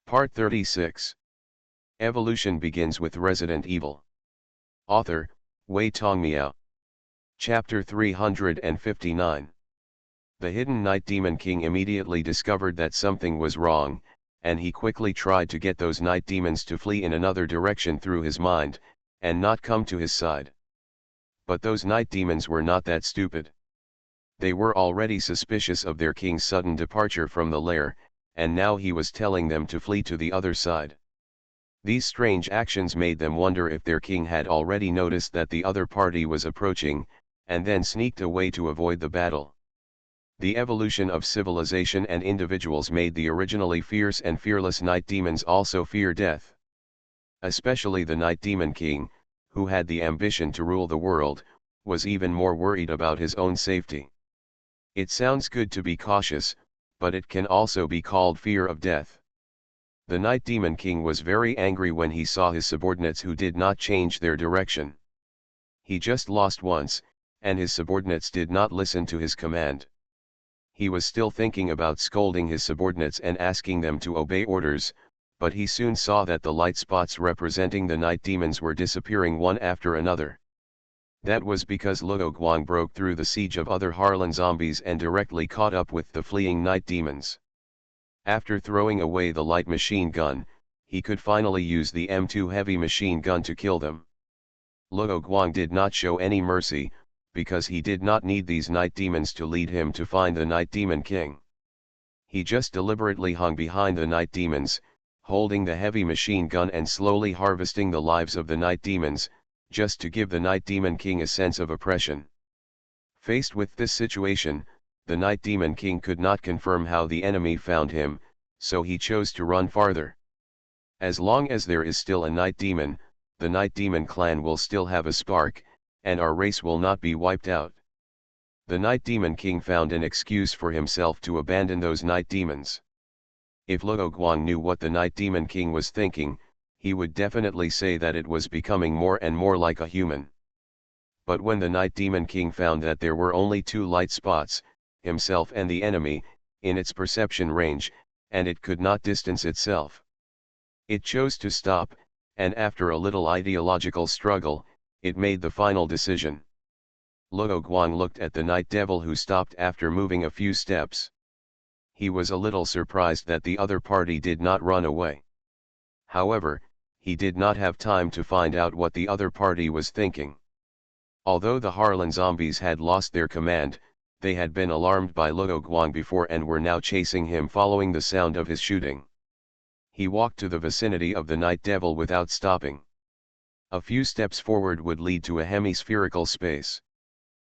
Part 36. Evolution begins with Resident Evil. Author, Wei Tongmiao. Chapter 359. The hidden Night Demon King immediately discovered that something was wrong, and he quickly tried to get those night demons to flee in another direction through his mind, and not come to his side. But those night demons were not that stupid. They were already suspicious of their king's sudden departure from the lair, and now he was telling them to flee to the other side. These strange actions made them wonder if their king had already noticed that the other party was approaching, and then sneaked away to avoid the battle. The evolution of civilization and individuals made the originally fierce and fearless night demons also fear death. Especially the Night Demon King, who had the ambition to rule the world, was even more worried about his own safety. It sounds good to be cautious, but it can also be called fear of death. The Night Demon King was very angry when he saw his subordinates who did not change their direction. He just lost once, and his subordinates did not listen to his command. He was still thinking about scolding his subordinates and asking them to obey orders, but he soon saw that the light spots representing the night demons were disappearing one after another. That was because Luo Guang broke through the siege of other Harlan zombies and directly caught up with the fleeing night demons. After throwing away the light machine gun, he could finally use the M2 heavy machine gun to kill them. Luo Guang did not show any mercy, because he did not need these night demons to lead him to find the Night Demon King. He just deliberately hung behind the night demons, holding the heavy machine gun and slowly harvesting the lives of the night demons, just to give the Night Demon King a sense of oppression. Faced with this situation, the Night Demon King could not confirm how the enemy found him, so he chose to run farther. As long as there is still a Night Demon, the Night Demon clan will still have a spark, and our race will not be wiped out. The Night Demon King found an excuse for himself to abandon those night demons. If Luo Guang knew what the Night Demon King was thinking, he would definitely say that it was becoming more and more like a human. But when the Night Demon King found that there were only two light spots, himself and the enemy, in its perception range, and it could not distance itself, it chose to stop, and after a little ideological struggle, it made the final decision. Luo Guang looked at the Night Devil, who stopped after moving a few steps. He was a little surprised that the other party did not run away. However, he did not have time to find out what the other party was thinking. Although the Harlan zombies had lost their command, they had been alarmed by Luo Guang before and were now chasing him following the sound of his shooting. He walked to the vicinity of the Night Devil without stopping. A few steps forward would lead to a hemispherical space.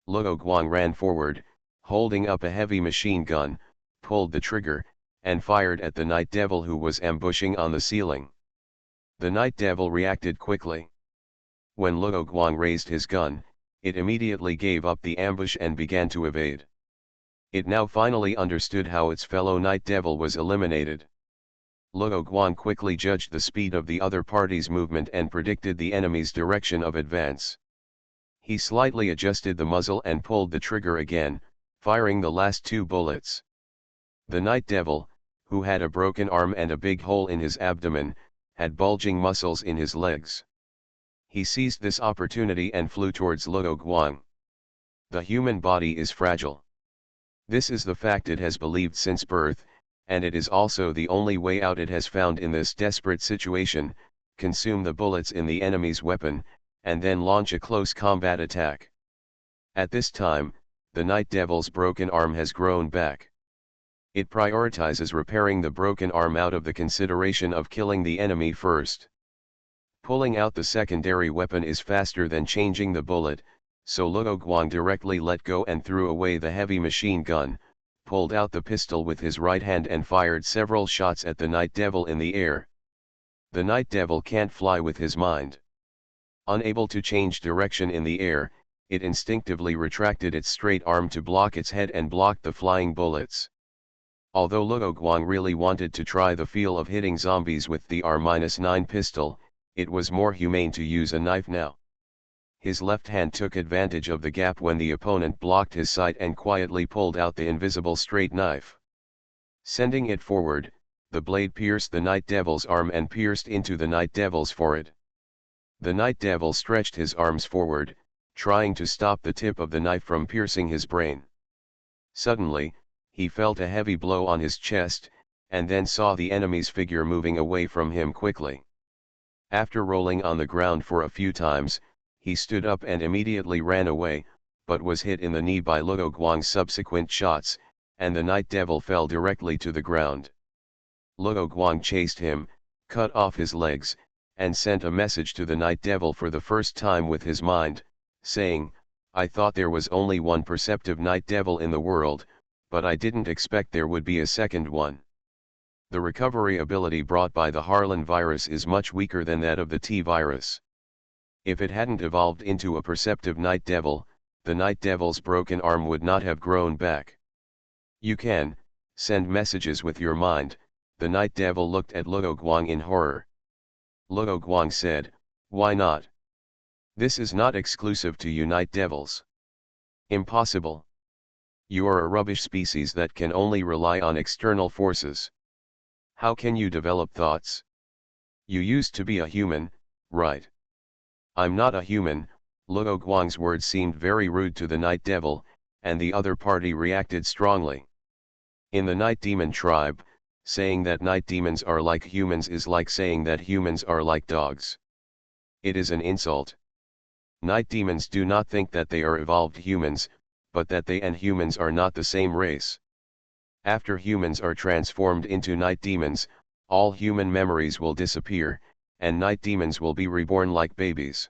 Luo Guang ran forward, holding up a heavy machine gun, pulled the trigger, and fired at the Night Devil, who was ambushing on the ceiling. The Night Devil reacted quickly. When Luo Guang raised his gun, it immediately gave up the ambush and began to evade. It now finally understood how its fellow Night Devil was eliminated. Luo Guang quickly judged the speed of the other party's movement and predicted the enemy's direction of advance. He slightly adjusted the muzzle and pulled the trigger again, firing the last two bullets. The Night Devil, who had a broken arm and a big hole in his abdomen, had bulging muscles in his legs. He seized this opportunity and flew towards Luo Guang. The human body is fragile. This is the fact it has believed since birth, and it is also the only way out it has found in this desperate situation: consume the bullets in the enemy's weapon, and then launch a close combat attack. At this time, the Night Devil's broken arm has grown back. It prioritizes repairing the broken arm out of the consideration of killing the enemy first. Pulling out the secondary weapon is faster than changing the bullet, so Luo Guang directly let go and threw away the heavy machine gun, pulled out the pistol with his right hand and fired several shots at the Night Devil in the air. The Night Devil can't fly with his mind. Unable to change direction in the air, it instinctively retracted its straight arm to block its head and blocked the flying bullets. Although Luo Guang really wanted to try the feel of hitting zombies with the R-9 pistol, it was more humane to use a knife now. His left hand took advantage of the gap when the opponent blocked his sight and quietly pulled out the invisible straight knife. Sending it forward, The blade pierced the Night Devil's arm and pierced into the Night Devil's forehead. The Night Devil stretched his arms forward, trying to stop the tip of the knife from piercing his brain. Suddenly, he felt a heavy blow on his chest, and then saw the enemy's figure moving away from him quickly. After rolling on the ground for a few times, he stood up and immediately ran away, but was hit in the knee by Luo Guang's subsequent shots, and the Night Devil fell directly to the ground. Luo Guang chased him, cut off his legs, and sent a message to the Night Devil for the first time with his mind, saying, "I thought there was only one perceptive Night Devil in the world, but I didn't expect there would be a second one." The recovery ability brought by the Harlan virus is much weaker than that of the T virus. If it hadn't evolved into a perceptive Night Devil, the Night Devil's broken arm would not have grown back. "You can send messages with your mind." The Night Devil looked at Luo Guang in horror. Luo Guang said, "Why not? This is not exclusive to you Night Devils." "Impossible. You are a rubbish species that can only rely on external forces. How can you develop thoughts? You used to be a human, right?" "I'm not a human." Luo Guang's words seemed very rude to the Night Devil, and the other party reacted strongly. In the Night Demon tribe, saying that night demons are like humans is like saying that humans are like dogs. It is an insult. Night demons do not think that they are evolved humans, but that they and humans are not the same race. After humans are transformed into night demons, all human memories will disappear, and night demons will be reborn like babies.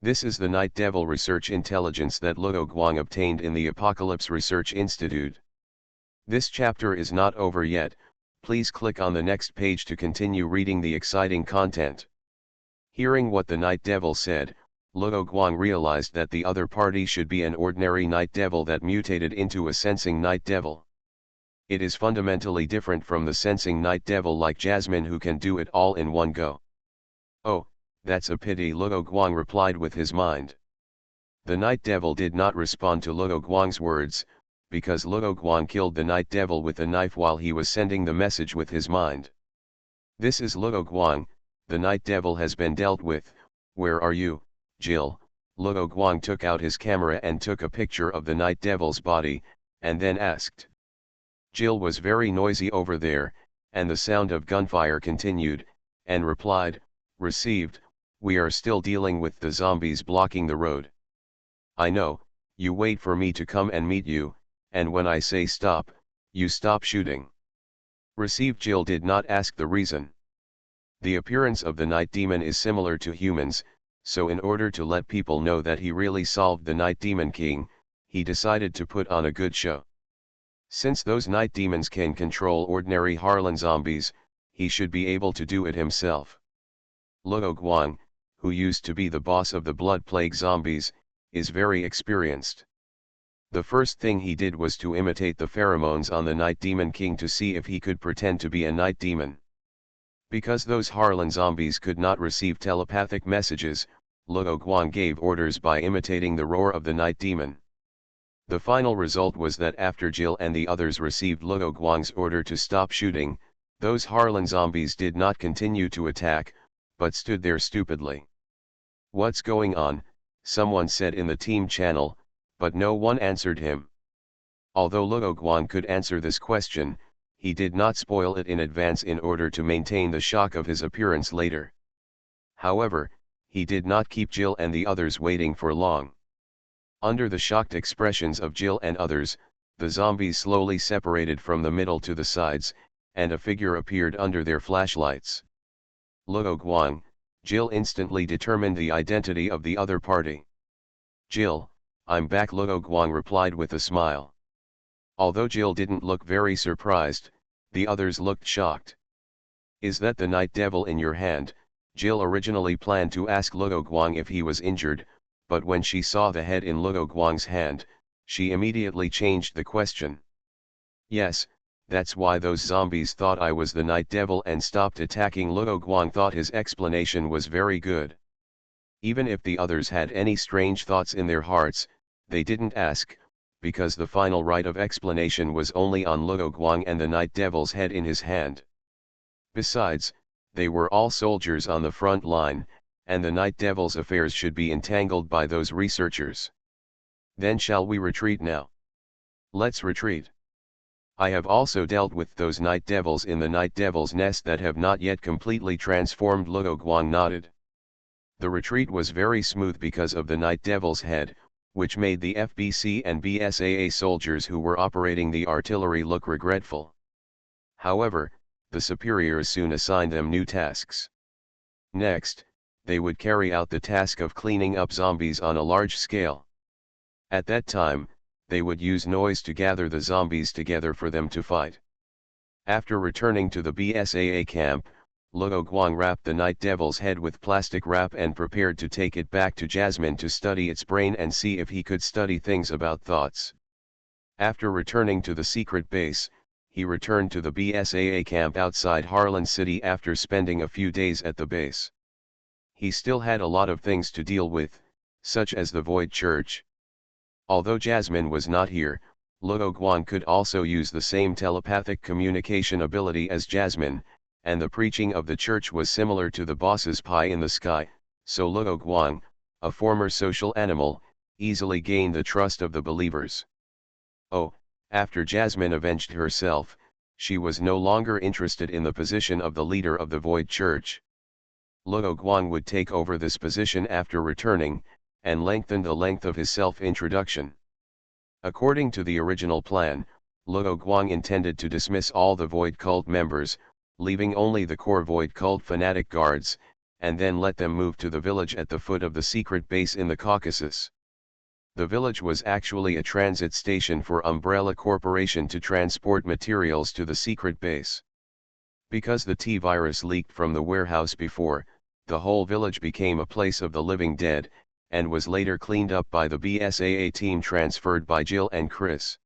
This is the Night Devil research intelligence that Luo Guang obtained in the Apocalypse Research Institute. This chapter is not over yet. Please click on the next page to continue reading the exciting content. Hearing what the Night Devil said, Luo Guang realized that the other party should be an ordinary Night Devil that mutated into a sensing Night Devil. It is fundamentally different from the sensing Night Devil like Jasmine who can do it all in one go. "Oh, that's a pity," Luo Guang replied with his mind. The Night Devil did not respond to Luo Guang's words, because Luo Guang killed the Night Devil with a knife while he was sending the message with his mind. "This is Luo Guang, the Night Devil has been dealt with. Where are you, Jill?" Luo Guang took out his camera and took a picture of the Night Devil's body, and then asked. Jill was very noisy over there, and the sound of gunfire continued, and replied, "Received, we are still dealing with the zombies blocking the road." "I know, you wait for me to come and meet you, and when I say stop, you stop shooting." Received. Jill did not ask the reason. The appearance of the Night Demon is similar to humans, so in order to let people know that he really solved the Night Demon King, he decided to put on a good show. Since those Night Demons can control ordinary Harlan zombies, he should be able to do it himself. Luo Guang, who used to be the boss of the Blood Plague zombies, is very experienced. The first thing he did was to imitate the pheromones on the Night Demon King to see if he could pretend to be a night demon. Because those Harlan zombies could not receive telepathic messages, Luo Guang gave orders by imitating the roar of the Night Demon. The final result was that after Jill and the others received Luo Guang's order to stop shooting, those Harlan zombies did not continue to attack, but stood there stupidly. "What's going on?" someone said in the team channel, but no one answered him. Although Luo Guang could answer this question, he did not spoil it in advance in order to maintain the shock of his appearance later. However, he did not keep Jill and the others waiting for long. Under the shocked expressions of Jill and others, the zombies slowly separated from the middle to the sides, and a figure appeared under their flashlights. Luo Guang, Jill instantly determined the identity of the other party. "Jill, I'm back," Luo Guang replied with a smile. Although Jill didn't look very surprised, the others looked shocked. "Is that the Night Devil in your hand?" Jill originally planned to ask Luo Guang if he was injured, but when she saw the head in Luo Guang's hand, she immediately changed the question. "Yes, that's why those zombies thought I was the Night Devil and stopped attacking." Luo Guang thought his explanation was very good. Even if the others had any strange thoughts in their hearts, they didn't ask, because the final right of explanation was only on Luo Guang and the Night Devil's head in his hand. Besides, they were all soldiers on the front line, and the Night Devil's affairs should be entangled by those researchers. Then shall we retreat now? Let's retreat. I have also dealt with those Night Devils in the Night Devil's nest that have not yet completely transformed. Luo Guang nodded. The retreat was very smooth because of the Night Devil's head, which made the FBC and BSAA soldiers who were operating the artillery look regretful. However, the superiors soon assigned them new tasks. Next, they would carry out the task of cleaning up zombies on a large scale. At that time, they would use noise to gather the zombies together for them to fight. After returning to the BSAA camp, Luo Guang wrapped the Night Devil's head with plastic wrap and prepared to take it back to Jasmine to study its brain and see if he could study things about thoughts. After returning to the secret base, he returned to the BSAA camp outside Harlan City after spending a few days at the base. He still had a lot of things to deal with, such as the Void Church. Although Jasmine was not here, Luo Guang could also use the same telepathic communication ability as Jasmine, and the preaching of the church was similar to the boss's pie in the sky, so Luo Guang, a former social animal, easily gained the trust of the believers. Oh, after Jasmine avenged herself, she was no longer interested in the position of the leader of the Void Church. Luo Guang would take over this position after returning, and lengthen the length of his self-introduction. According to the original plan, Luo Guang intended to dismiss all the Void Cult members, leaving only the core Void Cult fanatic guards, and then let them move to the village at the foot of the secret base in the Caucasus. The village was actually a transit station for Umbrella Corporation to transport materials to the secret base. Because the T-virus leaked from the warehouse before, the whole village became a place of the living dead, and was later cleaned up by the BSAA team transferred by Jill and Chris.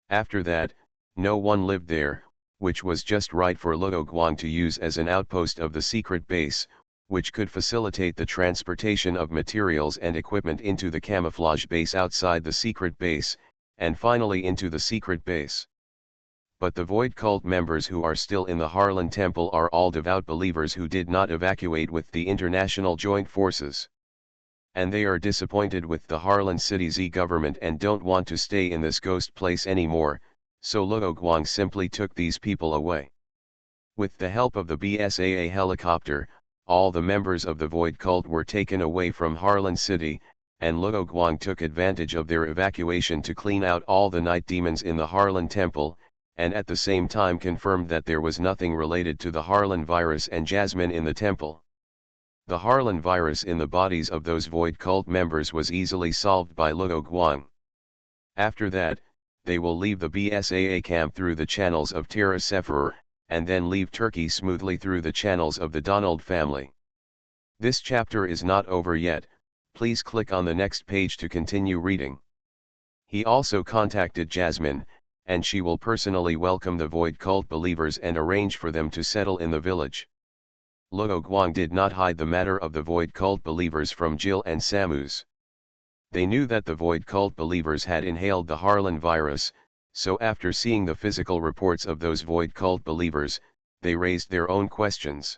After that, no one lived there, which was just right for Luo Guang to use as an outpost of the secret base, which could facilitate the transportation of materials and equipment into the camouflage base outside the secret base, and finally into the secret base. But the Void Cult members who are still in the Harlan Temple are all devout believers who did not evacuate with the International Joint Forces. And they are disappointed with the Harlan City Z government and don't want to stay in this ghost place anymore, so Luo Guang simply took these people away. With the help of the BSAA helicopter, all the members of the Void Cult were taken away from Harlan City, and Luo Guang took advantage of their evacuation to clean out all the night demons in the Harlan Temple, and at the same time confirmed that there was nothing related to the Harlan virus and Jasmine in the temple. The Harlan virus in the bodies of those Void Cult members was easily solved by Luo Guang. After that, they will leave the BSAA camp through the channels of Terra Sephir, and then leave Turkey smoothly through the channels of the Donald family. This chapter is not over yet, please click on the next page to continue reading. He also contacted Jasmine, and she will personally welcome the Void Cult believers and arrange for them to settle in the village. Luo Guang did not hide the matter of the Void Cult believers from Jill and Samus. They knew that the Void Cult believers had inhaled the Harlan virus, so after seeing the physical reports of those Void Cult believers, they raised their own questions.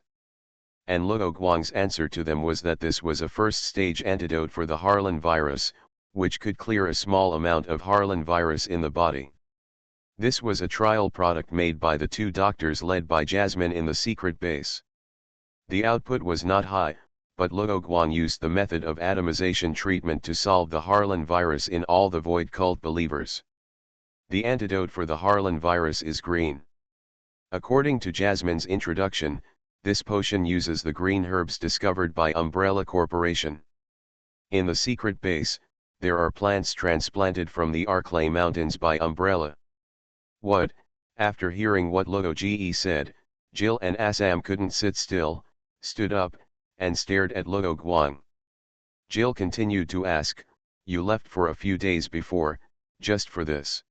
And Luo Guang's answer to them was that this was a first-stage antidote for the Harlan virus, which could clear a small amount of Harlan virus in the body. This was a trial product made by the two doctors led by Jasmine in the secret base. The output was not high, but Luo Guang used the method of atomization treatment to solve the Harlan virus in all the Void Cult believers. The antidote for the Harlan virus is green. According to Jasmine's introduction, this potion uses the green herbs discovered by Umbrella Corporation. In the secret base, there are plants transplanted from the Arklay Mountains by Umbrella. What? After hearing what Luo Ge said, Jill and Assam couldn't sit still, stood up, and stared at Luo Guang. Jill continued to ask, "You left for a few days before, just for this?"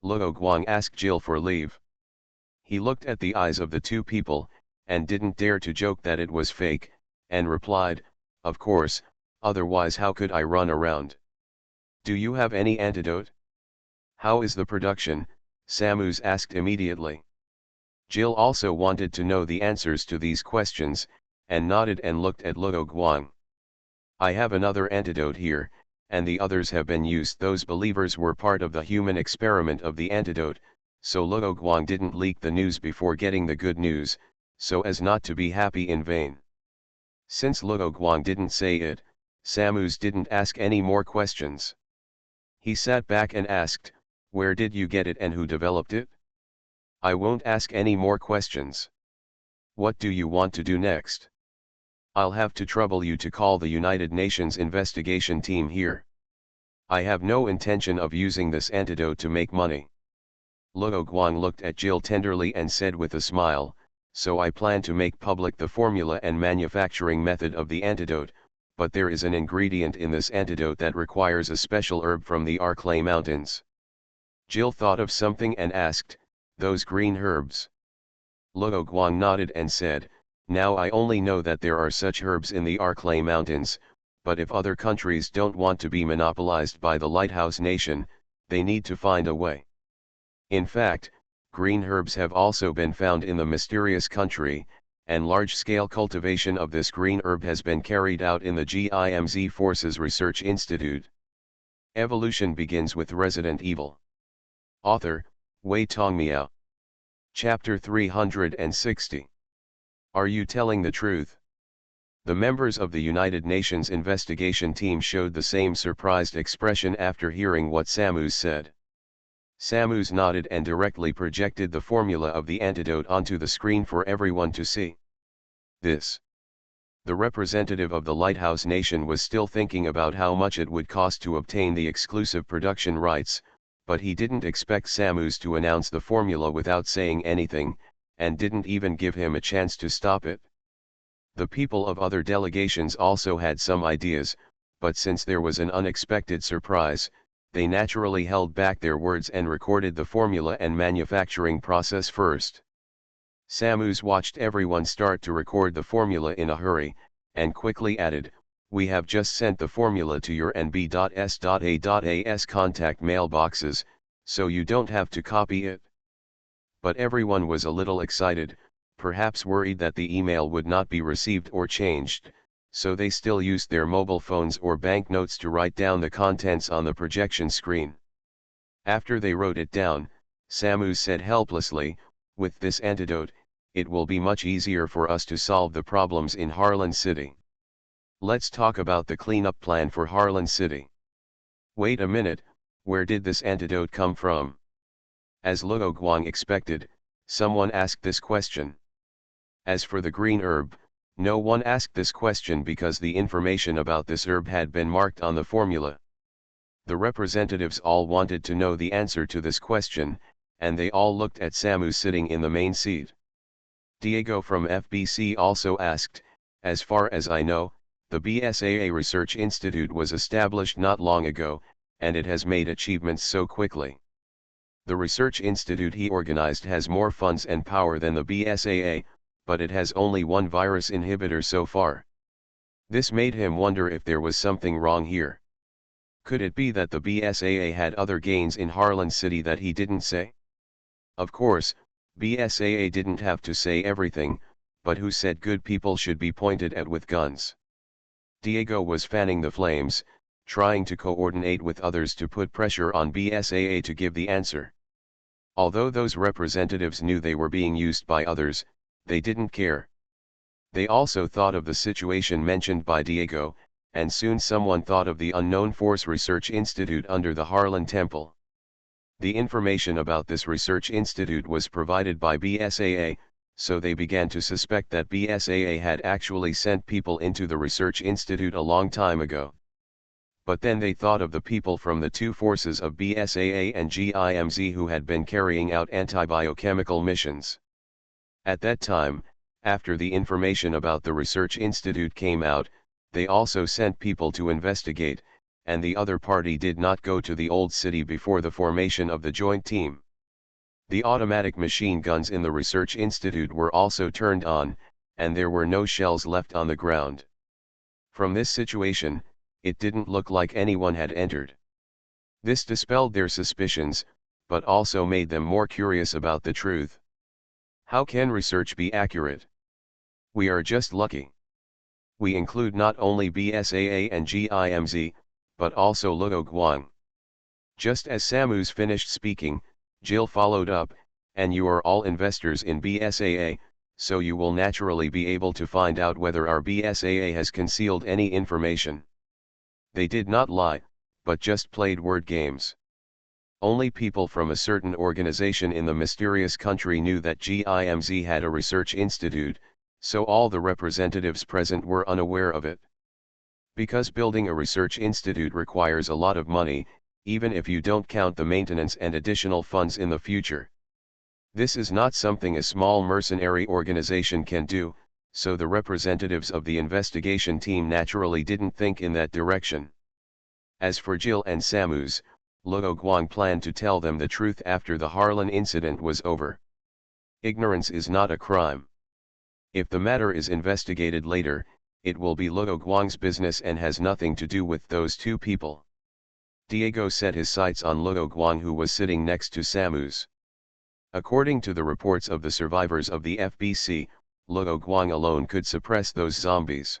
Luo Guang asked Jill for leave. He looked at the eyes of the two people, and didn't dare to joke that it was fake, and replied, "Of course, otherwise how could I run around? Do you have any antidote?" "How is the production?" Samus asked immediately. Jill also wanted to know the answers to these questions, and nodded and looked at Luo Guang. I have another antidote here, and the others have been used. Those believers were part of the human experiment of the antidote, so Luo Guang didn't leak the news before getting the good news, so as not to be happy in vain. Since Luo Guang didn't say it, Samus didn't ask any more questions. He sat back and asked, "Where did you get it and who developed it?" "I won't ask any more questions." "What do you want to do next?" "I'll have to trouble you to call the United Nations investigation team here. I have no intention of using this antidote to make money." Luo Guang looked at Jill tenderly and said with a smile, "So I plan to make public the formula and manufacturing method of the antidote, but there is an ingredient in this antidote that requires a special herb from the Arklay Mountains." Jill thought of something and asked, "Those green herbs?" Luo Guang nodded and said, "Now I only know that there are such herbs in the Arklay Mountains, but if other countries don't want to be monopolized by the Lighthouse Nation, they need to find a way. In fact, green herbs have also been found in the mysterious country, and large-scale cultivation of this green herb has been carried out in the GIMZ Forces Research Institute." Evolution begins with Resident Evil. Author, Wei Tongmiao. Chapter 360. Are you telling the truth? The members of the United Nations investigation team showed the same surprised expression after hearing what Samus said. Samus nodded and directly projected the formula of the antidote onto the screen for everyone to see. The representative of the Lighthouse Nation was still thinking about how much it would cost to obtain the exclusive production rights, but he didn't expect Samus to announce the formula without saying anything, and didn't even give him a chance to stop it. The people of other delegations also had some ideas, but since there was an unexpected surprise, they naturally held back their words and recorded the formula and manufacturing process first. Samus watched everyone start to record the formula in a hurry, and quickly added, "We have just sent the formula to your nb.s.a.as contact mailboxes, so you don't have to copy it." But everyone was a little excited, perhaps worried that the email would not be received or changed, so they still used their mobile phones or banknotes to write down the contents on the projection screen. After they wrote it down, Samus said helplessly, "With this antidote, it will be much easier for us to solve the problems in Harlan City. Let's talk about the cleanup plan for Harlan City." "Wait a minute, where did this antidote come from?" As Luo Guang expected, someone asked this question. As for the green herb, no one asked this question because the information about this herb had been marked on the formula. The representatives all wanted to know the answer to this question, and they all looked at Samus sitting in the main seat. Diego from FBC also asked, "As far as I know, the BSAA Research Institute was established not long ago, and it has made achievements so quickly. The research institute he organized has more funds and power than the BSAA, but it has only one virus inhibitor so far." This made him wonder if there was something wrong here. Could it be that the BSAA had other gains in Harlan City that he didn't say? Of course, BSAA didn't have to say everything, but who said good people should be pointed at with guns? Diego was fanning the flames, trying to coordinate with others to put pressure on BSAA to give the answer. Although those representatives knew they were being used by others, they didn't care. They also thought of the situation mentioned by Diego, and soon someone thought of the Unknown Force Research Institute under the Harlan Temple. The information about this research institute was provided by BSAA, so they began to suspect that BSAA had actually sent people into the research institute a long time ago. But then they thought of the people from the two forces of BSAA and GIMZ who had been carrying out antibiochemical missions. At that time, after the information about the research institute came out, they also sent people to investigate, and the other party did not go to the old city before the formation of the joint team. The automatic machine guns in the research institute were also turned on, and there were no shells left on the ground. From this situation, it didn't look like anyone had entered. This dispelled their suspicions, but also made them more curious about the truth. How can research be accurate? We are just lucky. We include not only BSAA and GIMZ, but also Luo Guang. Just as Samus finished speaking, Jill followed up, and you are all investors in BSAA, so you will naturally be able to find out whether our BSAA has concealed any information. They did not lie, but just played word games. Only people from a certain organization in the mysterious country knew that GIMZ had a research institute, so all the representatives present were unaware of it. Because building a research institute requires a lot of money, even if you don't count the maintenance and additional funds in the future. This is not something a small mercenary organization can do, so the representatives of the investigation team naturally didn't think in that direction. As for Jill and Samus, Luo Guang planned to tell them the truth after the Harlan incident was over. Ignorance is not a crime. If the matter is investigated later, it will be Luo Guang's business and has nothing to do with those two people. Diego set his sights on Luo Guang, who was sitting next to Samus. According to the reports of the survivors of the FBC, Luo Guang alone could suppress those zombies.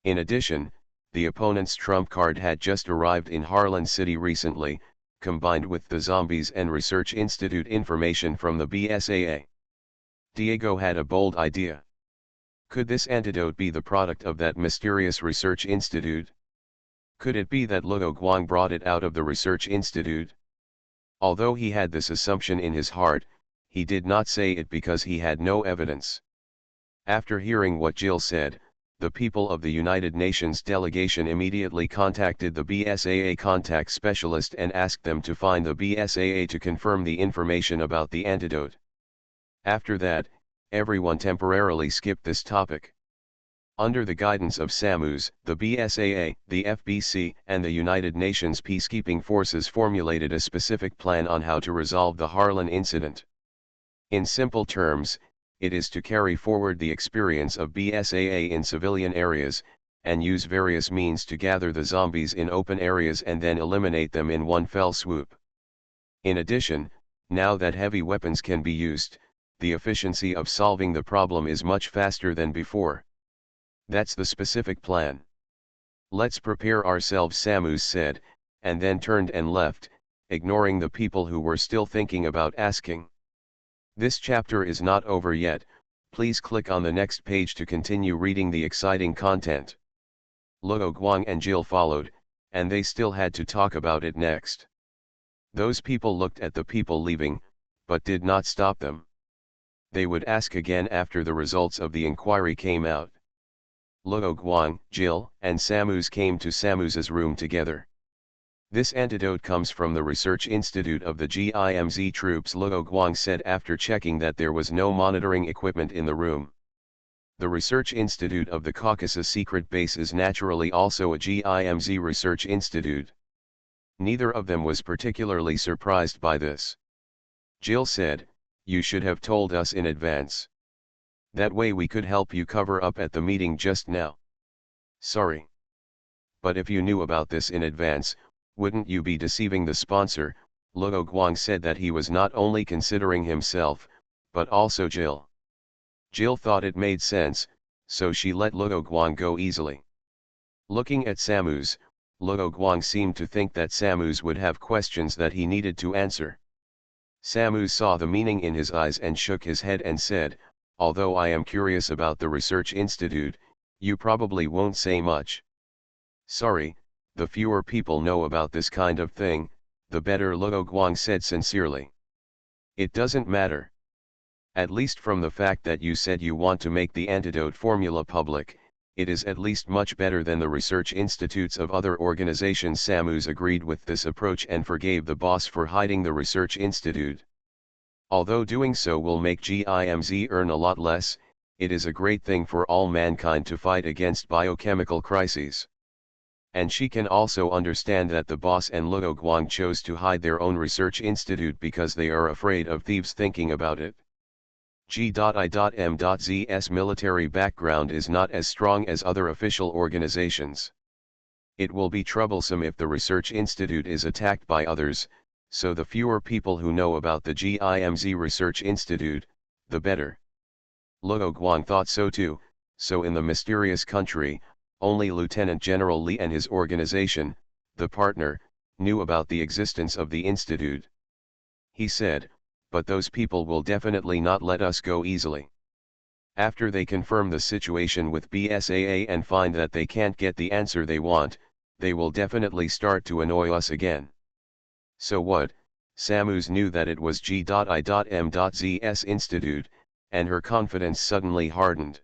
In addition, the opponent's trump card had just arrived in Harlan City recently, combined with the zombies and Research Institute information from the BSAA. Diego had a bold idea. Could this antidote be the product of that mysterious Research Institute? Could it be that Luo Guang brought it out of the Research Institute? Although he had this assumption in his heart, he did not say it because he had no evidence. After hearing what Jill said, the people of the United Nations delegation immediately contacted the BSAA contact specialist and asked them to find the BSAA to confirm the information about the antidote. After that, everyone temporarily skipped this topic. Under the guidance of Samus, the BSAA, the FBC, and the United Nations peacekeeping forces formulated a specific plan on how to resolve the Harlan incident. In simple terms, it is to carry forward the experience of BSAA in civilian areas, and use various means to gather the zombies in open areas and then eliminate them in one fell swoop. In addition, now that heavy weapons can be used, the efficiency of solving the problem is much faster than before. That's the specific plan. Let's prepare ourselves, Samus said, and then turned and left, ignoring the people who were still thinking about asking. This chapter is not over yet, please click on the next page to continue reading the exciting content. Luo Guang and Jill followed, and they still had to talk about it next. Those people looked at the people leaving, but did not stop them. They would ask again after the results of the inquiry came out. Luo Guang, Jill, and Samus came to Samus's room together. This antidote comes from the Research Institute of the GIMZ troops, Luo Guang said after checking that there was no monitoring equipment in the room. The Research Institute of the Caucasus secret base is naturally also a GIMZ research institute. Neither of them was particularly surprised by this. Jill said, "You should have told us in advance. That way we could help you cover up at the meeting just now." "Sorry. But if you knew about this in advance, wouldn't you be deceiving the sponsor?" Luo Guang said that he was not only considering himself, but also Jill. Jill thought it made sense, so she let Luo Guang go easily. Looking at Samus, Luo Guang seemed to think that Samus would have questions that he needed to answer. Samus saw the meaning in his eyes and shook his head and said, "Although I am curious about the Research Institute, you probably won't say much." "Sorry, the fewer people know about this kind of thing, the better," Luo Guang said sincerely. "It doesn't matter. At least from the fact that you said you want to make the antidote formula public, it is at least much better than the research institutes of other organizations." Samus agreed with this approach and forgave the boss for hiding the research institute. Although doing so will make GIMZ earn a lot less, it is a great thing for all mankind to fight against biochemical crises. And she can also understand that the boss and Luo Guang chose to hide their own research institute because they are afraid of thieves thinking about it. G.I.M.Z's military background is not as strong as other official organizations. It will be troublesome if the research institute is attacked by others, so the fewer people who know about the GIMZ Research Institute, the better. Luo Guang thought so too, so in the mysterious country, only Lieutenant General Li and his organization, the partner, knew about the existence of the institute. He said, but those people will definitely not let us go easily. After they confirm the situation with BSAA and find that they can't get the answer they want, they will definitely start to annoy us again. So what? Samus knew that it was G.I.M.Z's institute, and her confidence suddenly hardened.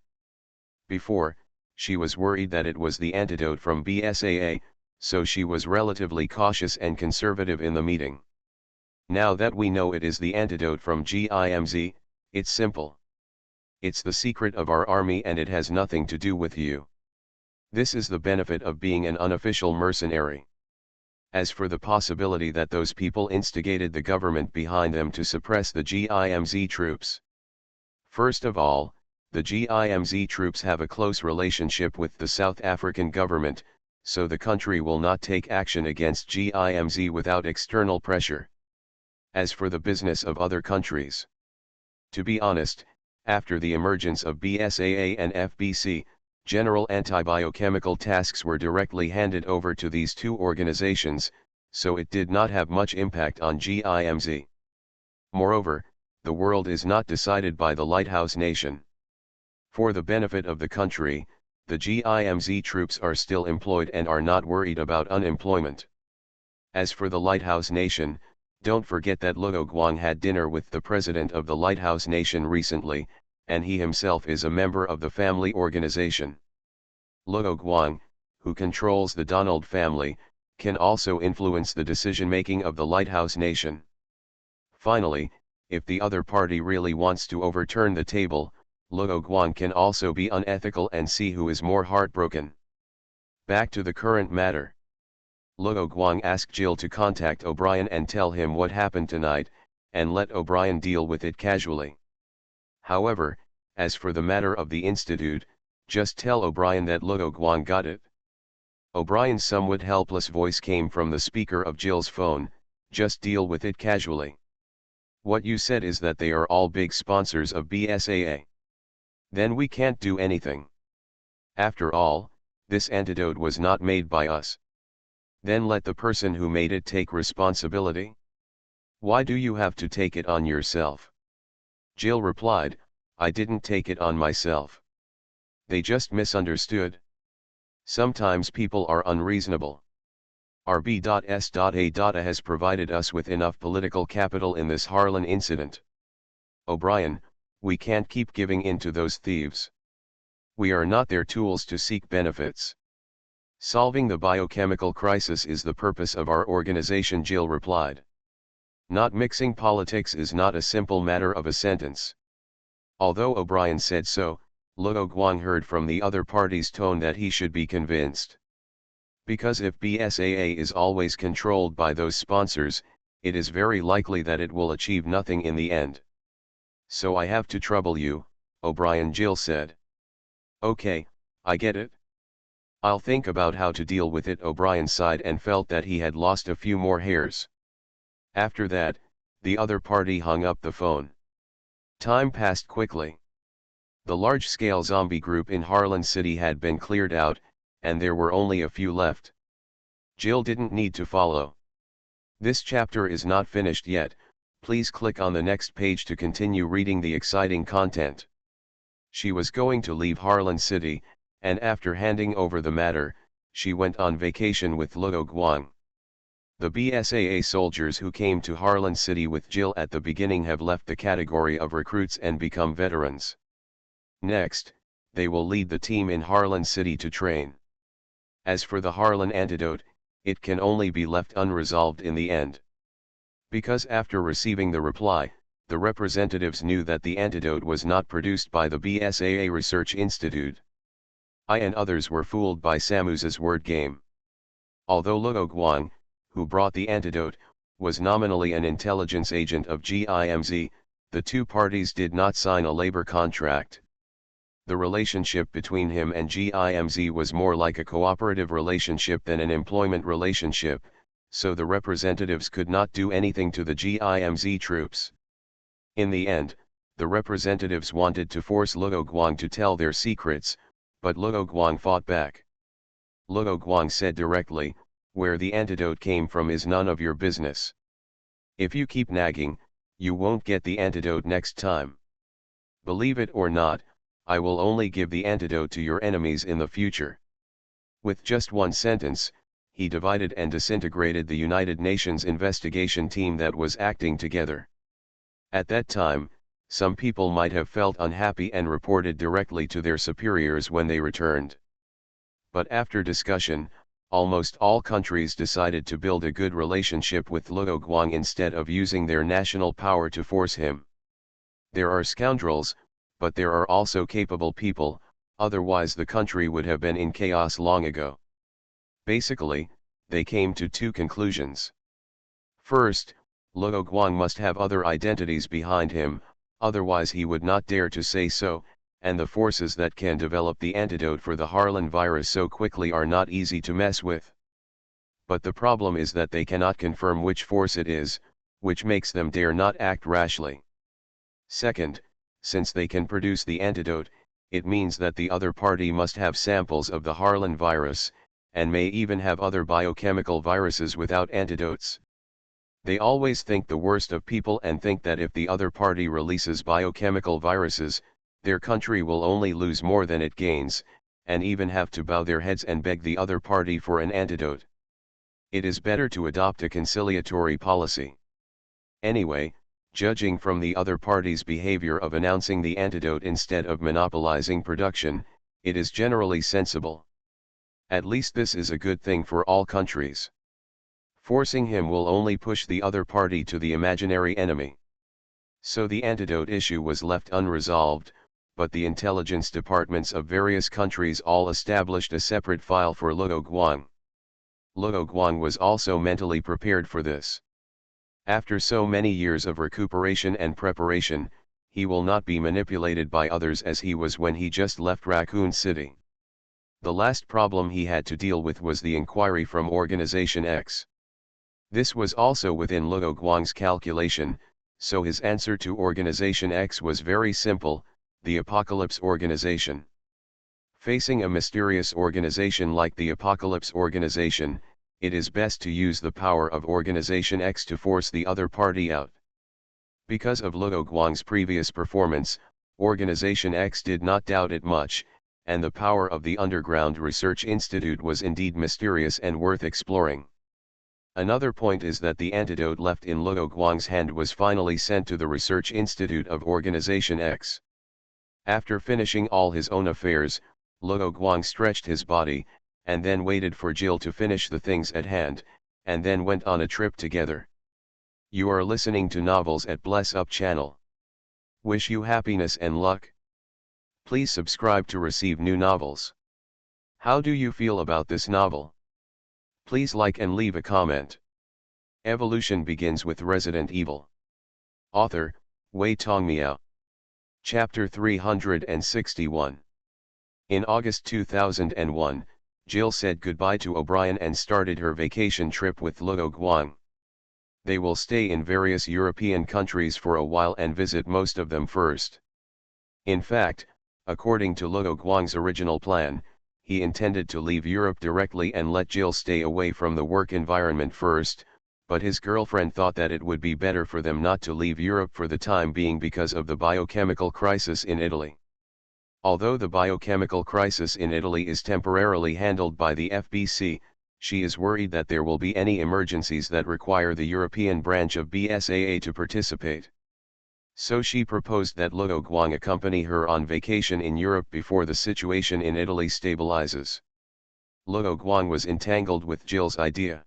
Before, she was worried that it was the antidote from BSAA, so she was relatively cautious and conservative in the meeting. Now that we know it is the antidote from GIMZ, it's simple. It's the secret of our army and it has nothing to do with you. This is the benefit of being an unofficial mercenary. As for the possibility that those people instigated the government behind them to suppress the GIMZ troops. First of all, the GIMZ troops have a close relationship with the South African government, so the country will not take action against GIMZ without external pressure. As for the business of other countries, to be honest, after the emergence of BSAA and FBC, general anti-biochemical tasks were directly handed over to these two organizations, so it did not have much impact on GIMZ. Moreover, the world is not decided by the lighthouse nation. For the benefit of the country, the GIMZ troops are still employed and are not worried about unemployment. As for the lighthouse nation, don't forget that Luo Guang had dinner with the president of the lighthouse nation recently, and he himself is a member of the family organization. Luo Guang, who controls the Donald family, can also influence the decision-making of the lighthouse nation. Finally, if the other party really wants to overturn the table, Luo Guang can also be unethical and see who is more heartbroken. Back to the current matter. Luo Guang asked Jill to contact O'Brien and tell him what happened tonight, and let O'Brien deal with it casually. However, as for the matter of the institute, just tell O'Brien that Luo Guang got it. O'Brien's somewhat helpless voice came from the speaker of Jill's phone, just deal with it casually. What you said is that they are all big sponsors of BSAA. Then we can't do anything. After all, this antidote was not made by us. Then let the person who made it take responsibility. Why do you have to take it on yourself? Jill replied, I didn't take it on myself. They just misunderstood. Sometimes people are unreasonable. RB.S.A. has provided us with enough political capital in this Harlan incident. O'Brien, we can't keep giving in to those thieves. We are not their tools to seek benefits. Solving the biochemical crisis is the purpose of our organization, Jill replied. Not mixing politics is not a simple matter of a sentence. Although O'Brien said so, Luo Guang heard from the other party's tone that he should be convinced. Because if BSAA is always controlled by those sponsors, it is very likely that it will achieve nothing in the end. So I have to trouble you, O'Brien, Jill said. Okay, I get it. I'll think about how to deal with it. O'Brien sighed and felt that he had lost a few more hairs. After that, the other party hung up the phone. Time passed quickly. The large-scale zombie group in Harlan City had been cleared out, and there were only a few left. Jill didn't need to follow. This chapter is not finished yet, please click on the next page to continue reading the exciting content. She was going to leave Harlan City, and after handing over the matter, she went on vacation with Luo Guang. The BSAA soldiers who came to Harlan City with Jill at the beginning have left the category of recruits and become veterans. Next, they will lead the team in Harlan City to train. As for the Harlan antidote, it can only be left unresolved in the end. Because after receiving the reply, the representatives knew that the antidote was not produced by the BSAA Research Institute. I and others were fooled by Samus's word game. Although Luo Guang, who brought the antidote, was nominally an intelligence agent of GIMZ, the two parties did not sign a labor contract. The relationship between him and GIMZ was more like a cooperative relationship than an employment relationship, so the representatives could not do anything to the GIMZ troops. In the end, The representatives wanted to force Luo Guang to tell their secrets, but Luo Guang fought back. Luo Guang said directly, "Where the antidote came from is none of your business. If you keep nagging, you won't get the antidote next time. Believe it or not, I will only give the antidote to your enemies in the future." With just one sentence, he divided and disintegrated the United Nations investigation team that was acting together. At that time, some people might have felt unhappy and reported directly to their superiors when they returned. But after discussion, almost all countries decided to build a good relationship with Luo Guang instead of using their national power to force him. There are scoundrels, but there are also capable people, otherwise the country would have been in chaos long ago. Basically, they came to two conclusions. First, Luo Guang must have other identities behind him, otherwise he would not dare to say so, and the forces that can develop the antidote for the Harlan virus so quickly are not easy to mess with. But the problem is that they cannot confirm which force it is, which makes them dare not act rashly. Second, since they can produce the antidote, it means that the other party must have samples of the Harlan virus, and may even have other biochemical viruses without antidotes. They always think the worst of people and think that if the other party releases biochemical viruses, their country will only lose more than it gains, and even have to bow their heads and beg the other party for an antidote. It is better to adopt a conciliatory policy. Anyway, judging from the other party's behavior of announcing the antidote instead of monopolizing production, it is generally sensible. At least this is a good thing for all countries. Forcing him will only push the other party to the imaginary enemy. So the antidote issue was left unresolved, but the intelligence departments of various countries all established a separate file for Luo Guang. Luo Guang was also mentally prepared for this. After so many years of recuperation and preparation, he will not be manipulated by others as he was when he just left Raccoon City. The last problem he had to deal with was the inquiry from Organization X. This was also within Luo Guang's calculation, so his answer to Organization X was very simple: the Apocalypse Organization. Facing a mysterious organization like the Apocalypse Organization, it is best to use the power of Organization X to force the other party out. Because of Luo Guang's previous performance, Organization X did not doubt it much, and the power of the Underground Research Institute was indeed mysterious and worth exploring. Another point is that the antidote left in Luo Guang's hand was finally sent to the Research Institute of Organization X. After finishing all his own affairs, Luo Guang stretched his body, and then waited for Jill to finish the things at hand, and then went on a trip together. You are listening to Novels at Bless Up channel. Wish you happiness and luck. Please subscribe to receive new novels. How do you feel about this novel? Please like and leave a comment. Evolution begins with Resident Evil. Author, Wei Tongmiao. Chapter 361. In August 2001, Jill said goodbye to O'Brien and started her vacation trip with Luo Guang. They will stay in various European countries for a while and visit most of them first. In fact, according to Luo Guang's original plan, he intended to leave Europe directly and let Jill stay away from the work environment first, but his girlfriend thought that it would be better for them not to leave Europe for the time being because of the biochemical crisis in Italy. Although the biochemical crisis in Italy is temporarily handled by the FBC, she is worried that there will be any emergencies that require the European branch of BSAA to participate. So she proposed that Luo Guang accompany her on vacation in Europe before the situation in Italy stabilizes. Luo Guang was entangled with Jill's idea.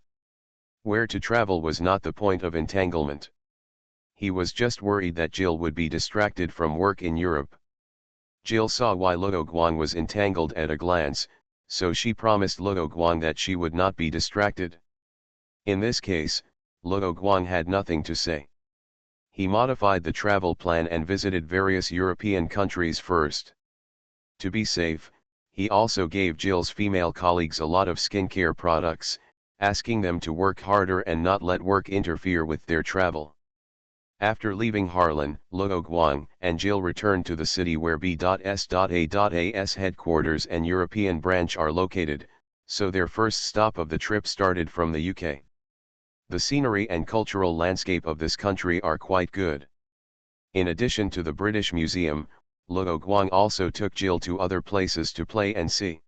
Where to travel was not the point of entanglement. He was just worried that Jill would be distracted from work in Europe. Jill saw why Luo Guang was entangled at a glance, so she promised Luo Guang that she would not be distracted. In this case, Luo Guang had nothing to say. He modified the travel plan and visited various European countries first. To be safe, he also gave Jill's female colleagues a lot of skincare products, asking them to work harder and not let work interfere with their travel. After leaving Harlan, Luo Guang and Jill returned to the city where B.S.A.'s headquarters and European branch are located, so their first stop of the trip started from the UK. The scenery and cultural landscape of this country are quite good. In addition to the British Museum, Luo Guang also took Jill to other places to play and see.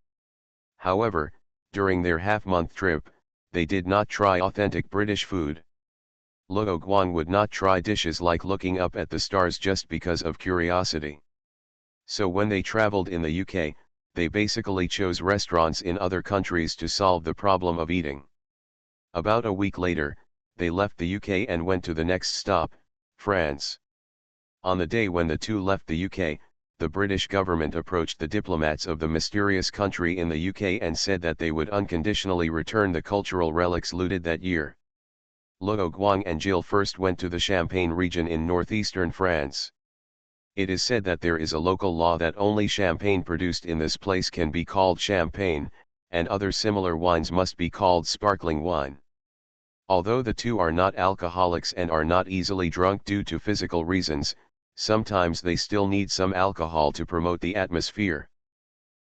However, during their half-month trip, they did not try authentic British food. Luo Guang would not try dishes like looking up at the stars just because of curiosity. So when they traveled in the UK, they basically chose restaurants in other countries to solve the problem of eating. About a week later, they left the UK and went to the next stop, France. On the day when the two left the UK, the British government approached the diplomats of the mysterious country in the UK and said that they would unconditionally return the cultural relics looted that year. Luo Guang and Jill first went to the Champagne region in northeastern France. It is said that there is a local law that only champagne produced in this place can be called champagne, and other similar wines must be called sparkling wine. Although the two are not alcoholics and are not easily drunk due to physical reasons, sometimes they still need some alcohol to promote the atmosphere.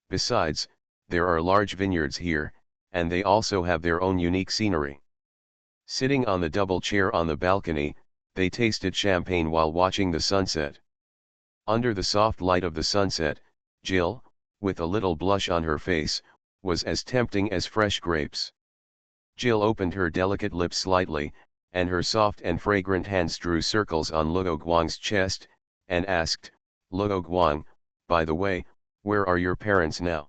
Besides, there are large vineyards here, and they also have their own unique scenery. Sitting on the double chair on the balcony, they tasted champagne while watching the sunset. Under the soft light of the sunset, Jill, with a little blush on her face, was as tempting as fresh grapes. Jill opened her delicate lips slightly, and her soft and fragrant hands drew circles on Luo Guang's chest, and asked, "Luo Guang, by the way, where are your parents now?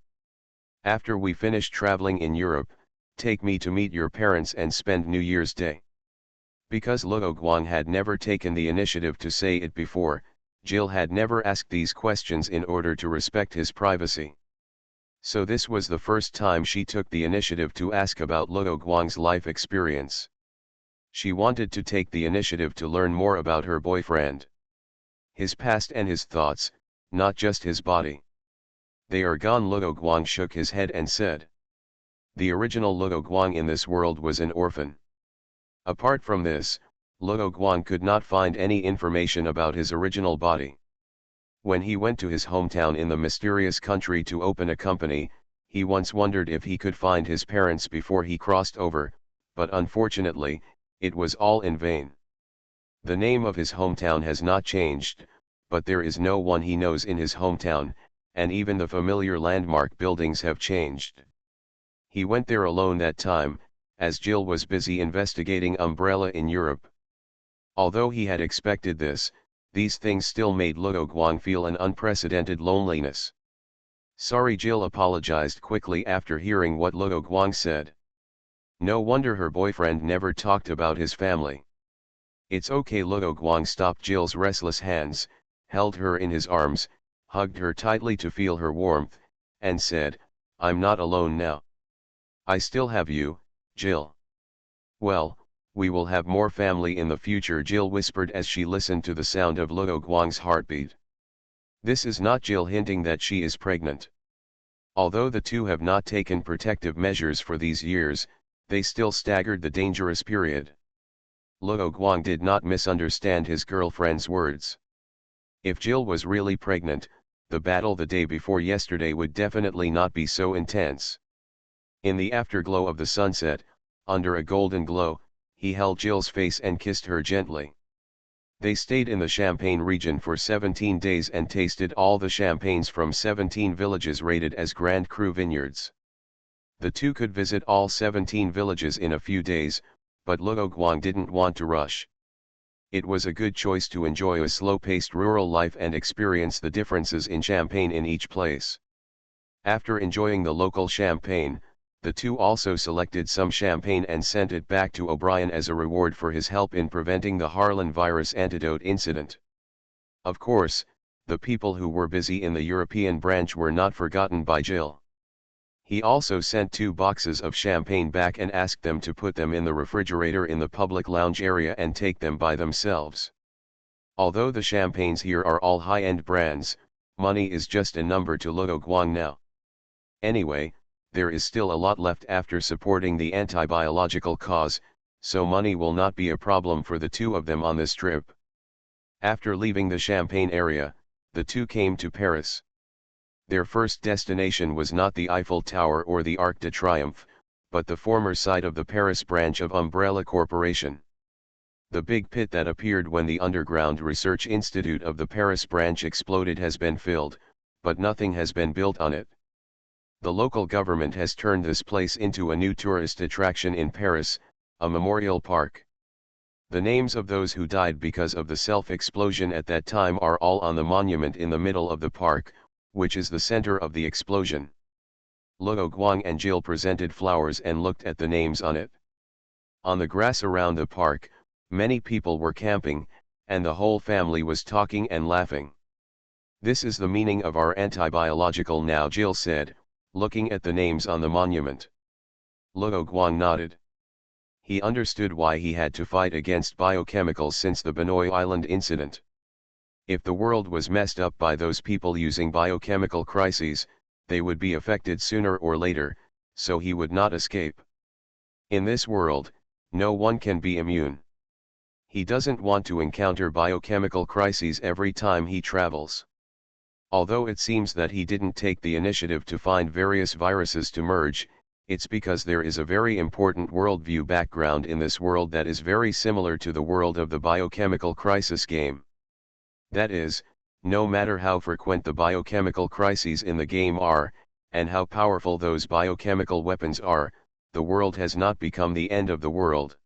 After we finish traveling in Europe, take me to meet your parents and spend New Year's Day." Because Luo Guang had never taken the initiative to say it before, Jill had never asked these questions in order to respect his privacy. So this was the first time she took the initiative to ask about Luo Guang's life experience. She wanted to take the initiative to learn more about her boyfriend. His past and his thoughts, not just his body. "They are gone." Luo Guang shook his head and said. The original Luo Guang in this world was an orphan. Apart from this, Luo Guang could not find any information about his original body. When he went to his hometown in the mysterious country to open a company, he once wondered if he could find his parents before he crossed over, but unfortunately, it was all in vain. The name of his hometown has not changed, but there is no one he knows in his hometown, and even the familiar landmark buildings have changed. He went there alone that time, as Jill was busy investigating Umbrella in Europe. Although he had expected this, these things still made Luo Guang feel an unprecedented loneliness. "Sorry," Jill apologized quickly after hearing what Luo Guang said. No wonder her boyfriend never talked about his family. "It's okay." Luo Guang stopped Jill's restless hands, held her in his arms, hugged her tightly to feel her warmth, and said, "I'm not alone now. I still have you, Jill." "Well, we will have more family in the future," Jill whispered as she listened to the sound of Luo Guang's heartbeat. This is not Jill hinting that she is pregnant. Although the two have not taken protective measures for these years, they still staggered the dangerous period. Luo Guang did not misunderstand his girlfriend's words. If Jill was really pregnant, the battle the day before yesterday would definitely not be so intense. In the afterglow of the sunset, under a golden glow, he held Jill's face and kissed her gently. They stayed in the Champagne region for 17 days and tasted all the champagnes from 17 villages rated as Grand Cru vineyards. The two could visit all 17 villages in a few days, but Luo Guang didn't want to rush. It was a good choice to enjoy a slow-paced rural life and experience the differences in champagne in each place. After enjoying the local champagne, the two also selected some champagne and sent it back to O'Brien as a reward for his help in preventing the Harlan virus antidote incident. Of course, the people who were busy in the European branch were not forgotten by Jill. He also sent 2 boxes of champagne back and asked them to put them in the refrigerator in the public lounge area and take them by themselves. Although the champagnes here are all high-end brands, money is just a number to Luo Guang now. Anyway, there is still a lot left after supporting the anti-biological cause, so money will not be a problem for the two of them on this trip. After leaving the Champagne area, the two came to Paris. Their first destination was not the Eiffel Tower or the Arc de Triomphe, but the former site of the Paris branch of Umbrella Corporation. The big pit that appeared when the Underground Research Institute of the Paris branch exploded has been filled, but nothing has been built on it. The local government has turned this place into a new tourist attraction in Paris, a memorial park. The names of those who died because of the self-explosion at that time are all on the monument in the middle of the park, which is the center of the explosion. Luo Guang and Jill presented flowers and looked at the names on it. On the grass around the park, many people were camping, and the whole family was talking and laughing. "This is the meaning of our anti-biological now," Jill said, looking at the names on the monument. Luo Guang nodded. He understood why he had to fight against biochemicals since the Benoi Island incident. If the world was messed up by those people using biochemical crises, they would be affected sooner or later, so he would not escape. In this world, no one can be immune. He doesn't want to encounter biochemical crises every time he travels. Although it seems that he didn't take the initiative to find various viruses to merge, it's because there is a very important worldview background in this world that is very similar to the world of the biochemical crisis game. That is, no matter how frequent the biochemical crises in the game are, and how powerful those biochemical weapons are, the world has not become the end of the world.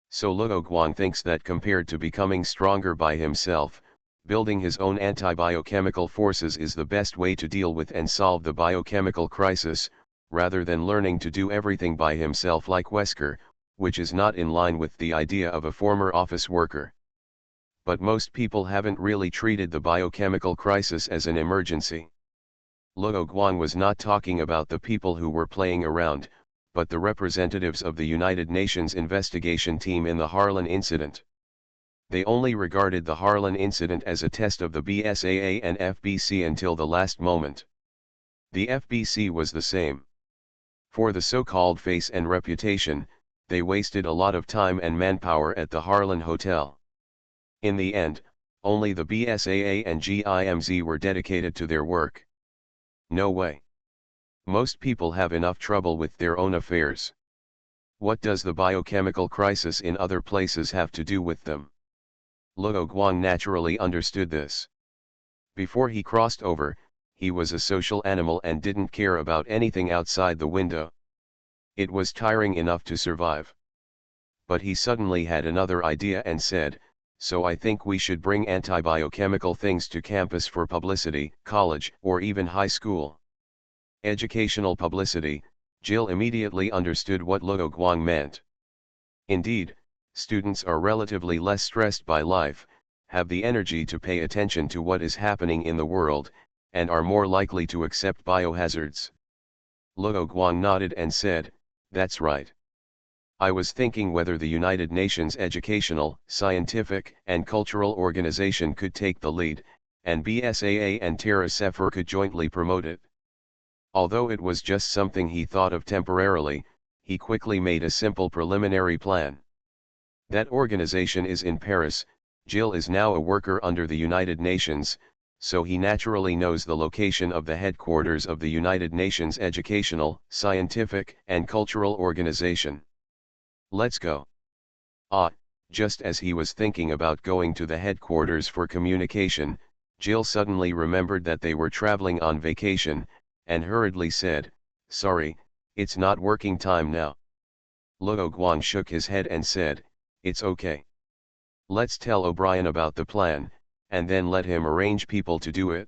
So Luo Guang thinks that compared to becoming stronger by himself, building his own anti-biochemical forces is the best way to deal with and solve the biochemical crisis, rather than learning to do everything by himself like Wesker, which is not in line with the idea of a former office worker. But most people haven't really treated the biochemical crisis as an emergency. Luo Guang was not talking about the people who were playing around, but the representatives of the United Nations investigation team in the Harlan incident. They only regarded the Harlan incident as a test of the BSAA and FBC until the last moment. The FBC was the same. For the so-called face and reputation, they wasted a lot of time and manpower at the Harlan Hotel. In the end, only the BSAA and GIMZ were dedicated to their work. No way. Most people have enough trouble with their own affairs. What does the biochemical crisis in other places have to do with them? Luo Guang naturally understood this. Before he crossed over, he was a social animal and didn't care about anything outside the window. It was tiring enough to survive. But he suddenly had another idea and said, "So I think we should bring anti-biochemical things to campus for publicity, college, or even high school." Educational publicity. Jill immediately understood what Luo Guang meant. Indeed, students are relatively less stressed by life, have the energy to pay attention to what is happening in the world, and are more likely to accept biohazards. Luo Guang nodded and said, "That's right. I was thinking whether the United Nations Educational, Scientific, and Cultural Organization could take the lead, and BSAA and Terra Sefer could jointly promote it." Although it was just something he thought of temporarily, he quickly made a simple preliminary plan. That organization is in Paris. Jill is now a worker under the United Nations, so he naturally knows the location of the headquarters of the United Nations Educational, Scientific, and Cultural Organization. "Let's go." Just as he was thinking about going to the headquarters for communication, Jill suddenly remembered that they were traveling on vacation, and hurriedly said, "Sorry, it's not working time now." Luo Guang shook his head and said, "It's okay. Let's tell O'Brien about the plan, and then let him arrange people to do it."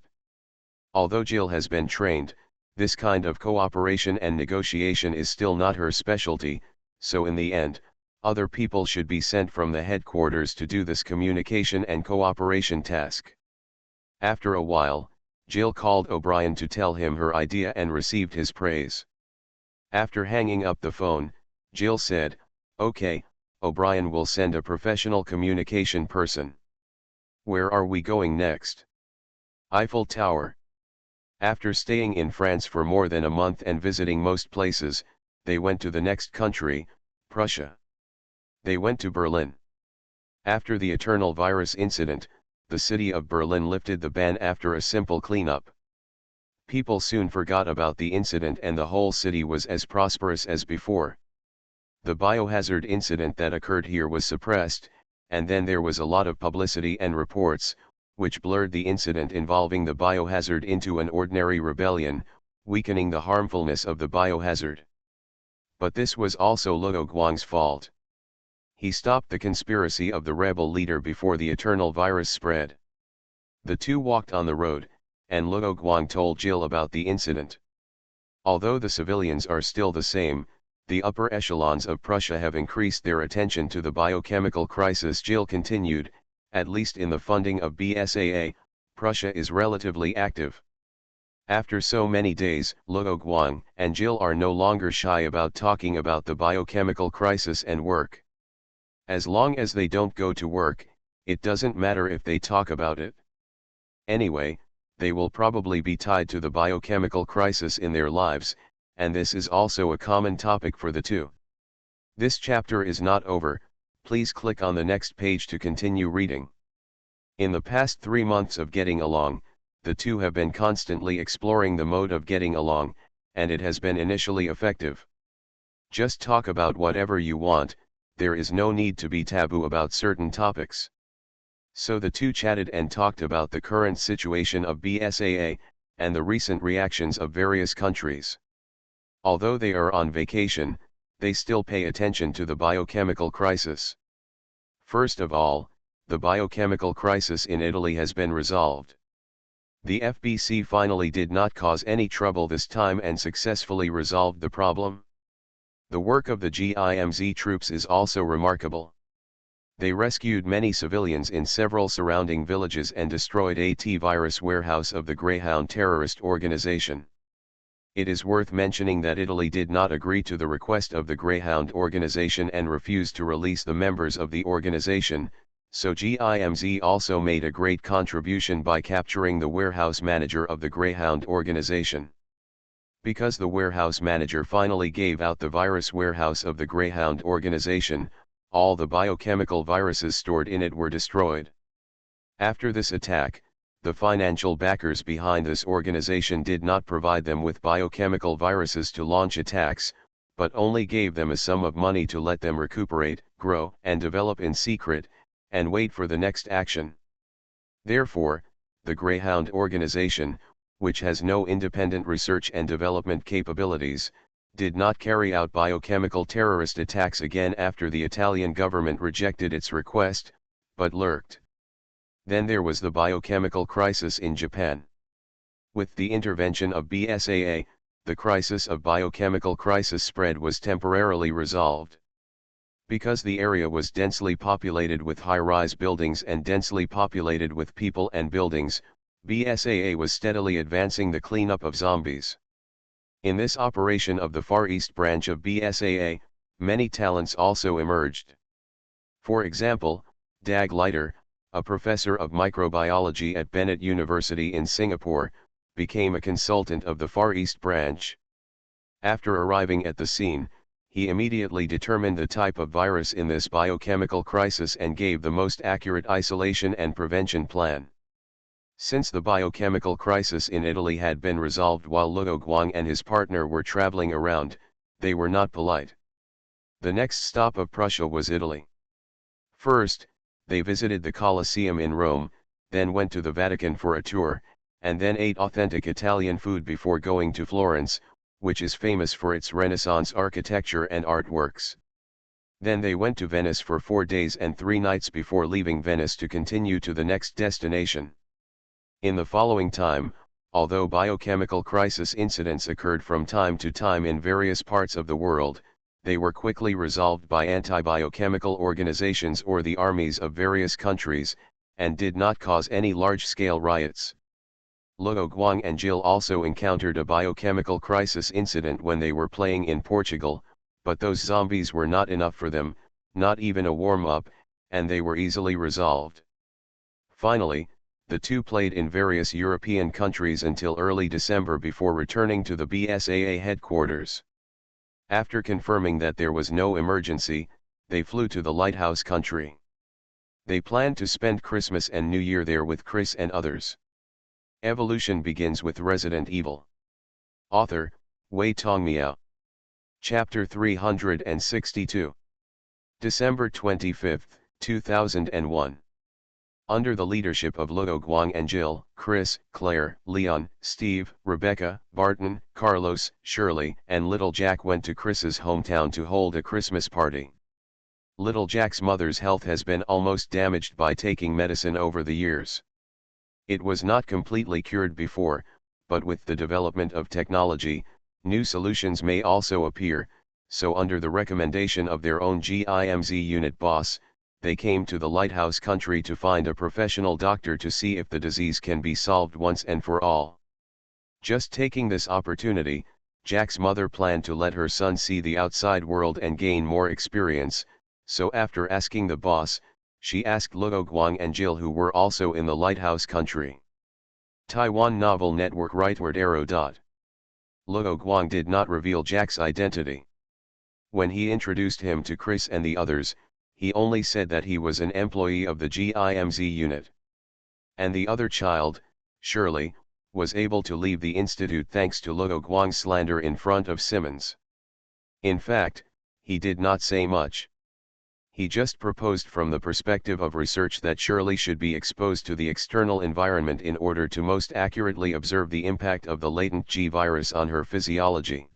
Although Jill has been trained, this kind of cooperation and negotiation is still not her specialty, so in the end, other people should be sent from the headquarters to do this communication and cooperation task. After a while, Jill called O'Brien to tell him her idea and received his praise. After hanging up the phone, Jill said, "Okay, O'Brien will send a professional communication person. Where are we going next?" "Eiffel Tower." After staying in France for more than a month and visiting most places, they went to the next country, Prussia. They went to Berlin. After the eternal virus incident, the city of Berlin lifted the ban after a simple cleanup. People soon forgot about the incident and the whole city was as prosperous as before. The biohazard incident that occurred here was suppressed, and then there was a lot of publicity and reports, which blurred the incident involving the biohazard into an ordinary rebellion, weakening the harmfulness of the biohazard. But this was also Luo Guang's fault. He stopped the conspiracy of the rebel leader before the eternal virus spread. The two walked on the road, and Luo Guang told Jill about the incident. Although the civilians are still the same, the upper echelons of Prussia have increased their attention to the biochemical crisis. Jill continued, at least in the funding of BSAA, Prussia is relatively active. After so many days, Luo Guang and Jill are no longer shy about talking about the biochemical crisis and work. As long as they don't go to work, it doesn't matter if they talk about it. Anyway, they will probably be tied to the biochemical crisis in their lives, and this is also a common topic for the two. This chapter is not over, please click on the next page to continue reading. In the past 3 months of getting along, the two have been constantly exploring the mode of getting along, and it has been initially effective. Just talk about whatever you want, there is no need to be taboo about certain topics. So the two chatted and talked about the current situation of BSAA, and the recent reactions of various countries. Although they are on vacation, they still pay attention to the biochemical crisis. First of all, the biochemical crisis in Italy has been resolved. The FBC finally did not cause any trouble this time and successfully resolved the problem. The work of the GIMZ troops is also remarkable. They rescued many civilians in several surrounding villages and destroyed a T-virus warehouse of the Greyhound terrorist organization. It is worth mentioning that Italy did not agree to the request of the Greyhound organization and refused to release the members of the organization, so GIMZ also made a great contribution by capturing the warehouse manager of the Greyhound organization. Because the warehouse manager finally gave out the virus warehouse of the Greyhound organization, all the biochemical viruses stored in it were destroyed. After this attack, the financial backers behind this organization did not provide them with biochemical viruses to launch attacks, but only gave them a sum of money to let them recuperate, grow, and develop in secret, and wait for the next action. Therefore, the Greyhound organization, which has no independent research and development capabilities, did not carry out biochemical terrorist attacks again after the Italian government rejected its request, but lurked. Then there was the biochemical crisis in Japan. With the intervention of BSAA, the crisis of biochemical crisis spread was temporarily resolved. Because the area was densely populated with high-rise buildings and densely populated with people and buildings, BSAA was steadily advancing the cleanup of zombies. In this operation of the Far East branch of BSAA, many talents also emerged. For example, Dag Leiter, a professor of microbiology at Bennett University in Singapore, became a consultant of the Far East branch. After arriving at the scene, he immediately determined the type of virus in this biochemical crisis and gave the most accurate isolation and prevention plan. Since the biochemical crisis in Italy had been resolved while Luo Guang and his partner were traveling around, they were not polite. The next stop of Prussia was Italy. First, they visited the Colosseum in Rome, then went to the Vatican for a tour, and then ate authentic Italian food before going to Florence, which is famous for its Renaissance architecture and artworks. Then they went to Venice for 4 days and 3 nights before leaving Venice to continue to the next destination. In the following time, although biochemical crisis incidents occurred from time to time in various parts of the world, they were quickly resolved by anti-biochemical organizations or the armies of various countries, and did not cause any large-scale riots. Luo Guang and Jill also encountered a biochemical crisis incident when they were playing in Portugal, but those zombies were not enough for them, not even a warm-up, and they were easily resolved. Finally, the two played in various European countries until early December before returning to the BSAA headquarters. After confirming that there was no emergency, they flew to the lighthouse country. They plan to spend Christmas and New Year there with Chris and others. Evolution begins with Resident Evil. Author, Wei Tong Miao. Chapter 362. December 25, 2001. Under the leadership of Luo Guang and Jill, Chris, Claire, Leon, Steve, Rebecca, Barton, Carlos, Shirley, and Little Jack went to Chris's hometown to hold a Christmas party. Little Jack's mother's health has been almost damaged by taking medicine over the years. It was not completely cured before, but with the development of technology, new solutions may also appear, so under the recommendation of their own GIMZ unit boss, they came to the Lighthouse country to find a professional doctor to see if the disease can be solved once and for all. Just taking this opportunity, Jack's mother planned to let her son see the outside world and gain more experience, so after asking the boss, she asked Luo Guang and Jill, who were also in the Lighthouse country. Taiwan Novel Network Rightward Arrow. Luo Guang did not reveal Jack's identity. When he introduced him to Chris and the others, he only said that he was an employee of the GIMZ unit. And the other child, Shirley, was able to leave the institute thanks to Luo Guang's slander in front of Simmons. In fact, he did not say much. He just proposed from the perspective of research that Shirley should be exposed to the external environment in order to most accurately observe the impact of the latent G virus on her physiology.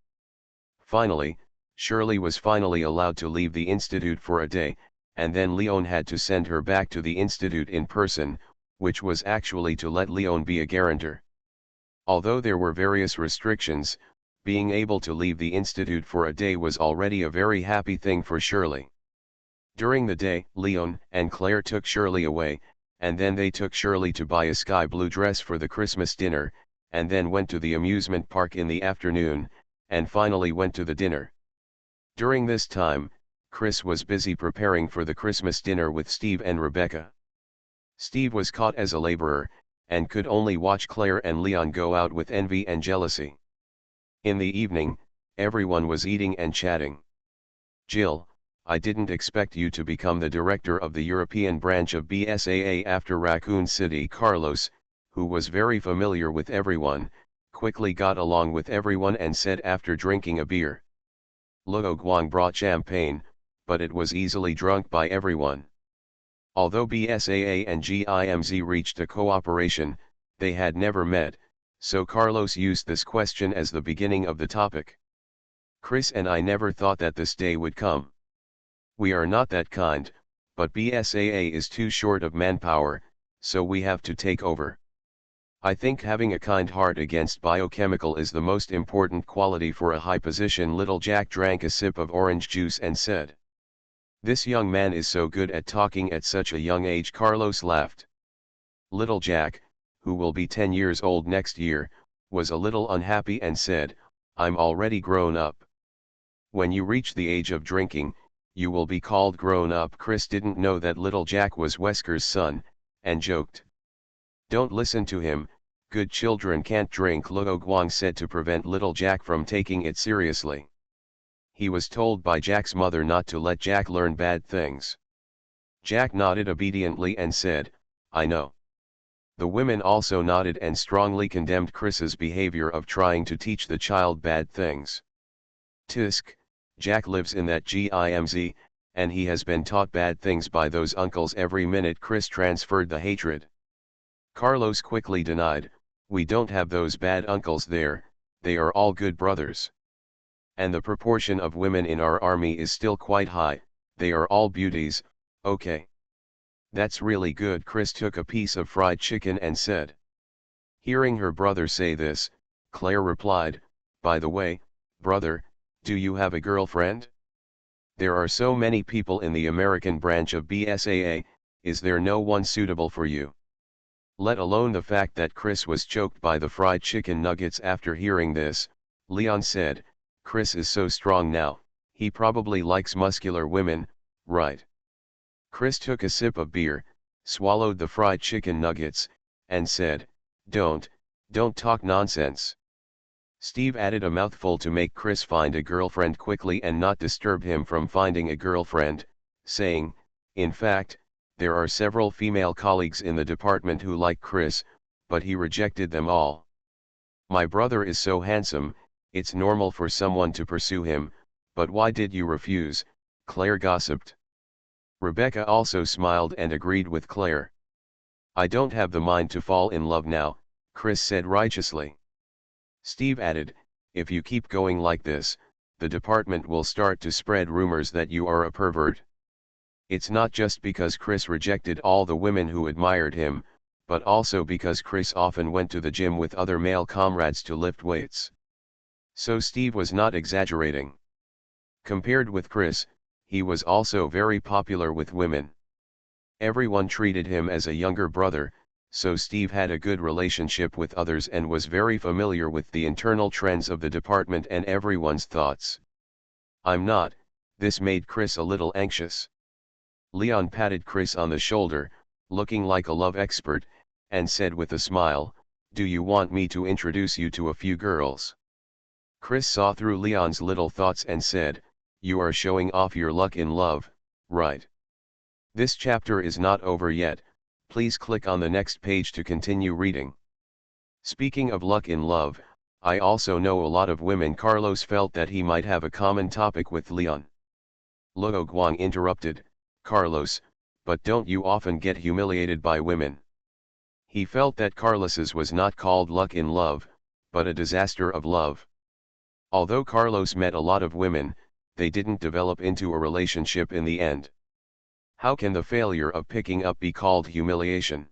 Finally, Shirley was finally allowed to leave the institute for a day, and then Leon had to send her back to the institute in person, which was actually to let Leon be a guarantor. Although there were various restrictions, being able to leave the institute for a day was already a very happy thing for Shirley. During the day, Leon and Claire took Shirley away, and then they took Shirley to buy a sky blue dress for the Christmas dinner, and then went to the amusement park in the afternoon, and finally went to the dinner. During this time, Chris was busy preparing for the Christmas dinner with Steve and Rebecca. Steve was caught as a laborer, and could only watch Claire and Leon go out with envy and jealousy. In the evening, everyone was eating and chatting. Jill, I didn't expect you to become the director of the European branch of BSAA after Raccoon City. Carlos, who was very familiar with everyone, quickly got along with everyone and said after drinking a beer. Luo Guang brought champagne, but it was easily drunk by everyone. Although BSAA and GIMZ reached a cooperation, they had never met, so Carlos used this question as the beginning of the topic. Chris and I never thought that this day would come. We are not that kind, but BSAA is too short of manpower, so we have to take over. I think having a kind heart against biochemical is the most important quality for a high position. Little Jack drank a sip of orange juice and said, "This young man is so good at talking at such a young age." Carlos laughed. Little Jack, who will be 10 years old next year, was a little unhappy and said, "I'm already grown up." When you reach the age of drinking, you will be called grown up. Chris didn't know that Little Jack was Wesker's son, and joked, "Don't listen to him, good children can't drink." Luo Guang said to prevent Little Jack from taking it seriously. He was told by Jack's mother not to let Jack learn bad things. Jack nodded obediently and said, "I know." The women also nodded and strongly condemned Chris's behavior of trying to teach the child bad things. Tisk, Jack lives in that GIMZ, and he has been taught bad things by those uncles every minute. Chris transferred the hatred. Carlos quickly denied, "We don't have those bad uncles there, they are all good brothers. And the proportion of women in our army is still quite high, they are all beauties." "Okay. That's really good." Chris took a piece of fried chicken and said. Hearing her brother say this, Claire replied, "By the way, brother, do you have a girlfriend? There are so many people in the American branch of BSAA, is there no one suitable for you?" Let alone the fact that Chris was choked by the fried chicken nuggets. After hearing this, Leon said, "Chris is so strong now, he probably likes muscular women, right?" Chris took a sip of beer, swallowed the fried chicken nuggets, and said, Don't talk nonsense." Steve added a mouthful to make Chris find a girlfriend quickly and not disturb him from finding a girlfriend, saying, "In fact, There are several female colleagues in the department who like Chris, but he rejected them all. My brother is so handsome, it's normal for someone to pursue him, but why did you refuse? Claire gossiped. Rebecca also smiled and agreed with Claire. I don't have the mind to fall in love now, Chris said righteously. Steve added, if you keep going like this, the department will start to spread rumors that you are a pervert. It's not just because Chris rejected all the women who admired him, but also because Chris often went to the gym with other male comrades to lift weights. So Steve was not exaggerating. Compared with Chris, he was also very popular with women. Everyone treated him as a younger brother, so Steve had a good relationship with others and was very familiar with the internal trends of the department and everyone's thoughts. I'm not. This made Chris a little anxious. Leon patted Chris on the shoulder, looking like a love expert, and said with a smile, do you want me to introduce you to a few girls? Chris saw through Leon's little thoughts and said, you are showing off your luck in love, right? This chapter is not over yet, please click on the next page to continue reading. Speaking of luck in love, I also know a lot of women. Carlos felt that he might have a common topic with Leon. Luo Guang interrupted, Carlos, but don't you often get humiliated by women? He felt that Carlos's was not called luck in love, but a disaster of love. Although Carlos met a lot of women, they didn't develop into a relationship in the end. How can the failure of picking up be called humiliation?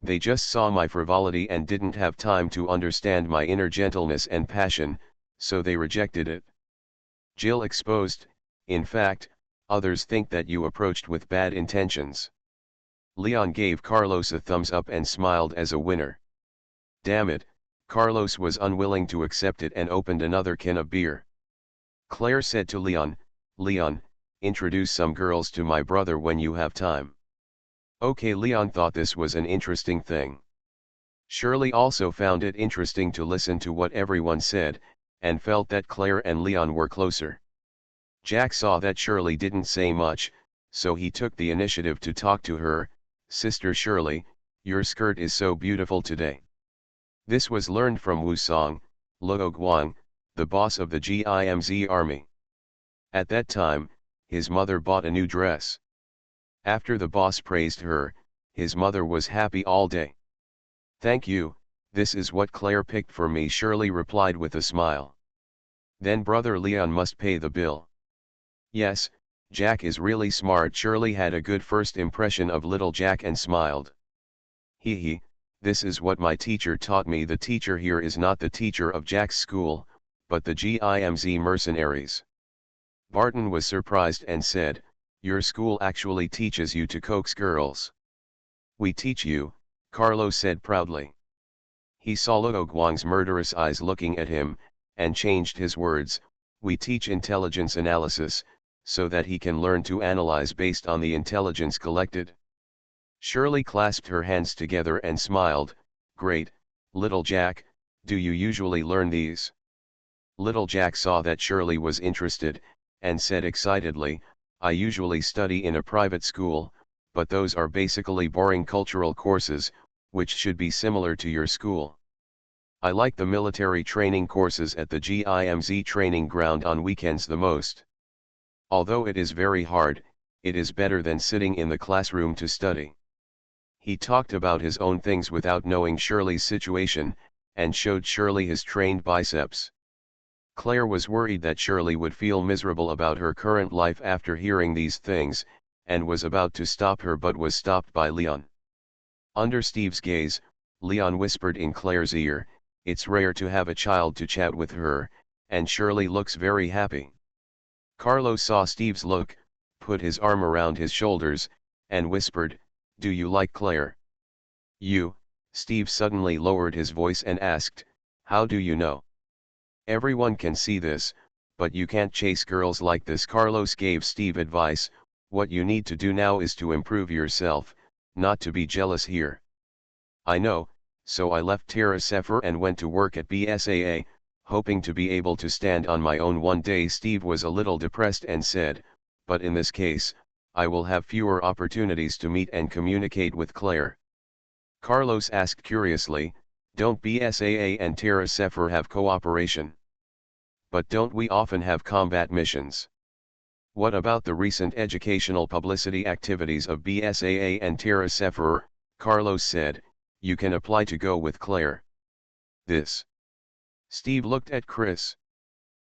They just saw my frivolity and didn't have time to understand my inner gentleness and passion, so they rejected it. Jill exposed, in fact, others think that you approached with bad intentions. Leon gave Carlos a thumbs up and smiled as a winner. Damn it, Carlos was unwilling to accept it and opened another can of beer. Claire said to Leon, Leon, introduce some girls to my brother when you have time. Okay, Leon thought this was an interesting thing. Shirley also found it interesting to listen to what everyone said, and felt that Claire and Leon were closer. Jack saw that Shirley didn't say much, so he took the initiative to talk to her. Sister Shirley, your skirt is so beautiful today. This was learned from Wu Song, Luo Guang, the boss of the GIMZ army. At that time, his mother bought a new dress. After the boss praised her, his mother was happy all day. Thank you, this is what Claire picked for me, Shirley replied with a smile. Then brother Leon must pay the bill. Yes, Jack is really smart. Shirley had a good first impression of little Jack and smiled. Hee, this is what my teacher taught me. The teacher here is not the teacher of Jack's school, but the GIMZ mercenaries. Barton was surprised and said, your school actually teaches you to coax girls. We teach you, Carlos said proudly. He saw Luo Guang's murderous eyes looking at him, and changed his words, we teach intelligence analysis, so that he can learn to analyze based on the intelligence collected. Shirley clasped her hands together and smiled, great, little Jack, do you usually learn these? Little Jack saw that Shirley was interested, and said excitedly, I usually study in a private school, but those are basically boring cultural courses, which should be similar to your school. I like the military training courses at the GIMZ training ground on weekends the most. Although it is very hard, it is better than sitting in the classroom to study. He talked about his own things without knowing Shirley's situation, and showed Shirley his trained biceps. Claire was worried that Shirley would feel miserable about her current life after hearing these things, and was about to stop her but was stopped by Leon. Under Steve's gaze, Leon whispered in Claire's ear, it's rare to have a child to chat with her, and Shirley looks very happy. Carlos saw Steve's look, put his arm around his shoulders, and whispered, do you like Claire? You, Steve suddenly lowered his voice and asked, how do you know? Everyone can see this, but you can't chase girls like this. Carlos gave Steve advice, what you need to do now is to improve yourself, not to be jealous here. I know, so I left Terra Sephir and went to work at BSAA, hoping to be able to stand on my own one day. Steve was a little depressed and said, but in this case, I will have fewer opportunities to meet and communicate with Claire. Carlos asked curiously, don't BSAA and Terra Sephir have cooperation? But don't we often have combat missions? What about the recent educational publicity activities of BSAA and Terra Sephir? Carlos said, you can apply to go with Claire. This. Steve looked at Chris.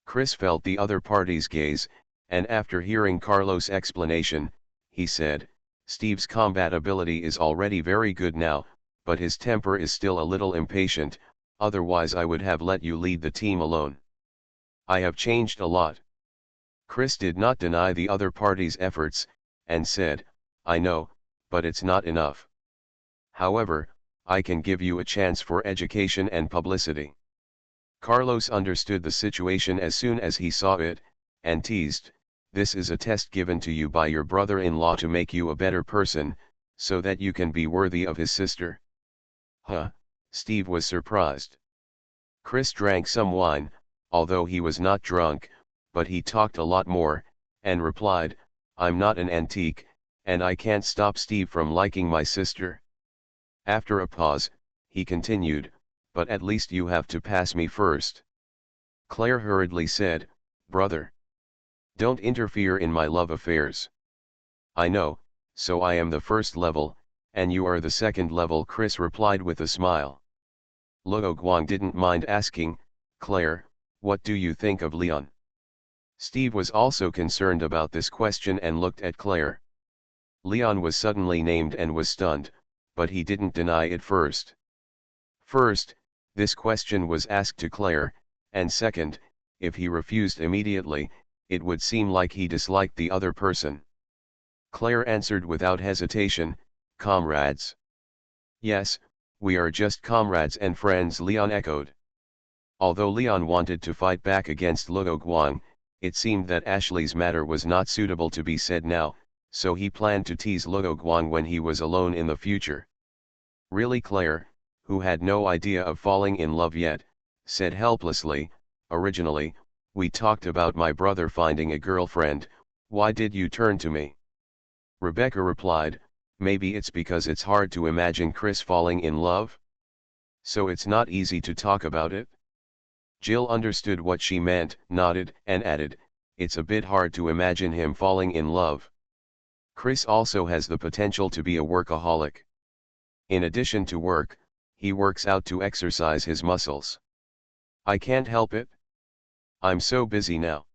Chris felt the other party's gaze, and after hearing Carlos' explanation, he said, Steve's combat ability is already very good now, but his temper is still a little impatient, otherwise I would have let you lead the team alone. I have changed a lot. Chris did not deny the other party's efforts, and said, I know, but it's not enough. However, I can give you a chance for education and publicity. Carlos understood the situation as soon as he saw it, and teased, this is a test given to you by your brother-in-law to make you a better person, so that you can be worthy of his sister. Huh, Steve was surprised. Chris drank some wine, although he was not drunk, but he talked a lot more, and replied, I'm not an antique, and I can't stop Steve from liking my sister. After a pause, he continued, but at least you have to pass me first. Claire hurriedly said, brother. Don't interfere in my love affairs. I know, so I am the first level, and you are the second level, Chris replied with a smile. Luo Guang didn't mind asking, Claire, what do you think of Leon? Steve was also concerned about this question and looked at Claire. Leon was suddenly named and was stunned, but he didn't deny it first. First, this question was asked to Claire, and second, if he refused immediately, it would seem like he disliked the other person. Claire answered without hesitation, comrades. Yes, we are just comrades and friends, Leon echoed. Although Leon wanted to fight back against Luo Guang, it seemed that Ashley's matter was not suitable to be said now, so he planned to tease Luo Guang when he was alone in the future. Really, Claire, who had no idea of falling in love yet, said helplessly, originally, we talked about my brother finding a girlfriend, why did you turn to me? Rebecca replied, maybe it's because it's hard to imagine Chris falling in love? So it's not easy to talk about it? Jill understood what she meant, nodded, and added, it's a bit hard to imagine him falling in love. Chris also has the potential to be a workaholic. In addition to work, he works out to exercise his muscles. I can't help it. I'm so busy now.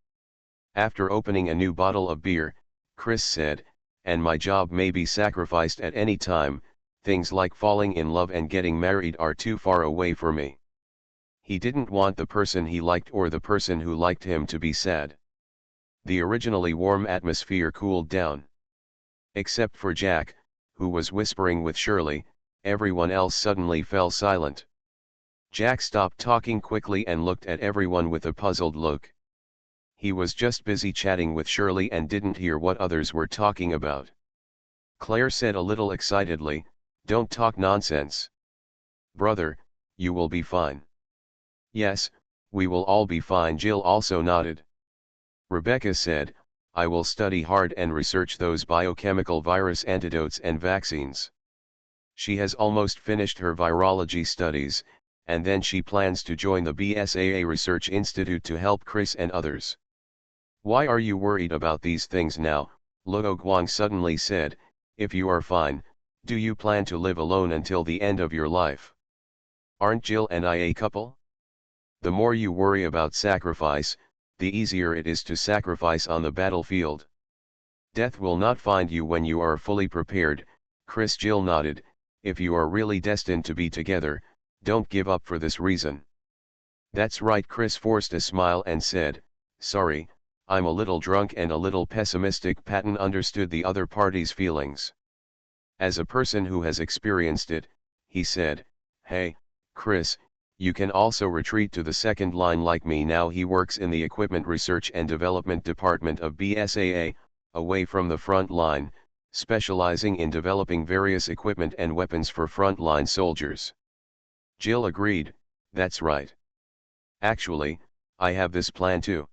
After opening a new bottle of beer, Chris said, and my job may be sacrificed at any time, things like falling in love and getting married are too far away for me. He didn't want the person he liked or the person who liked him to be sad. The originally warm atmosphere cooled down. Except for Jack, who was whispering with Shirley, everyone else suddenly fell silent. Jack stopped talking quickly and looked at everyone with a puzzled look. He was just busy chatting with Shirley and didn't hear what others were talking about. Claire said a little excitedly, don't talk nonsense. Brother, you will be fine. Yes, we will all be fine, Jill also nodded. Rebecca said, I will study hard and research those biochemical virus antidotes and vaccines. She has almost finished her virology studies, and then she plans to join the BSAA Research Institute to help Chris and others. Why are you worried about these things now? Luo Guang suddenly said, if you are fine, do you plan to live alone until the end of your life? Aren't Jill and I a couple? The more you worry about sacrifice, the easier it is to sacrifice on the battlefield. Death will not find you when you are fully prepared, Chris. Jill nodded, if you are really destined to be together, don't give up for this reason. That's right, Chris forced a smile and said, sorry, I'm a little drunk and a little pessimistic. Patton understood the other party's feelings. As a person who has experienced it, he said, hey, Chris, you can also retreat to the second line like me now. He works in the Equipment Research and Development Department of BSAA, away from the front line, specializing in developing various equipment and weapons for frontline soldiers. Jill agreed, that's right. Actually, I have this plan too.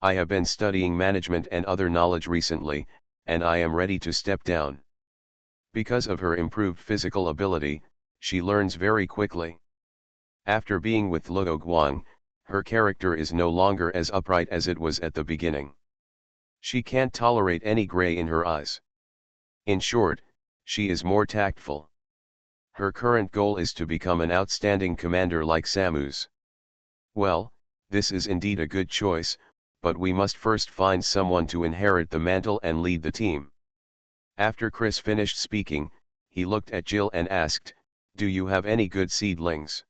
I have been studying management and other knowledge recently, and I am ready to step down. Because of her improved physical ability, she learns very quickly. After being with Luo Guang, her character is no longer as upright as it was at the beginning. She can't tolerate any gray in her eyes. In short, she is more tactful. Her current goal is to become an outstanding commander like Samus. Well, this is indeed a good choice, but we must first find someone to inherit the mantle and lead the team. After Chris finished speaking, he looked at Jill and asked, "Do you have any good seedlings?"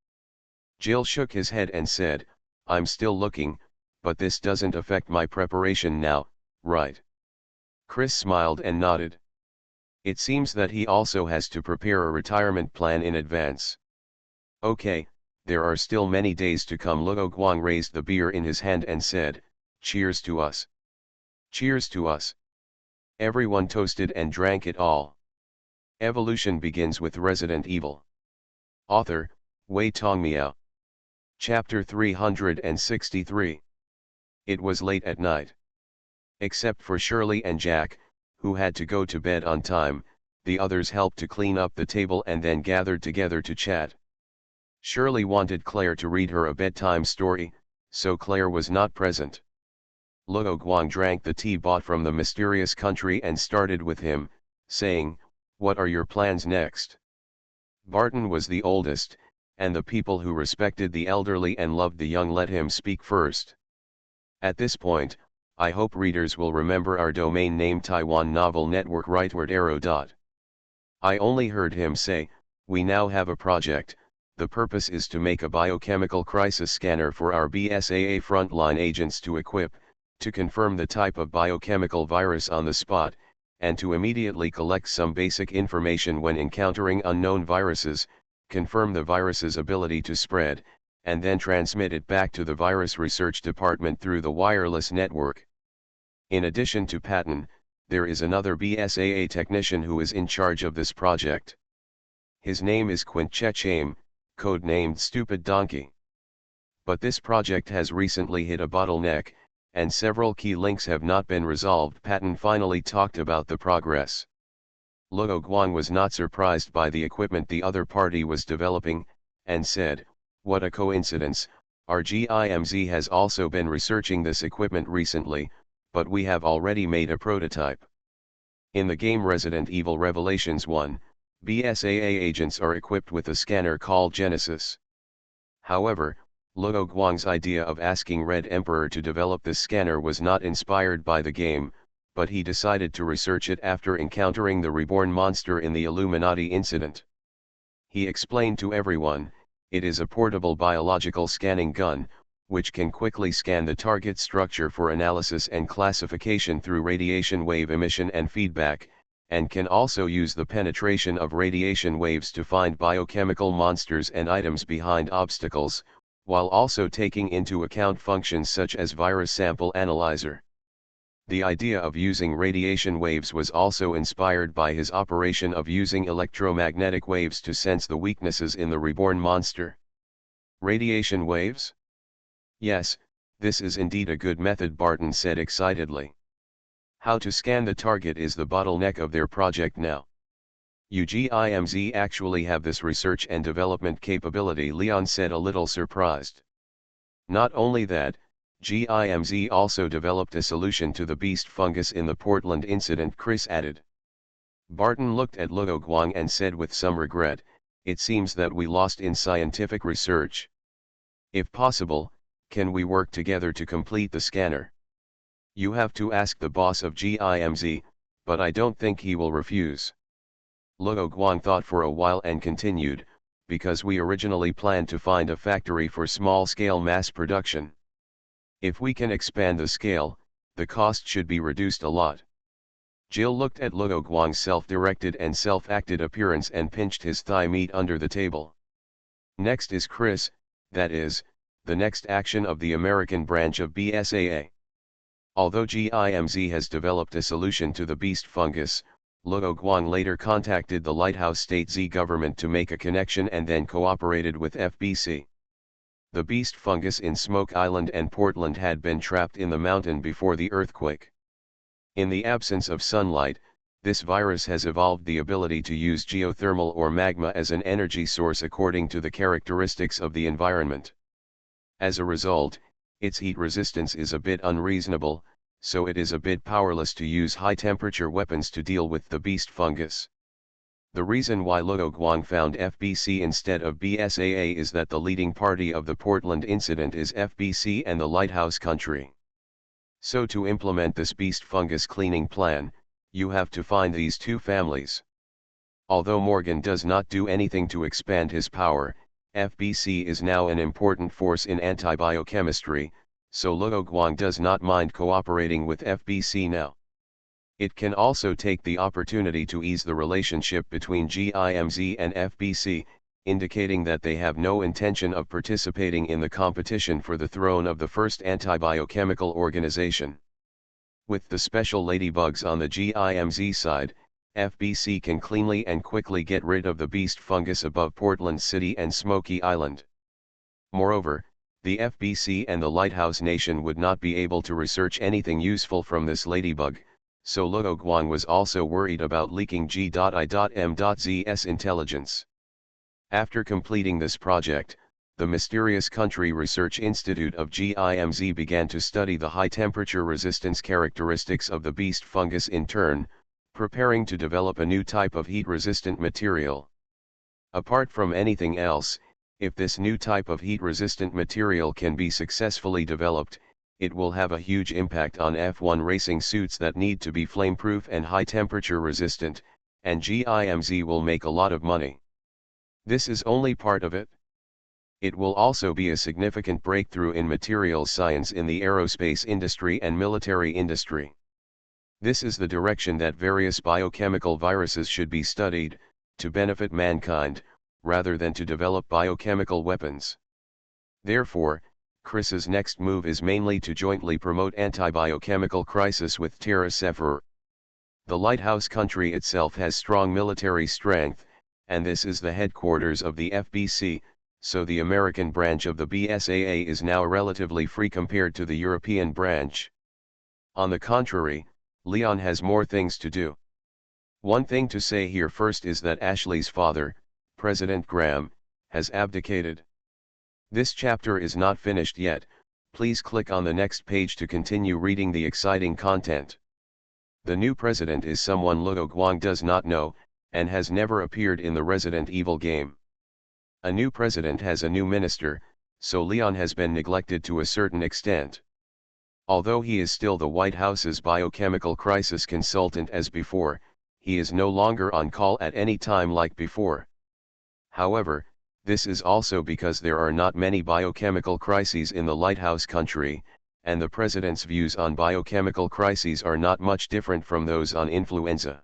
Jill shook his head and said, "I'm still looking, but this doesn't affect my preparation now, right?" Chris smiled and nodded. It seems that he also has to prepare a retirement plan in advance. Okay, there are still many days to come. Luo Guang raised the beer in his hand and said, "Cheers to us." "Cheers to us." Everyone toasted and drank it all. Evolution begins with Resident Evil. Author, Wei Tongmiao. Chapter 363. It was late at night. Except for Shirley and Jack, who had to go to bed on time, the others helped to clean up the table and then gathered together to chat. Shirley wanted Claire to read her a bedtime story, so Claire was not present. Luo Guang drank the tea bought from the mysterious country and started with him, saying, "What are your plans next?" Barton was the oldest, and the people who respected the elderly and loved the young let him speak first. At this point, I hope readers will remember our domain name Taiwan Novel Network rightward arrow. I only heard him say, "We now have a project. The purpose is to make a biochemical crisis scanner for our BSAA frontline agents to equip, to confirm the type of biochemical virus on the spot, and to immediately collect some basic information when encountering unknown viruses, confirm the virus's ability to spread, and then transmit it back to the virus research department through the wireless network." In addition to Patton, there is another BSAA technician who is in charge of this project. His name is Quinchechame, codenamed Stupid Donkey. But this project has recently hit a bottleneck, and several key links have not been resolved. Patton finally talked about the progress. Luo Guang was not surprised by the equipment the other party was developing, and said, "What a coincidence, our GIMZ has also been researching this equipment recently, but we have already made a prototype." In the game Resident Evil Revelations 1, BSAA agents are equipped with a scanner called Genesis. However, Luo Guang's idea of asking Red Emperor to develop this scanner was not inspired by the game, but he decided to research it after encountering the reborn monster in the Illuminati incident. He explained to everyone, it is a portable biological scanning gun, which can quickly scan the target structure for analysis and classification through radiation wave emission and feedback, and can also use the penetration of radiation waves to find biochemical monsters and items behind obstacles, while also taking into account functions such as virus sample analyzer. The idea of using radiation waves was also inspired by his operation of using electromagnetic waves to sense the weaknesses in the reborn monster. Radiation waves? Yes, this is indeed a good method, Barton said excitedly. How to scan the target is the bottleneck of their project now. UGIMZ actually have this research and development capability, Leon said, a little surprised. Not only that, GIMZ also developed a solution to the beast fungus in the Portland incident, Chris added. Barton looked at Luo Guang and said with some regret, "It seems that we lost in scientific research. If possible, can we work together to complete the scanner? You have to ask the boss of GIMZ, but I don't think he will refuse." Luo Guang thought for a while and continued, "Because we originally planned to find a factory for small-scale mass production. If we can expand the scale, the cost should be reduced a lot." Jill looked at Luo Guang's self-directed and self-acted appearance and pinched his thigh meat under the table. Next is Chris, that is, the next action of the American branch of BSAA. Although GIMZ has developed a solution to the beast fungus, Luo Guang later contacted the Lighthouse State Z government to make a connection and then cooperated with FBC. The beast fungus in Smoke Island and Portland had been trapped in the mountain before the earthquake. In the absence of sunlight, this virus has evolved the ability to use geothermal or magma as an energy source according to the characteristics of the environment. As a result, its heat resistance is a bit unreasonable, so it is a bit powerless to use high-temperature weapons to deal with the beast fungus. The reason why Luo Guang found FBC instead of BSAA is that the leading party of the Portland incident is FBC and the Lighthouse country. So to implement this beast fungus cleaning plan, you have to find these two families. Although Morgan does not do anything to expand his power, FBC is now an important force in antibiochemistry, so Luo Guang does not mind cooperating with FBC now. It can also take the opportunity to ease the relationship between GIMZ and FBC, indicating that they have no intention of participating in the competition for the throne of the first antibiochemical organization. With the special ladybugs on the GIMZ side, FBC can cleanly and quickly get rid of the beast fungus above Portland City and Smoky Island. Moreover, the FBC and the Lighthouse Nation would not be able to research anything useful from this ladybug, so Luo Guang was also worried about leaking G.I.M.Z's intelligence. After completing this project, the mysterious Country Research Institute of GIMZ began to study the high-temperature resistance characteristics of the beast fungus in turn, preparing to develop a new type of heat-resistant material. Apart from anything else, if this new type of heat-resistant material can be successfully developed, it will have a huge impact on F1 racing suits that need to be flame-proof and high-temperature resistant, and GIMZ will make a lot of money. This is only part of it. It will also be a significant breakthrough in materials science in the aerospace industry and military industry. This is the direction that various biochemical viruses should be studied, to benefit mankind, rather than to develop biochemical weapons. Therefore, Chris's next move is mainly to jointly promote antibiochemical crisis with Terra Sephir. The Lighthouse country itself has strong military strength, and this is the headquarters of the FBC, so the American branch of the BSAA is now relatively free compared to the European branch. On the contrary, Leon has more things to do. One thing to say here first is that Ashley's father, President Graham, has abdicated. This chapter is not finished yet, please click on the next page to continue reading the exciting content. The new president is someone Luo Guang does not know, and has never appeared in the Resident Evil game. A new president has a new minister, so Leon has been neglected to a certain extent. Although he is still the White House's biochemical crisis consultant as before, he is no longer on call at any time like before. However, this is also because there are not many biochemical crises in the Lighthouse country, and the president's views on biochemical crises are not much different from those on influenza.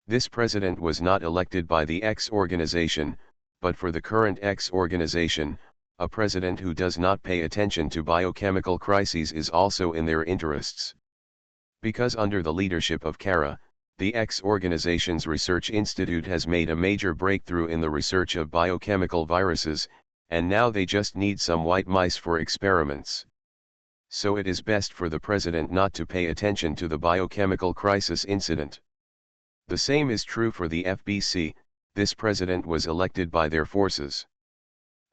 This president was not elected by the X organization, but for the current X organization, a president who does not pay attention to biochemical crises is also in their interests. Because under the leadership of Kara, the X organization's research institute has made a major breakthrough in the research of biochemical viruses, and now they just need some white mice for experiments. So it is best for the president not to pay attention to the biochemical crisis incident. The same is true for the FBC. This president was elected by their forces.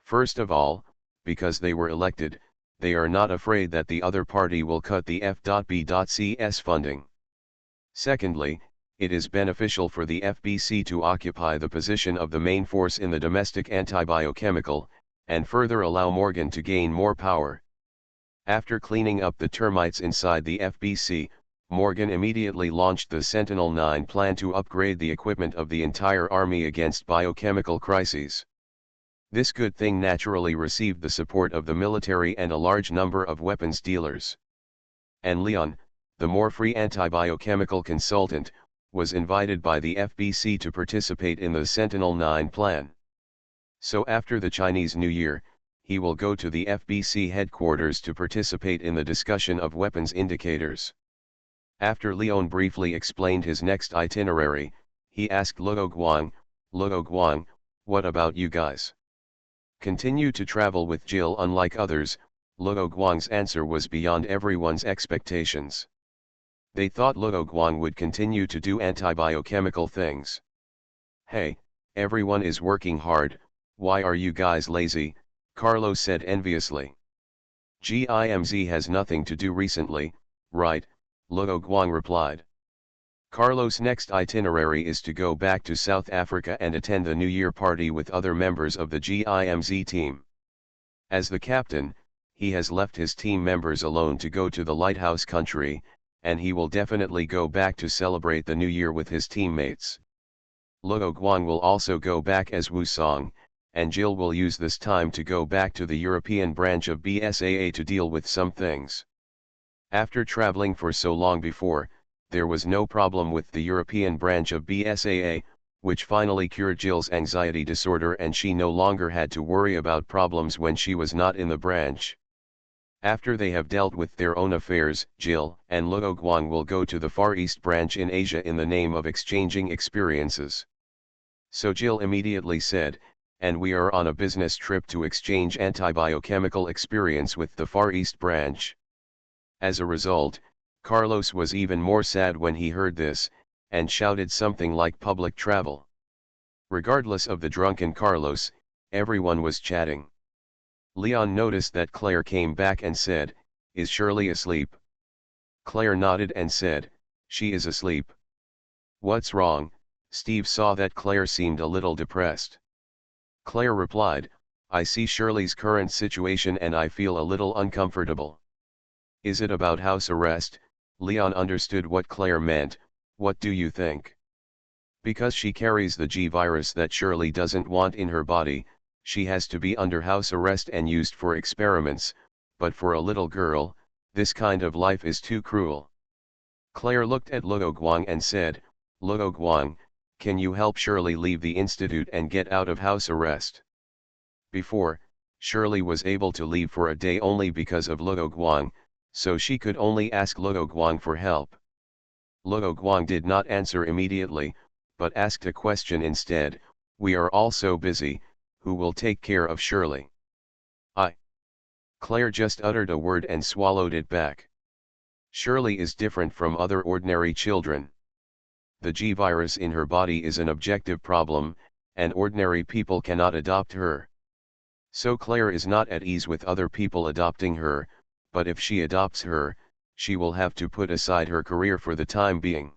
First of all, because they were elected, they are not afraid that the other party will cut the F.B.C's funding. Secondly, it is beneficial for the FBC to occupy the position of the main force in the domestic antibiochemical, and further allow Morgan to gain more power. After cleaning up the termites inside the FBC, Morgan immediately launched the Sentinel-9 plan to upgrade the equipment of the entire army against biochemical crises. This good thing naturally received the support of the military and a large number of weapons dealers. And Leon, the more free antibiochemical consultant, was invited by the FBC to participate in the Sentinel-9 plan. So after the Chinese New Year, he will go to the FBC headquarters to participate in the discussion of weapons indicators. After Leon briefly explained his next itinerary, he asked Luo Guang, what about you guys? Continue to travel with Jill unlike others. Luo Guang's answer was beyond everyone's expectations. They thought Luo Guang would continue to do anti-biochemical things. Hey, everyone is working hard, why are you guys lazy? Carlos said enviously. GIMZ has nothing to do recently, right? Luo Guang replied. Carlos' next itinerary is to go back to South Africa and attend the New Year party with other members of the GIMZ team. As the captain, he has left his team members alone to go to the lighthouse country, and he will definitely go back to celebrate the New Year with his teammates. Luo Guang will also go back as Wu Song, and Jill will use this time to go back to the European branch of BSAA to deal with some things. After traveling for so long before, there was no problem with the European branch of BSAA, which finally cured Jill's anxiety disorder and she no longer had to worry about problems when she was not in the branch. After they have dealt with their own affairs, Jill and Luo Guang will go to the Far East branch in Asia in the name of exchanging experiences. So Jill immediately said, and we are on a business trip to exchange anti-biochemical experience with the Far East branch. As a result, Carlos was even more sad when he heard this, and shouted something like public travel. Regardless of the drunken Carlos, everyone was chatting. Leon noticed that Claire came back and said, "Is Shirley asleep?" Claire nodded and said, "She is asleep." "What's wrong?" Steve saw that Claire seemed a little depressed. Claire replied, "I see Shirley's current situation and I feel a little uncomfortable." "Is it about house arrest?" Leon understood what Claire meant. "What do you think?" "Because she carries the G virus that Shirley doesn't want in her body, she has to be under house arrest and used for experiments, but for a little girl, this kind of life is too cruel." Claire looked at Luo Guang and said, "Luo Guang, can you help Shirley leave the institute and get out of house arrest?" Before, Shirley was able to leave for a day only because of Luo Guang, so she could only ask Luo Guang for help. Luo Guang did not answer immediately, but asked a question instead, "We are all so busy, who will take care of Shirley?" "I." Claire just uttered a word and swallowed it back. Shirley is different from other ordinary children. The G virus in her body is an objective problem, and ordinary people cannot adopt her. So Claire is not at ease with other people adopting her, but if she adopts her, she will have to put aside her career for the time being.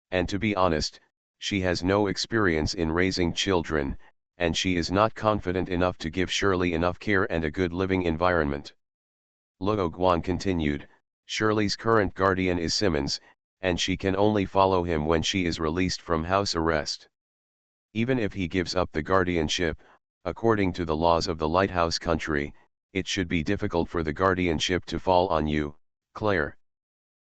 And to be honest, she has no experience in raising children, and she is not confident enough to give Shirley enough care and a good living environment. Luo Guang continued, "Shirley's current guardian is Simmons, and she can only follow him when she is released from house arrest. Even if he gives up the guardianship, according to the laws of the lighthouse country, it should be difficult for the guardianship to fall on you, Claire.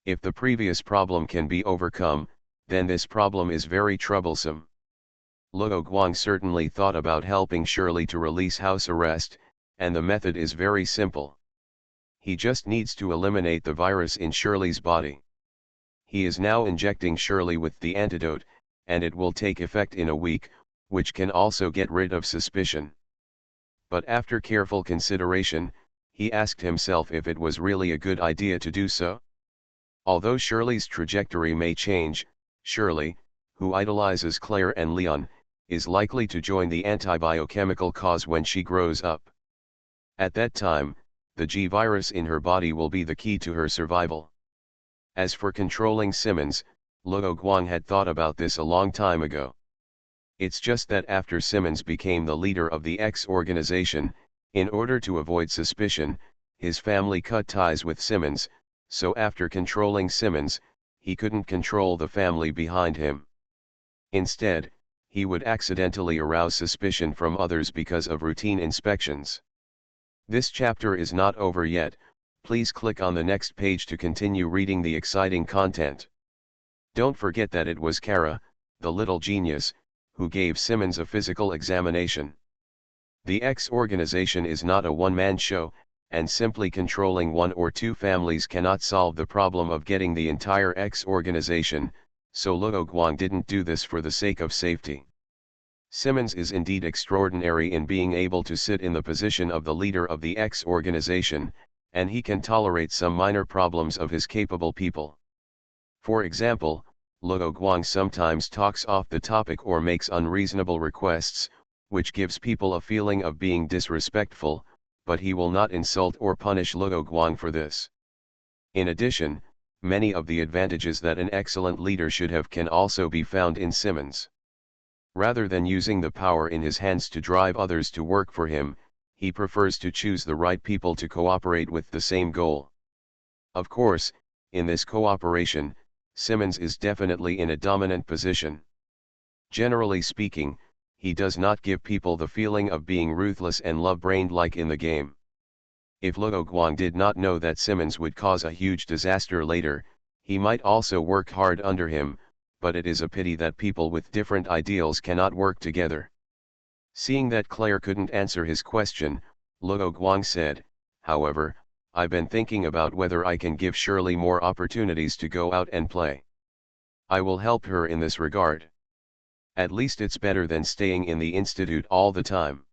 If the previous problem can be overcome, then this problem is very troublesome." Luo Guang certainly thought about helping Shirley to release house arrest, and the method is very simple. He just needs to eliminate the virus in Shirley's body. He is now injecting Shirley with the antidote, and it will take effect in a week, which can also get rid of suspicion. But after careful consideration, he asked himself if it was really a good idea to do so. Although Shirley's trajectory may change, Shirley, who idolizes Claire and Leon, is likely to join the anti-biochemical cause when she grows up. At that time, the G virus in her body will be the key to her survival. As for controlling Simmons, Luo Guang had thought about this a long time ago. It's just that after Simmons became the leader of the X organization, in order to avoid suspicion, his family cut ties with Simmons, so after controlling Simmons, he couldn't control the family behind him. Instead, he would accidentally arouse suspicion from others because of routine inspections. This chapter is not over yet, please click on the next page to continue reading the exciting content. Don't forget that it was Kara, the little genius, who gave Simmons a physical examination. The X organization is not a one-man show, and simply controlling one or two families cannot solve the problem of getting the entire X organization, so Luo Guang didn't do this for the sake of safety. Simmons is indeed extraordinary in being able to sit in the position of the leader of the X organization, and he can tolerate some minor problems of his capable people. For example, Luo Guang sometimes talks off the topic or makes unreasonable requests, which gives people a feeling of being disrespectful, but he will not insult or punish Luo Guang for this. In addition, many of the advantages that an excellent leader should have can also be found in Simmons. Rather than using the power in his hands to drive others to work for him, he prefers to choose the right people to cooperate with the same goal. Of course, in this cooperation, Simmons is definitely in a dominant position. Generally speaking, he does not give people the feeling of being ruthless and love-brained like in the game. If Luo Guang did not know that Simmons would cause a huge disaster later, he might also work hard under him, but it is a pity that people with different ideals cannot work together. Seeing that Claire couldn't answer his question, Luo Guang said, "However, I've been thinking about whether I can give Shirley more opportunities to go out and play. I will help her in this regard. At least it's better than staying in the institute all the time."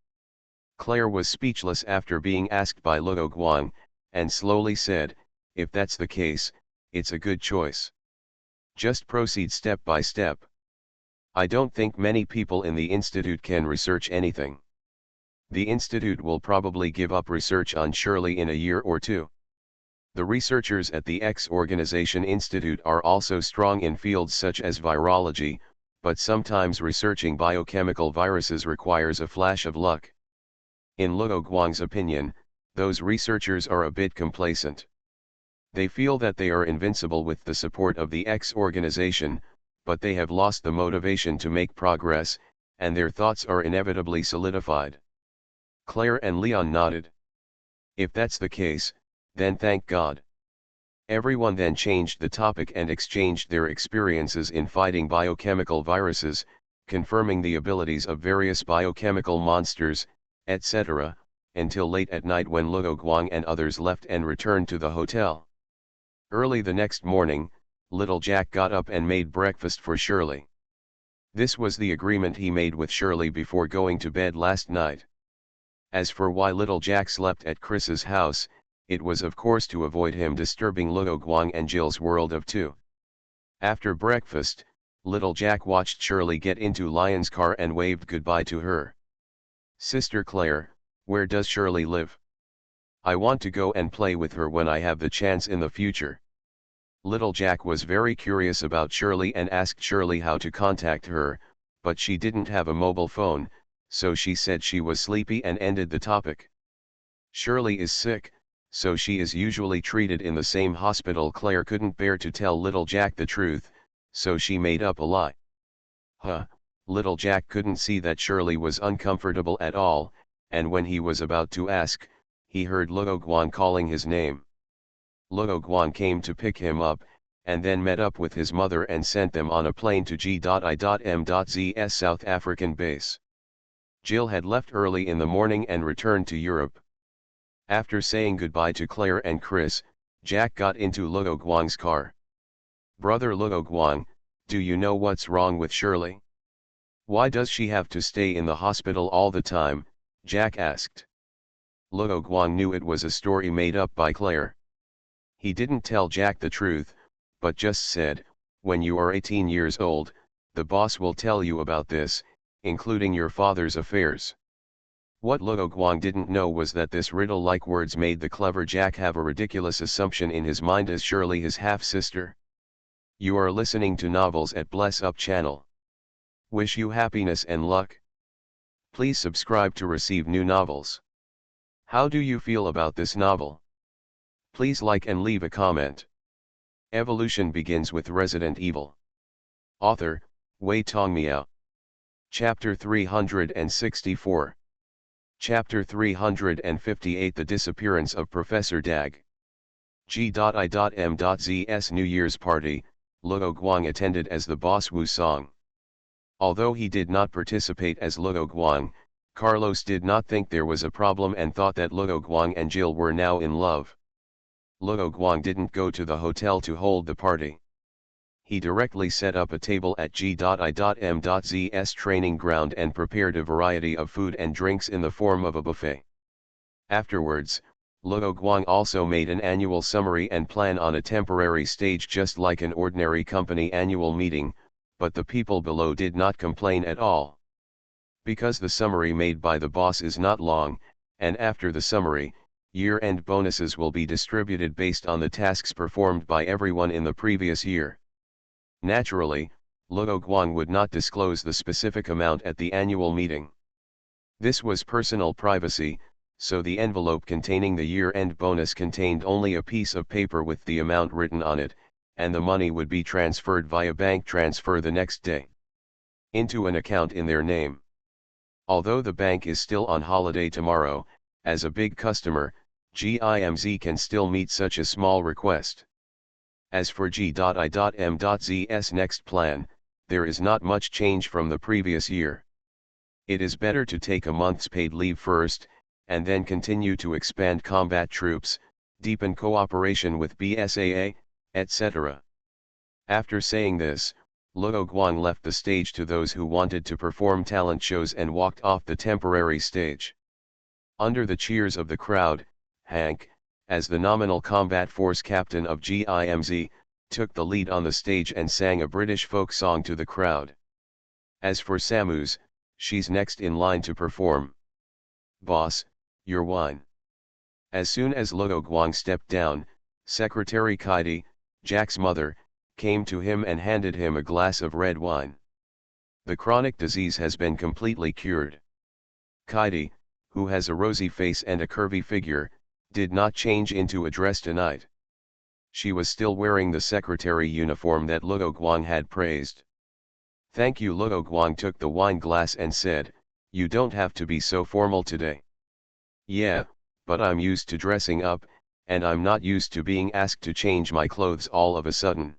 Claire was speechless after being asked by Luo Guang, and slowly said, "If that's the case, it's a good choice. Just proceed step by step. I don't think many people in the institute can research anything. The institute will probably give up research on Shirley in a year or two. The researchers at the X Organization Institute are also strong in fields such as virology, but sometimes researching biochemical viruses requires a flash of luck." In Luo Guang's opinion, those researchers are a bit complacent. They feel that they are invincible with the support of the X Organization, but they have lost the motivation to make progress, and their thoughts are inevitably solidified. Claire and Leon nodded. If that's the case, then thank God. Everyone then changed the topic and exchanged their experiences in fighting biochemical viruses, confirming the abilities of various biochemical monsters, etc., until late at night when Luo Guang and others left and returned to the hotel. Early the next morning, little Jack got up and made breakfast for Shirley. This was the agreement he made with Shirley before going to bed last night. As for why little Jack slept at Chris's house, it was of course to avoid him disturbing Luo Guang and Jill's world of two. After breakfast, little Jack watched Shirley get into Lion's car and waved goodbye to her. "Sister Claire, where does Shirley live? I want to go and play with her when I have the chance in the future." Little Jack was very curious about Shirley and asked Shirley how to contact her, but she didn't have a mobile phone, so she said she was sleepy and ended the topic. Shirley is sick, so she is usually treated in the same hospital. Claire couldn't bear to tell little Jack the truth, so she made up a lie. Little Jack couldn't see that Shirley was uncomfortable at all, and when he was about to ask, he heard Luo Guang calling his name. Luo Guang came to pick him up, and then met up with his mother and sent them on a plane to G.I.M.Z's South African base. Jill had left early in the morning and returned to Europe. After saying goodbye to Claire and Chris, Jack got into Luo Guang's car. "Brother Luo Guang, do you know what's wrong with Shirley? Why does she have to stay in the hospital all the time?" Jack asked. Luo Guang knew it was a story made up by Claire. He didn't tell Jack the truth, but just said, "When you are 18 years old, the boss will tell you about this, including your father's affairs." What Luo Guang didn't know was that this riddle-like words made the clever Jack have a ridiculous assumption in his mind as Shirley his half-sister. You are listening to Novels at Bless Up channel. Wish you happiness and luck. Please subscribe to receive new novels. How do you feel about this novel? Please like and leave a comment. Evolution begins with Resident Evil. Author, Wei Tongmiao. Chapter 364. Chapter 358 The Disappearance of Professor Dag. G.I.M.Z's New Year's party, Luo Guang attended as the boss Wu Song. Although he did not participate as Luo Guang, Carlos did not think there was a problem and thought that Luo Guang and Jill were now in love. Luo Guang didn't go to the hotel to hold the party. He directly set up a table at G.I.M.Z's training ground and prepared a variety of food and drinks in the form of a buffet. Afterwards, Luo Guang also made an annual summary and plan on a temporary stage just like an ordinary company annual meeting, but the people below did not complain at all. Because the summary made by the boss is not long, and after the summary, year-end bonuses will be distributed based on the tasks performed by everyone in the previous year. Naturally, Luo Guang would not disclose the specific amount at the annual meeting. This was personal privacy, so the envelope containing the year-end bonus contained only a piece of paper with the amount written on it, and the money would be transferred via bank transfer the next day into an account in their name. Although the bank is still on holiday tomorrow, as a big customer, GIMZ can still meet such a small request. As for G.I.M.Z's next plan, there is not much change from the previous year. It is better to take a month's paid leave first, and then continue to expand combat troops, deepen cooperation with BSAA, etc. After saying this, Luo Guang left the stage to those who wanted to perform talent shows and walked off the temporary stage. Under the cheers of the crowd, Hank, as the nominal combat force captain of GIMZ, took the lead on the stage and sang a British folk song to the crowd. As for Samus, she's next in line to perform. "Boss, your wine." As soon as Luo Guang stepped down, Secretary Kaidi, Jack's mother, came to him and handed him a glass of red wine. The chronic disease has been completely cured. Kaidi, who has a rosy face and a curvy figure, did not change into a dressed knight. She was still wearing the secretary uniform that Luo Guang had praised. "Thank you." Luo Guang took the wine glass and said, "You don't have to be so formal today." "Yeah, but I'm used to dressing up, and I'm not used to being asked to change my clothes all of a sudden."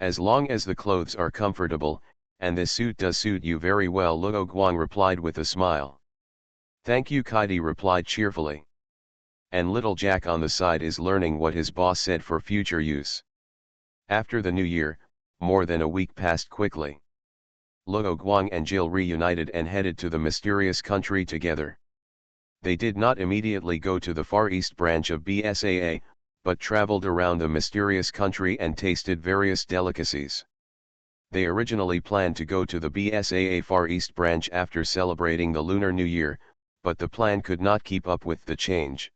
"As long as the clothes are comfortable, and this suit does suit you very well," Luo Guang replied with a smile. "Thank you," Kaidi replied cheerfully. And little Jack on the side is learning what his boss said for future use. After the new year, more than a week passed quickly. Luo Guang and Jill reunited and headed to the mysterious country together. They did not immediately go to the Far East branch of BSAA, but traveled around the mysterious country and tasted various delicacies. They originally planned to go to the BSAA Far East branch after celebrating the Lunar New Year, but the plan could not keep up with the change.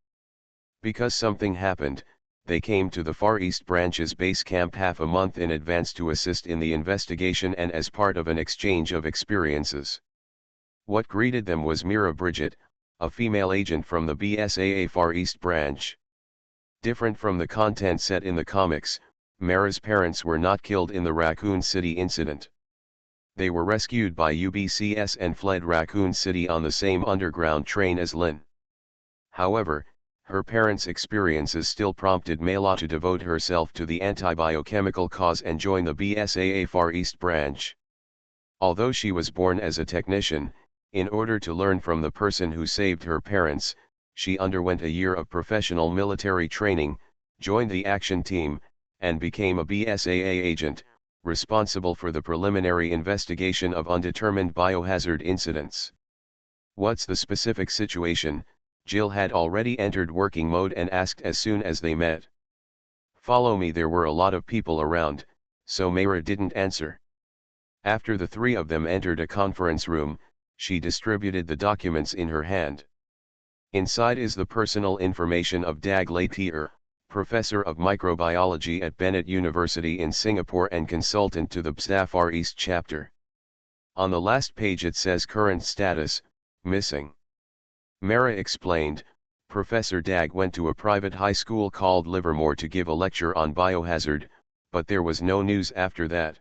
Because something happened, they came to the Far East branch's base camp half a month in advance to assist in the investigation and as part of an exchange of experiences. What greeted them was Mira Bridget, a female agent from the BSAA Far East branch. Different from the content set in the comics, Mara's parents were not killed in the Raccoon City incident. They were rescued by UBCS and fled Raccoon City on the same underground train as Lin. However, her parents' experiences still prompted Mela to devote herself to the anti-biochemical cause and join the BSAA Far East branch. Although she was born as a technician, in order to learn from the person who saved her parents, she underwent a year of professional military training, joined the action team, and became a BSAA agent, responsible for the preliminary investigation of undetermined biohazard incidents. "What's the specific situation?" Jill had already entered working mode and asked as soon as they met. "Follow me." There were a lot of people around, so Mayra didn't answer. After the three of them entered a conference room, she distributed the documents in her hand. Inside is the personal information of Dag Laitier, professor of microbiology at Bennett University in Singapore and consultant to the BSA Far East chapter. On the last page it says current status, missing. Mara explained, Professor Dag went to a private high school called Livermore to give a lecture on biohazard, but there was no news after that.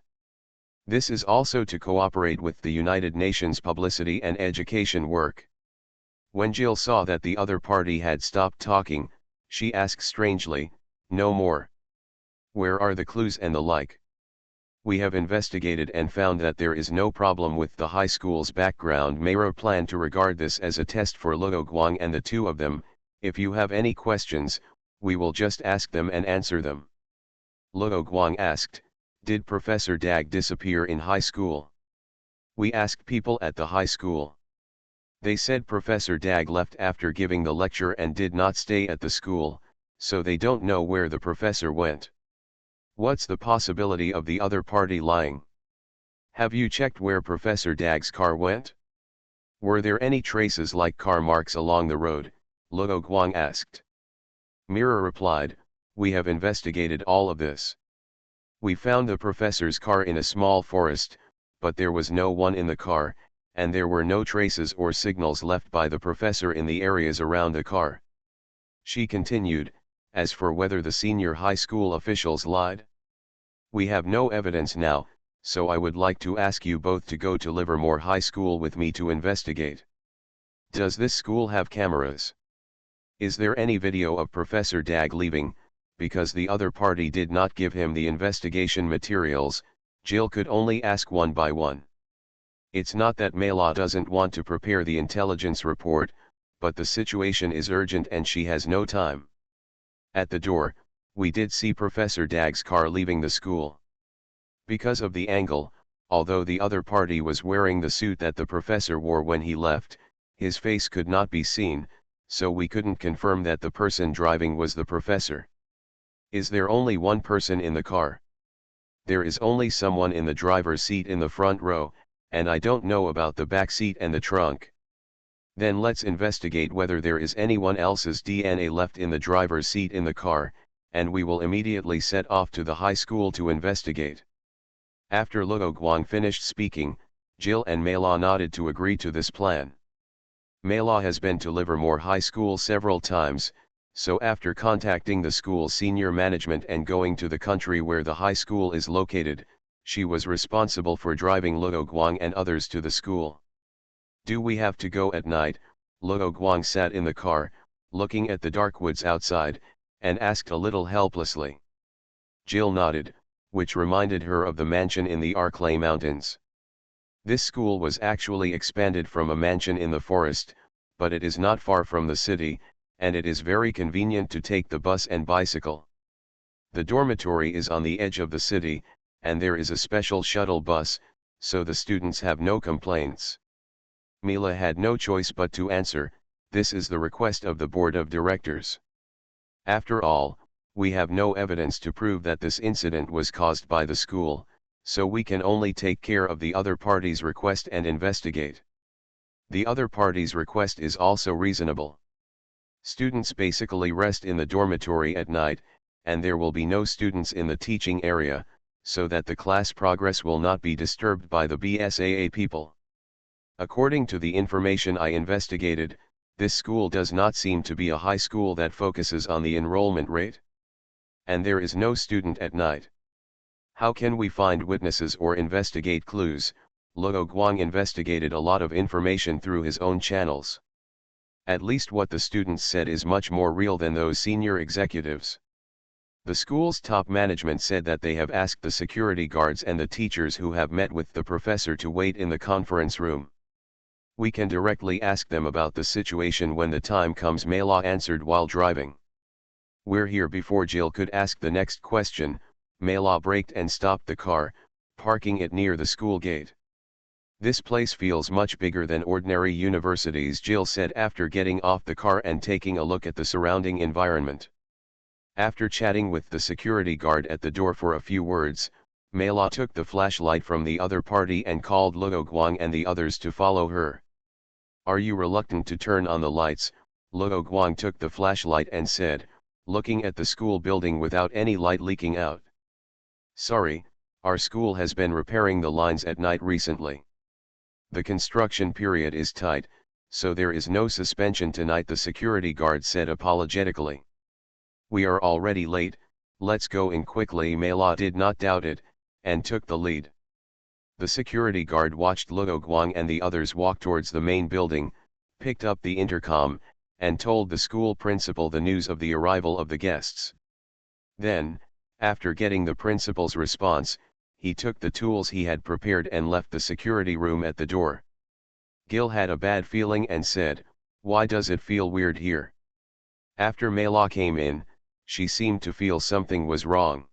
This is also to cooperate with the United Nations publicity and education work. When Jill saw that the other party had stopped talking, she asked strangely, "No more? Where are the clues and the like?" "We have investigated and found that there is no problem with the high school's background." Mayra planned to regard this as a test for Luo Guang and the two of them. "If you have any questions, we will just ask them and answer them." Luo Guang asked, "Did Professor Dag disappear in high school?" "We asked people at the high school. They said Professor Dag left after giving the lecture and did not stay at the school, so they don't know where the professor went. What's the possibility of the other party lying? Have you checked where Professor Dag's car went? Were there any traces like car marks along the road? Luo Guang asked. Mira replied, we have investigated all of this. We found the professor's car in a small forest, but there was no one in the car, and there were no traces or signals left by the professor in the areas around the car. She continued, as for whether the senior high school officials lied, we have no evidence now, so I would like to ask you both to go to Livermore High School with me to investigate. Does this school have cameras? Is there any video of Professor Dag leaving? Because the other party did not give him the investigation materials, Jill could only ask one by one. It's not that Mela doesn't want to prepare the intelligence report, but the situation is urgent and she has no time. At the door, we did see Professor Dag's car leaving the school. Because of the angle, although the other party was wearing the suit that the professor wore when he left, his face could not be seen, so we couldn't confirm that the person driving was the professor. Is there only one person in the car? There is only someone in the driver's seat in the front row, and I don't know about the back seat and the trunk. Then let's investigate whether there is anyone else's DNA left in the driver's seat in the car, and we will immediately set off to the high school to investigate. After Luo Guang finished speaking, Jill and Mela nodded to agree to this plan. Mela has been to Livermore High School several times, so after contacting the school's senior management and going to the country where the high school is located, she was responsible for driving Luo Guang and others to the school. Do we have to go at night? Luo Guang sat in the car, looking at the dark woods outside, and asked a little helplessly. Jill nodded, which reminded her of the mansion in the Arklay Mountains. This school was actually expanded from a mansion in the forest, but it is not far from the city, and it is very convenient to take the bus and bicycle. The dormitory is on the edge of the city, and there is a special shuttle bus, so the students have no complaints. Mila had no choice but to answer, this is the request of the board of directors. After all, we have no evidence to prove that this incident was caused by the school, so we can only take care of the other party's request and investigate. The other party's request is also reasonable. Students basically rest in the dormitory at night, and there will be no students in the teaching area, so that the class progress will not be disturbed by the BSAA people. According to the information I investigated, this school does not seem to be a high school that focuses on the enrollment rate. And there is no student at night. How can we find witnesses or investigate clues? Luo Guang investigated a lot of information through his own channels. At least what the students said is much more real than those senior executives. The school's top management said that they have asked the security guards and the teachers who have met with the professor to wait in the conference room. We can directly ask them about the situation when the time comes, Mela answered while driving. We're here before Jill could ask the next question. Mela braked and stopped the car, parking it near the school gate. This place feels much bigger than ordinary universities, Jill said after getting off the car and taking a look at the surrounding environment. After chatting with the security guard at the door for a few words, Mela took the flashlight from the other party and called Luo Guang and the others to follow her. Are you reluctant to turn on the lights? Luo Guang took the flashlight and said, looking at the school building without any light leaking out. Sorry, our school has been repairing the lines at night recently. The construction period is tight, so there is no suspension tonight, the security guard said apologetically. We are already late, let's go in quickly. Mela did not doubt it, and took the lead. The security guard watched Luo Guang and the others walk towards the main building, picked up the intercom, and told the school principal the news of the arrival of the guests. Then, after getting the principal's response, he took the tools he had prepared and left the security room at the door. Gil had a bad feeling and said, why does it feel weird here? After Mela came in, she seemed to feel something was wrong.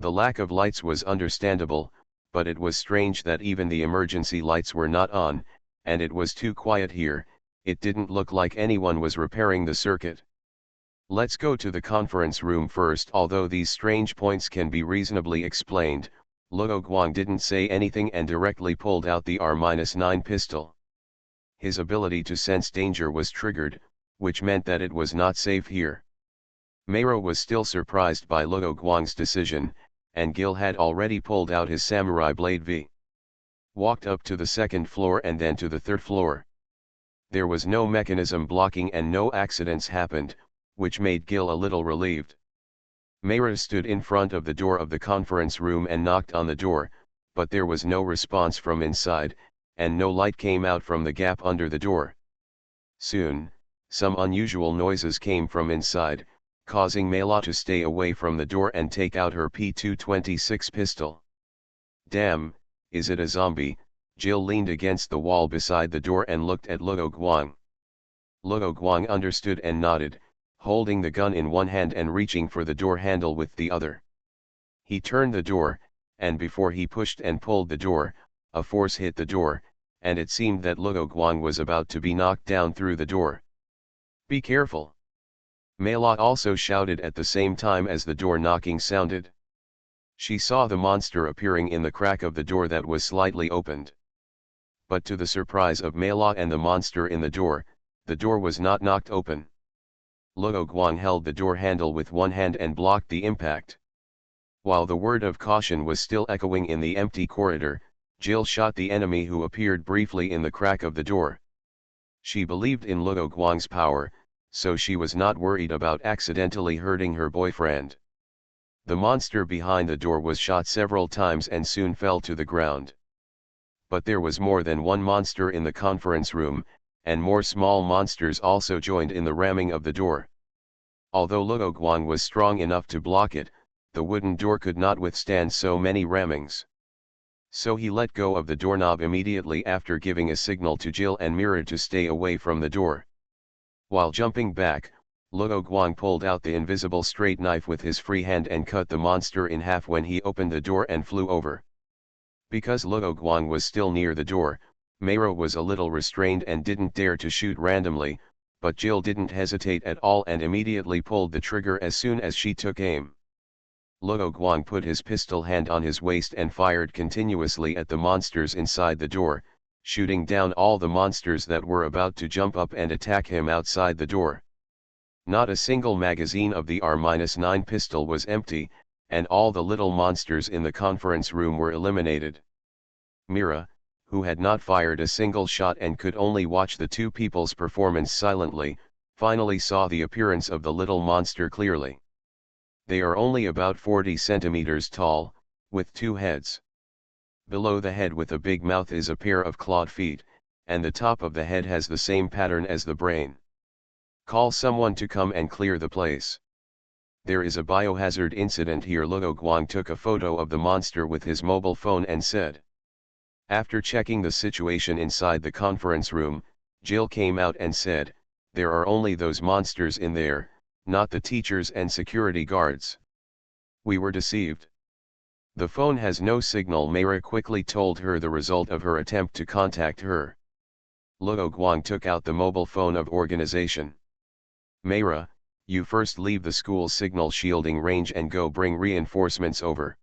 The lack of lights was understandable, but it was strange that even the emergency lights were not on, and it was too quiet here, it didn't look like anyone was repairing the circuit. Let's go to the conference room first. Although these strange points can be reasonably explained, Luo Guang didn't say anything and directly pulled out the R-9 pistol. His ability to sense danger was triggered, which meant that it was not safe here. Meira was still surprised by Luo Guang's decision, and Gil had already pulled out his samurai blade V. Walked up to the second floor and then to the third floor. There was no mechanism blocking and no accidents happened, which made Gil a little relieved. Meira stood in front of the door of the conference room and knocked on the door, but there was no response from inside, and no light came out from the gap under the door. Soon, some unusual noises came from inside, causing Meila to stay away from the door and take out her P226 pistol. Damn, is it a zombie? Jill leaned against the wall beside the door and looked at Luo Guang. Luo Guang understood and nodded, holding the gun in one hand and reaching for the door handle with the other. He turned the door, and before he pushed and pulled the door, a force hit the door, and it seemed that Luo Guang was about to be knocked down through the door. Be careful! Meila also shouted at the same time as the door knocking sounded. She saw the monster appearing in the crack of the door that was slightly opened. But to the surprise of Meila and the monster in the door was not knocked open. Luo Guang held the door handle with one hand and blocked the impact. While the word of caution was still echoing in the empty corridor, Jill shot the enemy who appeared briefly in the crack of the door. She believed in Luo Guang's power, so she was not worried about accidentally hurting her boyfriend. The monster behind the door was shot several times and soon fell to the ground. But there was more than one monster in the conference room, and more small monsters also joined in the ramming of the door. Although Luo Guang was strong enough to block it, the wooden door could not withstand so many rammings. So he let go of the doorknob immediately after giving a signal to Jill and Meira to stay away from the door. While jumping back, Luo Guang pulled out the invisible straight knife with his free hand and cut the monster in half when he opened the door and flew over. Because Luo Guang was still near the door, Meira was a little restrained and didn't dare to shoot randomly, but Jill didn't hesitate at all and immediately pulled the trigger as soon as she took aim. Luo Guang put his pistol hand on his waist and fired continuously at the monsters inside the door, shooting down all the monsters that were about to jump up and attack him outside the door. Not a single magazine of the R-9 pistol was empty, and all the little monsters in the conference room were eliminated. Meira, who had not fired a single shot and could only watch the two people's performance silently, finally saw the appearance of the little monster clearly. They are only about 40 centimeters tall, with two heads. Below the head with a big mouth is a pair of clawed feet, and the top of the head has the same pattern as the brain. Call someone to come and clear the place. There is a biohazard incident here. Luo Guang took a photo of the monster with his mobile phone and said. After checking the situation inside the conference room, Jill came out and said, there are only those monsters in there, not the teachers and security guards. We were deceived. The phone has no signal. Meira quickly told her the result of her attempt to contact her. Luo Guang took out the mobile phone of organization. Meira, you first leave the school signal shielding range and go bring reinforcements over.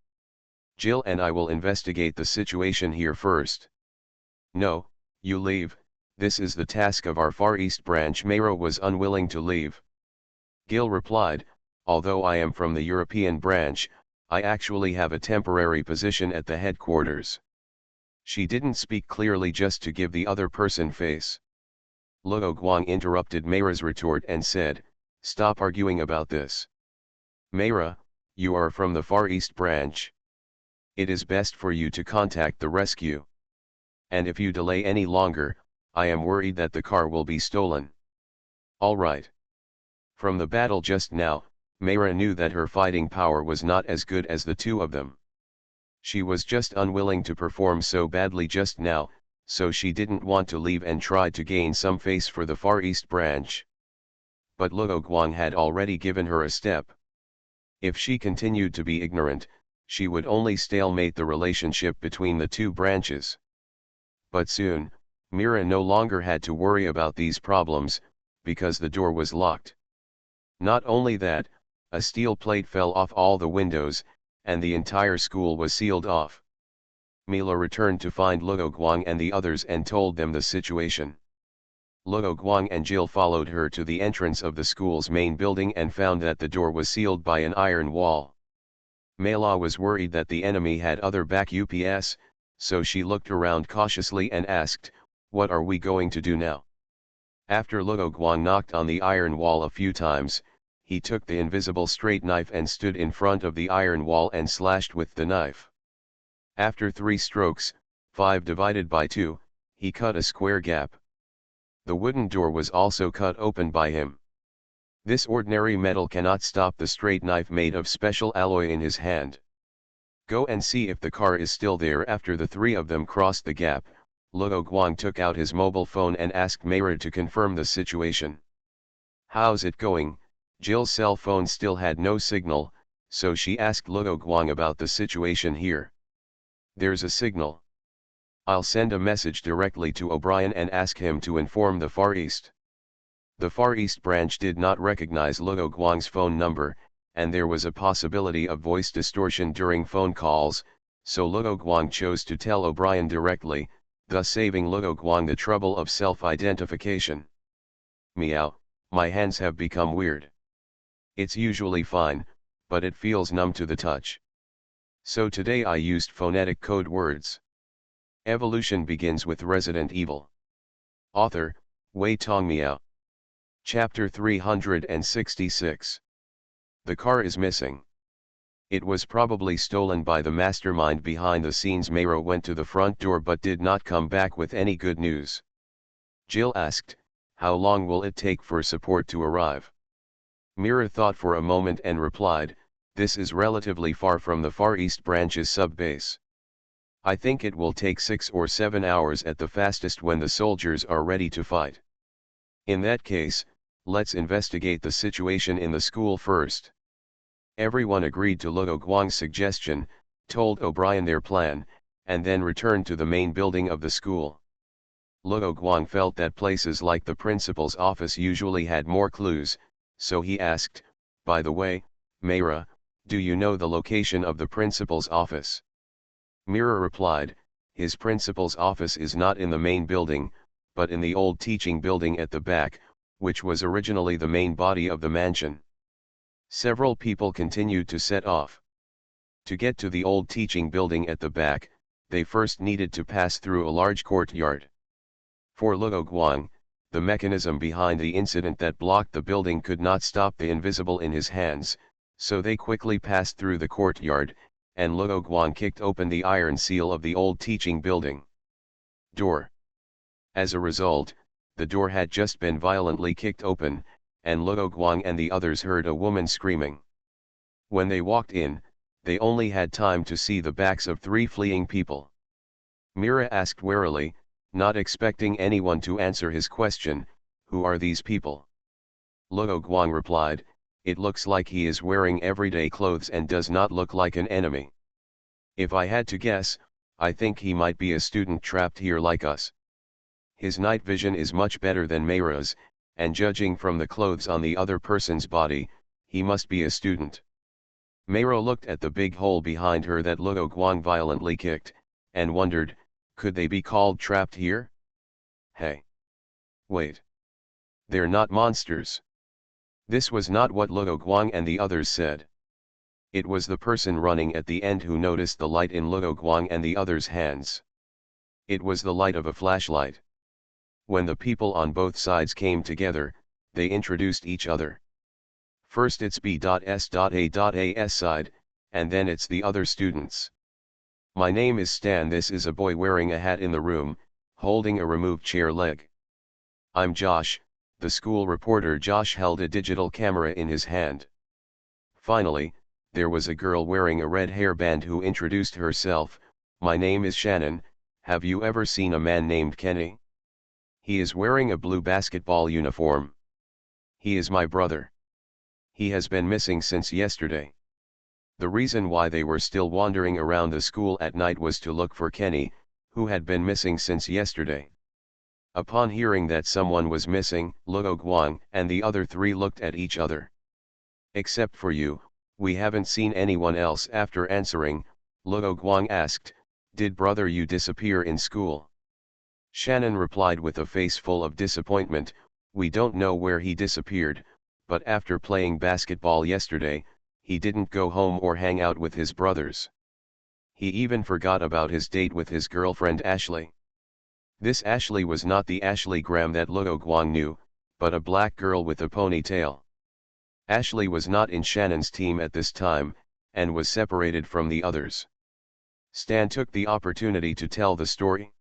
Jill and I will investigate the situation here first. No, you leave, this is the task of our Far East branch. Meira was unwilling to leave. Gil replied, although I am from the European branch, I actually have a temporary position at the headquarters. She didn't speak clearly just to give the other person face. Luo Guang interrupted Meira's retort and said, stop arguing about this. Meira, you are from the Far East branch. It is best for you to contact the rescue. And if you delay any longer, I am worried that the car will be stolen. All right. From the battle just now, Meira knew that her fighting power was not as good as the two of them. She was just unwilling to perform so badly just now, so she didn't want to leave and try to gain some face for the Far East branch. But Luo Guang had already given her a step. If she continued to be ignorant, she would only stalemate the relationship between the two branches. But soon, Mira no longer had to worry about these problems, because the door was locked. Not only that, a steel plate fell off all the windows, and the entire school was sealed off. Mila returned to find Luo Guang and the others and told them the situation. Luo Guang and Jill followed her to the entrance of the school's main building and found that the door was sealed by an iron wall. Mela was worried that the enemy had other back UPS, so she looked around cautiously and asked, "What are we going to do now?" After Luo Guang knocked on the iron wall a few times, he took the invisible straight knife and stood in front of the iron wall and slashed with the knife. After 3 strokes, 5 divided by 2, he cut a square gap. The wooden door was also cut open by him. This ordinary metal cannot stop the straight knife made of special alloy in his hand. Go and see if the car is still there. After the 3 of them crossed the gap, Luo Guang took out his mobile phone and asked Mayra to confirm the situation. "How's it going?" Jill's cell phone still had no signal, so she asked Luo Guang about the situation here. "There's a signal. I'll send a message directly to O'Brien and ask him to inform the Far East." The Far East branch did not recognize Luo Guang's phone number, and there was a possibility of voice distortion during phone calls, so Luo Guang chose to tell O'Brien directly, thus saving Luo Guang the trouble of self-identification. "Meow, my hands have become weird. It's usually fine, but it feels numb to the touch. So today I used phonetic code words." Evolution begins with Resident Evil. Author, Wei Tong Miao. Chapter 366. The car is missing. It was probably stolen by the mastermind behind the scenes. Mayra went to the front door but did not come back with any good news. Jill asked, "How long will it take for support to arrive?" Mira thought for a moment and replied, "This is relatively far from the Far East branch's sub-base. I think it will take 6 or 7 hours at the fastest when the soldiers are ready to fight. In that case, let's investigate the situation in the school first." Everyone agreed to Luo Guang's suggestion, told O'Brien their plan, and then returned to the main building of the school. Luo Guang felt that places like the principal's office usually had more clues, so he asked, "By the way, Mayra, do you know the location of the principal's office?" Mira replied, "His principal's office is not in the main building, but in the old teaching building at the back, which was originally the main body of the mansion." Several people continued to set off. To get to the old teaching building at the back, they first needed to pass through a large courtyard. For Luo Guang, the mechanism behind the incident that blocked the building could not stop the invisible in his hands, so they quickly passed through the courtyard, and Luo Guang kicked open the iron seal of the old teaching building. Door. As a result, the door had just been violently kicked open, and Luo Guang and the others heard a woman screaming. When they walked in, they only had time to see the backs of 3 fleeing people. Mira asked warily, not expecting anyone to answer his question, "Who are these people?" Luo Guang replied, "It looks like he is wearing everyday clothes and does not look like an enemy. If I had to guess, I think he might be a student trapped here like us. His night vision is much better than Mayra's, and judging from the clothes on the other person's body, he must be a student." Mayra looked at the big hole behind her that Luo Guang violently kicked, and wondered, could they be called trapped here? Hey! Wait! They're not monsters. This was not what Luo Guang and the others said. It was the person running at the end who noticed the light in Luo Guang and the others' hands. It was the light of a flashlight. When the people on both sides came together, they introduced each other. First it's B.S.A.'s side, and then it's the other students. "My name is Stan." This is a boy wearing a hat in the room, holding a removed chair leg. "I'm Josh," the school reporter. Josh held a digital camera in his hand. Finally, there was a girl wearing a red hairband who introduced herself, "My name is Shannon. Have you ever seen a man named Kenny? He is wearing a blue basketball uniform. He is my brother. He has been missing since yesterday." The reason why they were still wandering around the school at night was to look for Kenny, who had been missing since yesterday. Upon hearing that someone was missing, Luo Guang and the other three looked at each other. "Except for you, we haven't seen anyone else." After answering, Luo Guang asked, "Did brother you disappear in school?" Shannon replied with a face full of disappointment, "We don't know where he disappeared, but after playing basketball yesterday, he didn't go home or hang out with his brothers. He even forgot about his date with his girlfriend Ashley." This Ashley was not the Ashley Graham that Luo Guang knew, but a black girl with a ponytail. Ashley was not in Shannon's team at this time, and was separated from the others. Stan took the opportunity to tell the story.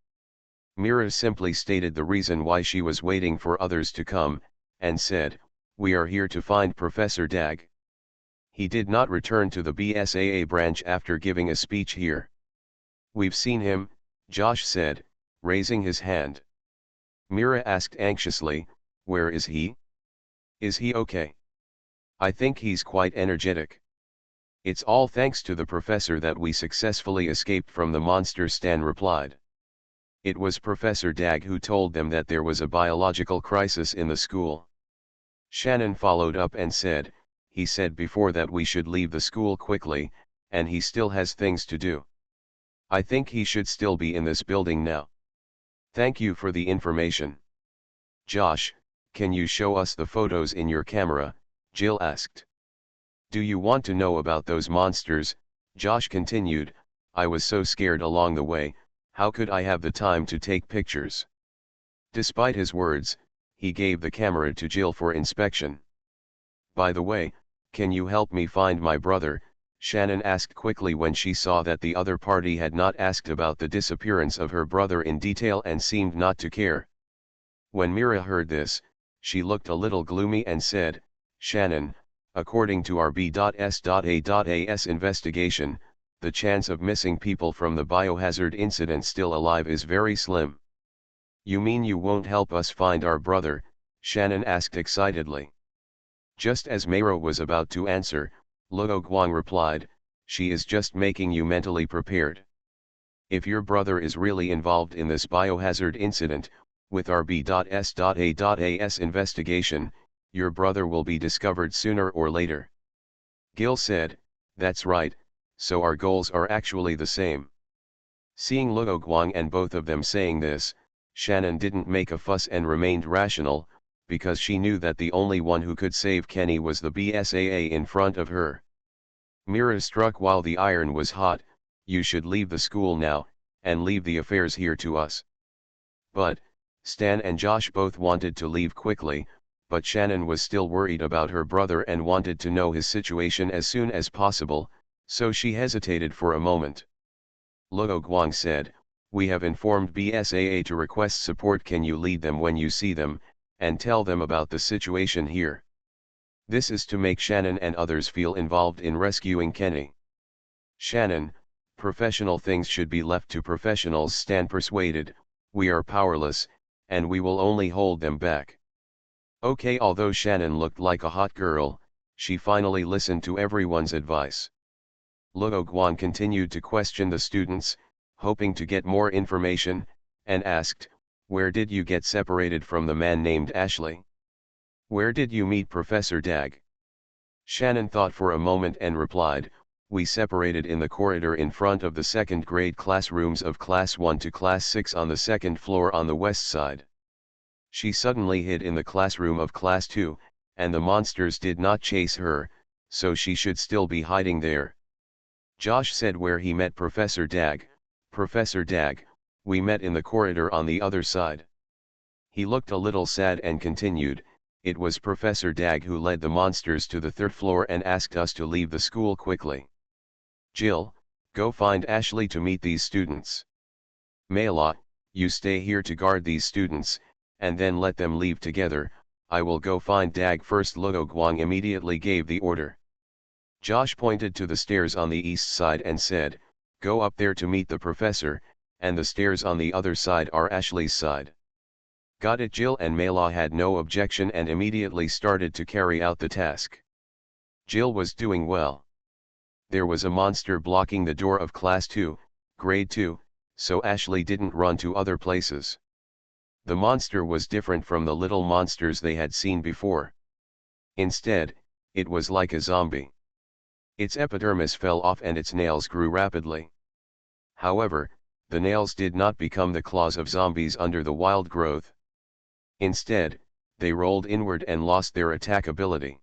Mira simply stated the reason why she was waiting for others to come, and said, "We are here to find Professor Dag. He did not return to the BSAA branch after giving a speech here." "We've seen him," Josh said, raising his hand. Mira asked anxiously, "Where is he? Is he okay?" "I think he's quite energetic. It's all thanks to the professor that we successfully escaped from the monster," Stan replied. "It was Professor Dag who told them that there was a biological crisis in the school." Shannon followed up and said, "He said before that we should leave the school quickly, and he still has things to do. I think he should still be in this building now." "Thank you for the information." "Josh, can you show us the photos in your camera?" Jill asked. "Do you want to know about those monsters?" Josh continued. "I was so scared along the way, how could I have the time to take pictures?" Despite his words, he gave the camera to Jill for inspection. "By the way, can you help me find my brother?" Shannon asked quickly when she saw that the other party had not asked about the disappearance of her brother in detail and seemed not to care. When Mira heard this, she looked a little gloomy and said, "Shannon, according to our B.S.A.'s investigation, the chance of missing people from the biohazard incident still alive is very slim." "You mean you won't help us find our brother?" Shannon asked excitedly. Just as Mira was about to answer, Luo Guang replied, "She is just making you mentally prepared. If your brother is really involved in this biohazard incident, with our B.S.A.'s investigation, your brother will be discovered sooner or later." Gil said, "That's right, so our goals are actually the same." Seeing Luo Guang and both of them saying this, Shannon didn't make a fuss and remained rational, because she knew that the only one who could save Kenny was the BSAA in front of her. Mira struck while the iron was hot, "You should leave the school now, and leave the affairs here to us." But, Stan and Josh both wanted to leave quickly, but Shannon was still worried about her brother and wanted to know his situation as soon as possible, so she hesitated for a moment. Luo Guang said, "We have informed BSAA to request support. Can you lead them when you see them, and tell them about the situation here? This is to make Shannon and others feel involved in rescuing Kenny." "Shannon, professional things should be left to professionals," Stan persuaded. "We are powerless, and we will only hold them back." Okay, although Shannon looked like a hot girl, she finally listened to everyone's advice. Luo Guang continued to question the students, hoping to get more information, and asked, "Where did you get separated from the man named Ashley? Where did you meet Professor Dag?" Shannon thought for a moment and replied, "We separated in the corridor in front of the second grade classrooms of Class 1 to Class 6 on the second floor on the west side. She suddenly hid in the classroom of Class 2, and the monsters did not chase her, so she should still be hiding there." Josh said, "Where he met Professor Dag?" "Professor Dag, we met in the corridor on the other side." He looked a little sad and continued, "It was Professor Dag who led the monsters to the third floor and asked us to leave the school quickly. Jill, go find Ashley to meet these students. Mela, you stay here to guard these students, and then let them leave together. I will go find Dag first." Luo Guang immediately gave the order. Josh pointed to the stairs on the east side and said, "Go up there to meet the professor, and the stairs on the other side are Ashley's side." "Got it." Jill and Mela had no objection and immediately started to carry out the task. Jill was doing well. There was a monster blocking the door of Class 2, Grade 2, so Ashley didn't run to other places. The monster was different from the little monsters they had seen before. Instead, it was like a zombie. Its epidermis fell off and its nails grew rapidly. However, the nails did not become the claws of zombies under the wild growth. Instead, they rolled inward and lost their attack ability.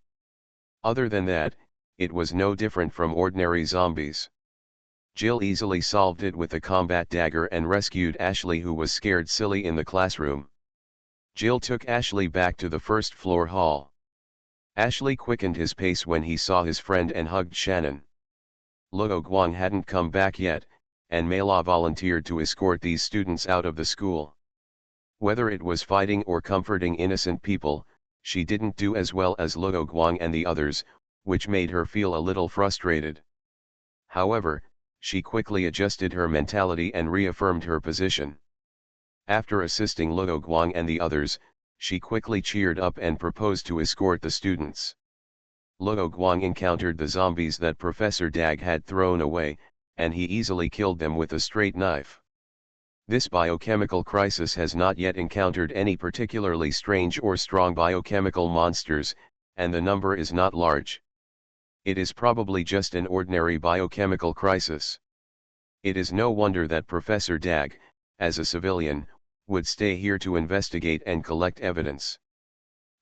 Other than that, it was no different from ordinary zombies. Jill easily solved it with a combat dagger and rescued Ashley, who was scared silly in the classroom. Jill took Ashley back to the first floor hall. Ashley quickened his pace when he saw his friend and hugged Shannon. Luo Guang hadn't come back yet, and Mela volunteered to escort these students out of the school. Whether it was fighting or comforting innocent people, she didn't do as well as Luo Guang and the others, which made her feel a little frustrated. However, she quickly adjusted her mentality and reaffirmed her position. After assisting Luo Guang and the others, she quickly cheered up and proposed to escort the students. Luo Guang encountered the zombies that Professor Dag had thrown away, and he easily killed them with a straight knife. This biochemical crisis has not yet encountered any particularly strange or strong biochemical monsters, and the number is not large. It is probably just an ordinary biochemical crisis. It is no wonder that Professor Dag, as a civilian, would stay here to investigate and collect evidence.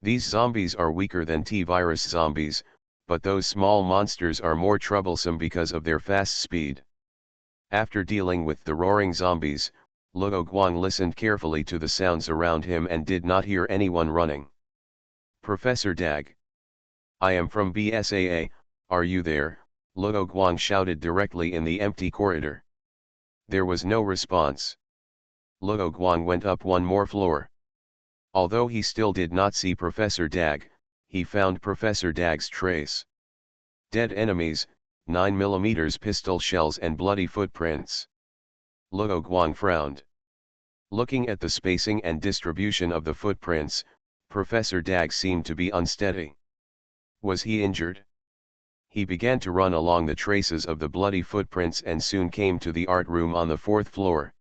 These zombies are weaker than T-virus zombies, but those small monsters are more troublesome because of their fast speed. After dealing with the roaring zombies, Luo Guang listened carefully to the sounds around him and did not hear anyone running. Professor Dag. I am from BSAA, are you there? Luo Guang shouted directly in the empty corridor. There was no response. Luo Guang went up one more floor. Although he still did not see Professor Dag, he found Professor Dag's trace. Dead enemies, 9mm pistol shells and bloody footprints. Luo Guang frowned. Looking at the spacing and distribution of the footprints, Professor Dag seemed to be unsteady. Was he injured? He began to run along the traces of the bloody footprints and soon came to the art room on the 4th floor.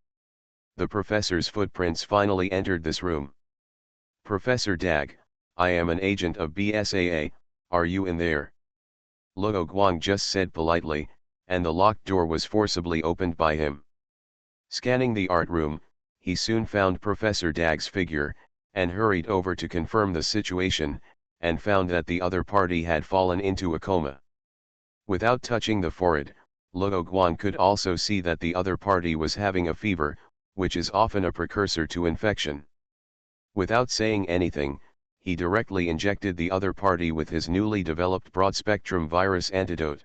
The professor's footprints finally entered this room. Professor Dag, I am an agent of BSAA, are you in there? Luo Guang just said politely, and the locked door was forcibly opened by him. Scanning the art room, he soon found Professor Dag's figure, and hurried over to confirm the situation, and found that the other party had fallen into a coma. Without touching the forehead, Luo Guang could also see that the other party was having a fever, which is often a precursor to infection. Without saying anything, he directly injected the other party with his newly developed broad-spectrum virus antidote.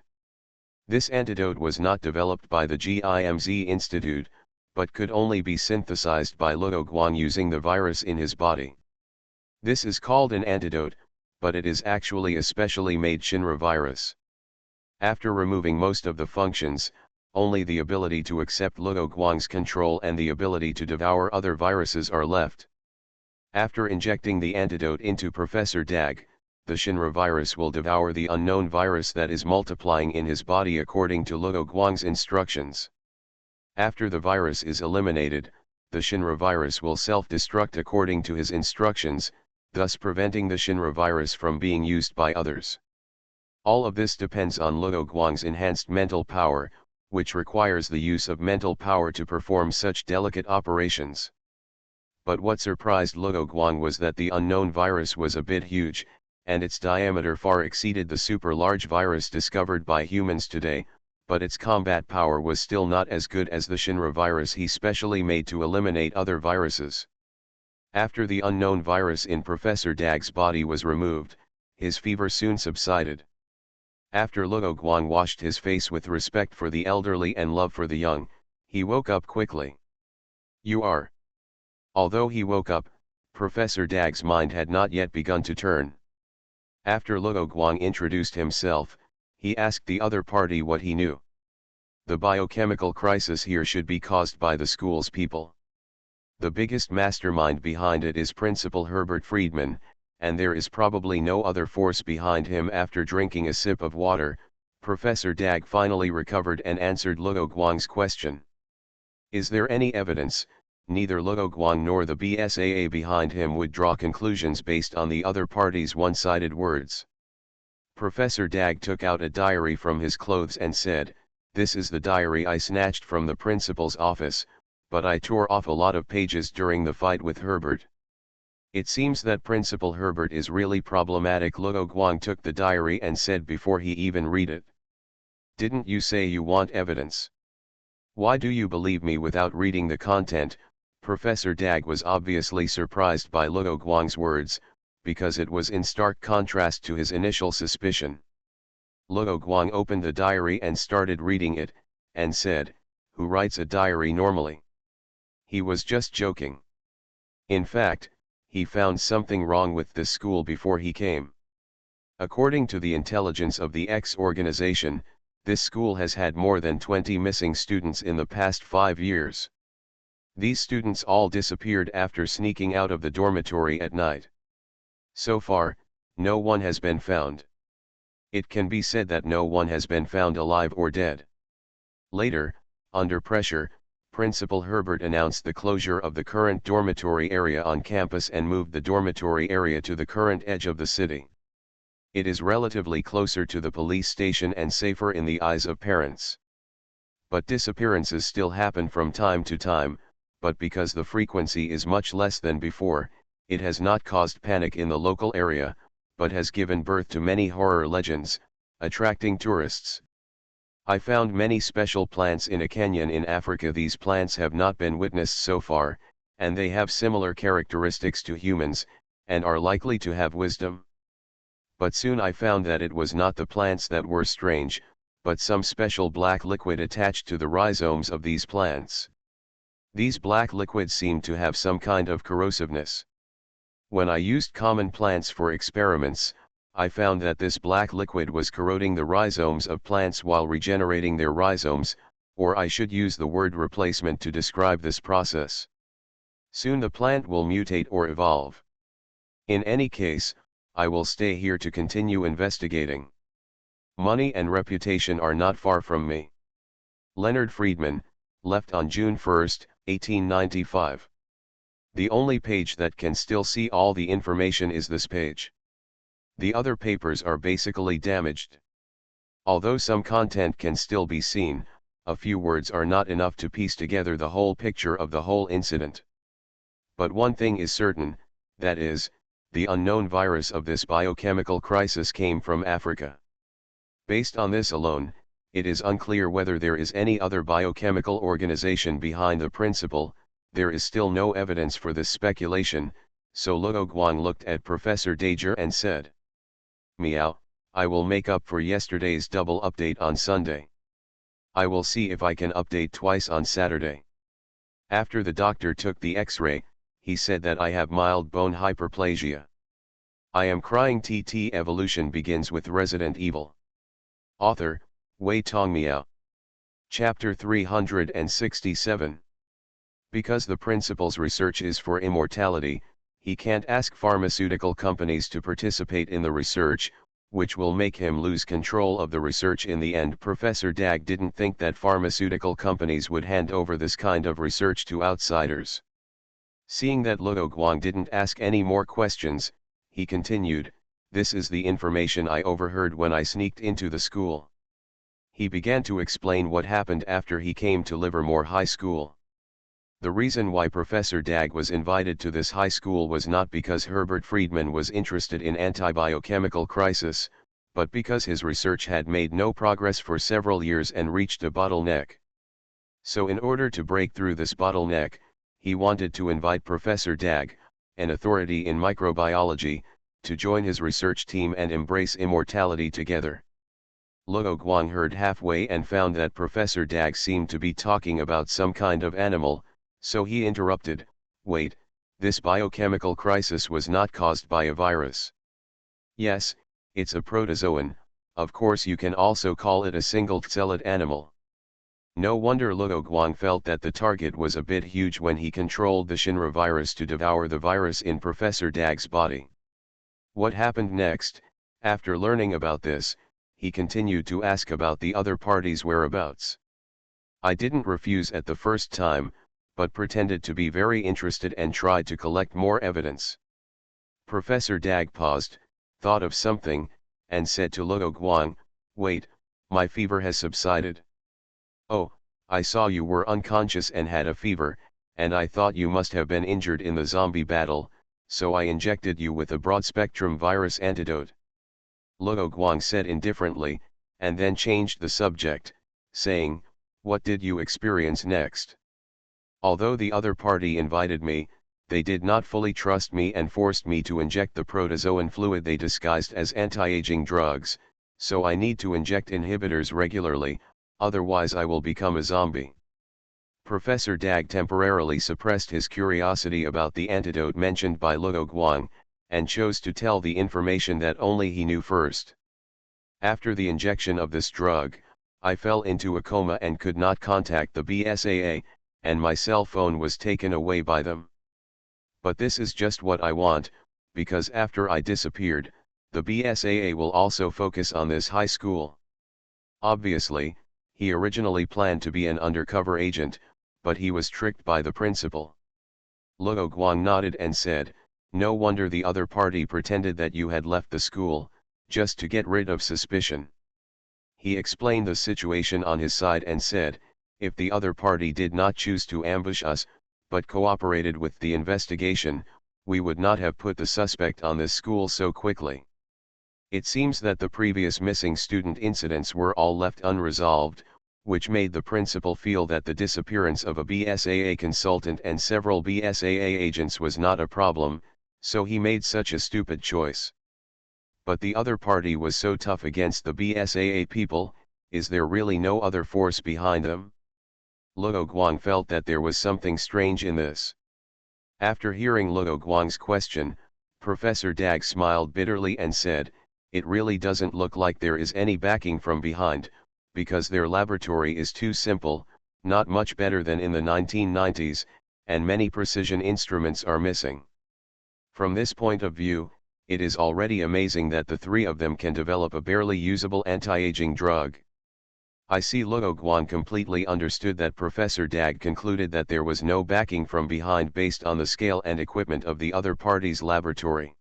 This antidote was not developed by the GIMZ Institute, but could only be synthesized by Luo Guang using the virus in his body. This is called an antidote, but it is actually a specially made Shinra virus. After removing most of the functions, only the ability to accept Luo Guang's control and the ability to devour other viruses are left. After injecting the antidote into Professor Dag, the Shinra virus will devour the unknown virus that is multiplying in his body according to Luo Guang's instructions. After the virus is eliminated, the Shinra virus will self-destruct according to his instructions, thus preventing the Shinra virus from being used by others. All of this depends on Luo Guang's enhanced mental power, which requires the use of mental power to perform such delicate operations. But what surprised Luo Guang was that the unknown virus was a bit huge, and its diameter far exceeded the super-large virus discovered by humans today, but its combat power was still not as good as the Shinra virus he specially made to eliminate other viruses. After the unknown virus in Professor Dag's body was removed, his fever soon subsided. After Luo Guang washed his face with respect for the elderly and love for the young, he woke up quickly. You are. Although he woke up, Professor Dag's mind had not yet begun to turn. After Luo Guang introduced himself, he asked the other party what he knew. The biochemical crisis here should be caused by the school's people. The biggest mastermind behind it is Principal Herbert Friedman, and there is probably no other force behind him. After drinking a sip of water, Professor Dag finally recovered and answered Luo Guang's question. Is there any evidence, neither Luo Guang nor the BSAA behind him would draw conclusions based on the other party's one-sided words. Professor Dag took out a diary from his clothes and said, "This is the diary I snatched from the principal's office, but I tore off a lot of pages during the fight with Herbert. It seems that Principal Herbert is really problematic." Luo Guang took the diary and said before he even read it, "Didn't you say you want evidence? Why do you believe me without reading the content?" Professor Dag was obviously surprised by Luo Guang's words, because it was in stark contrast to his initial suspicion. Luo Guang opened the diary and started reading it, and said, "Who writes a diary normally? He was just joking. In fact, he found something wrong with this school before he came. According to the intelligence of the X organization, this school has had more than 20 missing students in the past 5 years. These students all disappeared after sneaking out of the dormitory at night. So far, no one has been found. It can be said that no one has been found alive or dead." Later, under pressure, Principal Herbert announced the closure of the current dormitory area on campus and moved the dormitory area to the current edge of the city. It is relatively closer to the police station and safer in the eyes of parents. But disappearances still happen from time to time, but because the frequency is much less than before, it has not caused panic in the local area, but has given birth to many horror legends, attracting tourists. "I found many special plants in a canyon in Africa. These plants have not been witnessed so far, and they have similar characteristics to humans, and are likely to have wisdom. But soon I found that it was not the plants that were strange, but some special black liquid attached to the rhizomes of these plants. These black liquids seemed to have some kind of corrosiveness. When I used common plants for experiments, I found that this black liquid was corroding the rhizomes of plants while regenerating their rhizomes, or I should use the word replacement to describe this process. Soon the plant will mutate or evolve. In any case, I will stay here to continue investigating. Money and reputation are not far from me." Leonard Friedman, left on June 1, 1895. The only page that can still see all the information is this page. The other papers are basically damaged. Although some content can still be seen, a few words are not enough to piece together the whole picture of the whole incident. But one thing is certain, that is, the unknown virus of this biochemical crisis came from Africa. Based on this alone, it is unclear whether there is any other biochemical organization behind the principle. There is still no evidence for this speculation, so Luo Guang looked at Professor Dager and said, "Meow, I will make up for yesterday's double update on Sunday. I will see if I can update twice on Saturday." After the doctor took the X-ray, he said that I have mild bone hyperplasia. I am crying. TT Evolution begins with Resident Evil. Author, Wei Tongmiao. Chapter 367. Because the principal's research is for immortality, he can't ask pharmaceutical companies to participate in the research, which will make him lose control of the research in the end. Professor Dag didn't think that pharmaceutical companies would hand over this kind of research to outsiders. Seeing that Luo Guang didn't ask any more questions, he continued, "This is the information I overheard when I sneaked into the school." He began to explain what happened after he came to Livermore High School. The reason why Professor Dag was invited to this high school was not because Herbert Friedman was interested in anti-biochemical crisis, but because his research had made no progress for several years and reached a bottleneck. So in order to break through this bottleneck, he wanted to invite Professor Dag, an authority in microbiology, to join his research team and embrace immortality together. Luo Guang heard halfway and found that Professor Dag seemed to be talking about some kind of animal, so he interrupted, "Wait, this biochemical crisis was not caused by a virus. Yes, it's a protozoan, of course you can also call it a single-celled animal." No wonder Luo Guang felt that the target was a bit huge when he controlled the Shinra virus to devour the virus in Professor Dag's body. What happened next? After learning about this, he continued to ask about the other party's whereabouts. "I didn't refuse at the first time, but pretended to be very interested and tried to collect more evidence. Professor Dag paused, thought of something, and said to Luo Guang, "Wait, my fever has subsided." "Oh, I saw you were unconscious and had a fever, and I thought you must have been injured in the zombie battle, so I injected you with a broad-spectrum virus antidote," Luo Guang said indifferently, and then changed the subject, saying, "What did you experience next?" "Although the other party invited me, they did not fully trust me and forced me to inject the protozoan fluid they disguised as anti-aging drugs, so I need to inject inhibitors regularly, otherwise I will become a zombie." Professor Dag temporarily suppressed his curiosity about the antidote mentioned by Luo Guang, and chose to tell the information that only he knew first. "After the injection of this drug, I fell into a coma and could not contact the BSAA, and my cell phone was taken away by them. But this is just what I want, because after I disappeared, the BSAA will also focus on this high school." Obviously, he originally planned to be an undercover agent, but he was tricked by the principal. Luo Guang nodded and said, "No wonder the other party pretended that you had left the school, just to get rid of suspicion." He explained the situation on his side and said, "If the other party did not choose to ambush us, but cooperated with the investigation, we would not have put the suspect on this school so quickly. It seems that the previous missing student incidents were all left unresolved, which made the principal feel that the disappearance of a BSAA consultant and several BSAA agents was not a problem, so he made such a stupid choice. But the other party was so tough against the BSAA people, is there really no other force behind them?" Luo Guang felt that there was something strange in this. After hearing Luo Guang's question, Professor Dag smiled bitterly and said, "It really doesn't look like there is any backing from behind, because their laboratory is too simple, not much better than in the 1990s, and many precision instruments are missing. From this point of view, it is already amazing that the three of them can develop a barely usable anti-aging drug." I see. Luo Guang completely understood that Professor Dag concluded that there was no backing from behind based on the scale and equipment of the other party's laboratory.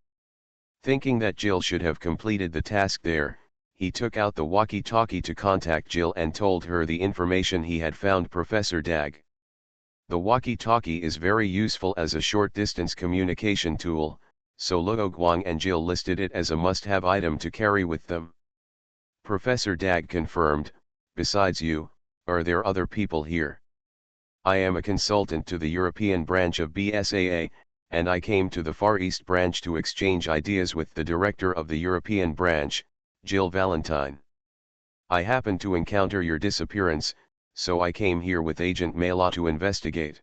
Thinking that Jill should have completed the task there, he took out the walkie-talkie to contact Jill and told her the information he had found Professor Dag. The walkie-talkie is very useful as a short-distance communication tool, so Luo Guang and Jill listed it as a must-have item to carry with them. Professor Dag confirmed, "Besides you, are there other people here? I am a consultant to the European branch of BSAA, and I came to the Far East branch to exchange ideas with the director of the European branch, Jill Valentine. I happened to encounter your disappearance, so I came here with Agent Mala to investigate."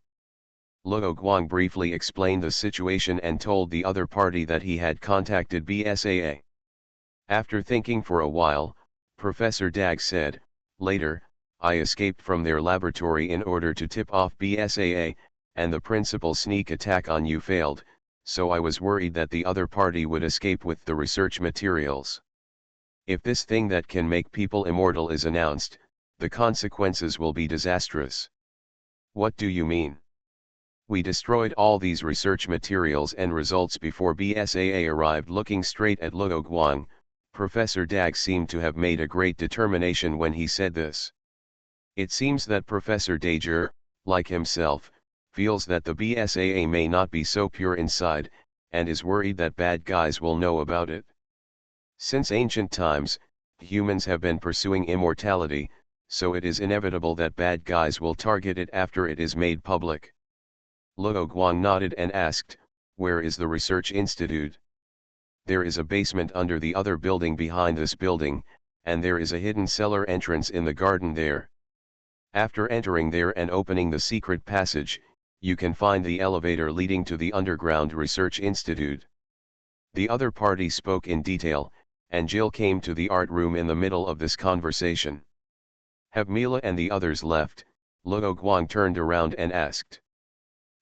Luo Guang briefly explained the situation and told the other party that he had contacted BSAA. After thinking for a while, Professor Dag said, "Later, I escaped from their laboratory in order to tip off BSAA, and the principal's sneak attack on you failed, so I was worried that the other party would escape with the research materials. If this thing that can make people immortal is announced, the consequences will be disastrous." "What do you mean?" "We destroyed all these research materials and results before BSAA arrived." Looking straight at Luo Guang, Professor Dag seemed to have made a great determination when he said this. It seems that Professor Dager, like himself, feels that the BSAA may not be so pure inside, and is worried that bad guys will know about it. Since ancient times, humans have been pursuing immortality, so it is inevitable that bad guys will target it after it is made public. Luo Guang nodded and asked, "Where is the research institute?" "There is a basement under the other building behind this building, and there is a hidden cellar entrance in the garden there. After entering there and opening the secret passage, you can find the elevator leading to the underground research institute." The other party spoke in detail, and Jill came to the art room in the middle of this conversation. "Have Mila and the others left?" Luo Guang turned around and asked.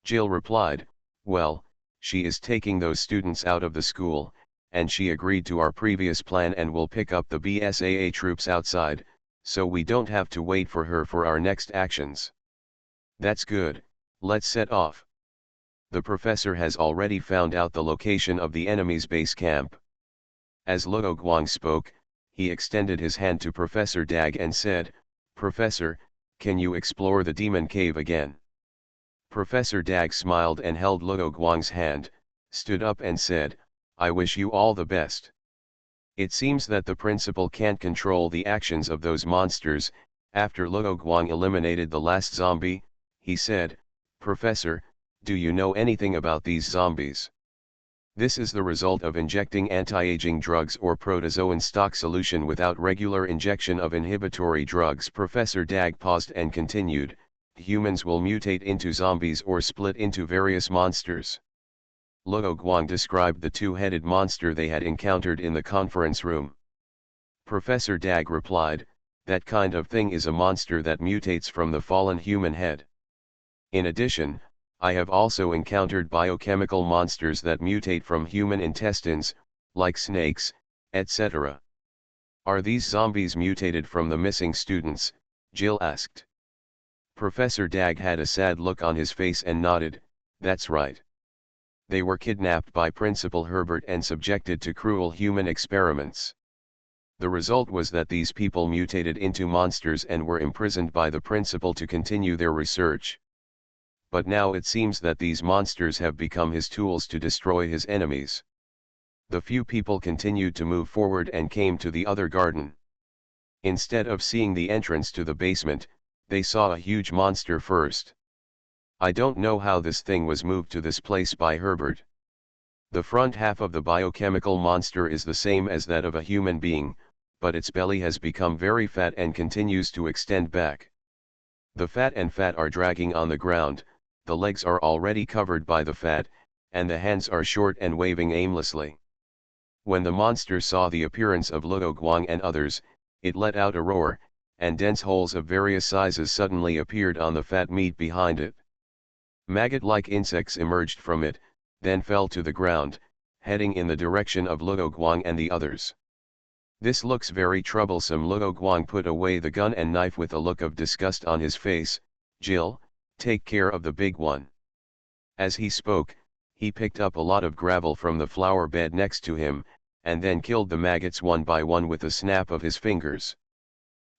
Jill replied, "Well, she is taking those students out of the school, and she agreed to our previous plan and will pick up the BSAA troops outside, so we don't have to wait for her for our next actions." "That's good," Let's set off. The professor has already found out the location of the enemy's base camp. As Luo Guang spoke, he extended his hand to Professor Dag and said, "Professor, can you explore the demon cave again?" Professor Dag smiled and held Luo Guang's hand, stood up and said, "I wish you all the best." It seems that the principal can't control the actions of those monsters. After Luo Guang eliminated the last zombie, he said, "Professor, do you know anything about these zombies?" This is the result of injecting anti-aging drugs or protozoan stock solution without regular injection of inhibitory drugs. Professor Dag paused and continued, "Humans will mutate into zombies or split into various monsters." Luo Guang described the two-headed monster they had encountered in the conference room. Professor Dag replied, "That kind of thing is a monster that mutates from the fallen human head. In addition, I have also encountered biochemical monsters that mutate from human intestines, like snakes, etc. Are these zombies mutated from the missing students?" Jill asked. Professor Dag had a sad look on his face and nodded, "That's right. They were kidnapped by Principal Herbert and subjected to cruel human experiments. The result was that these people mutated into monsters and were imprisoned by the principal to continue their research. But now it seems that these monsters have become his tools to destroy his enemies." The few people continued to move forward and came to the other garden. Instead of seeing the entrance to the basement, they saw a huge monster first. "I don't know how this thing was moved to this place by Herbert. The front half of the biochemical monster is the same as that of a human being, but its belly has become very fat and continues to extend back. The fat are dragging on the ground, the legs are already covered by the fat, and the hands are short and waving aimlessly." When the monster saw the appearance of Luo Guang and others, it let out a roar, and dense holes of various sizes suddenly appeared on the fat meat behind it. Maggot-like insects emerged from it, then fell to the ground, heading in the direction of Luo Guang and the others. "This looks very troublesome." Luo Guang put away the gun and knife with a look of disgust on his face. "Jill, take care of the big one." As he spoke, he picked up a lot of gravel from the flower bed next to him, and then killed the maggots one by one with a snap of his fingers.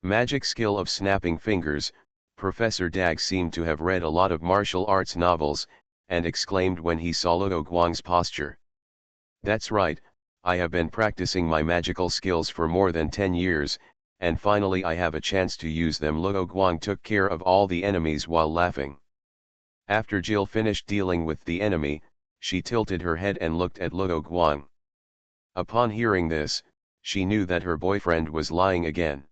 Magic skill of snapping fingers. Professor Dag seemed to have read a lot of martial arts novels, and exclaimed when he saw Luo Guang's posture, "That's right, I have been practicing my magical skills for more than 10 years, and finally I have a chance to use them." Luo Guang took care of all the enemies while laughing. After Jill finished dealing with the enemy, she tilted her head and looked at Luo Guang. Upon hearing this, she knew that her boyfriend was lying again.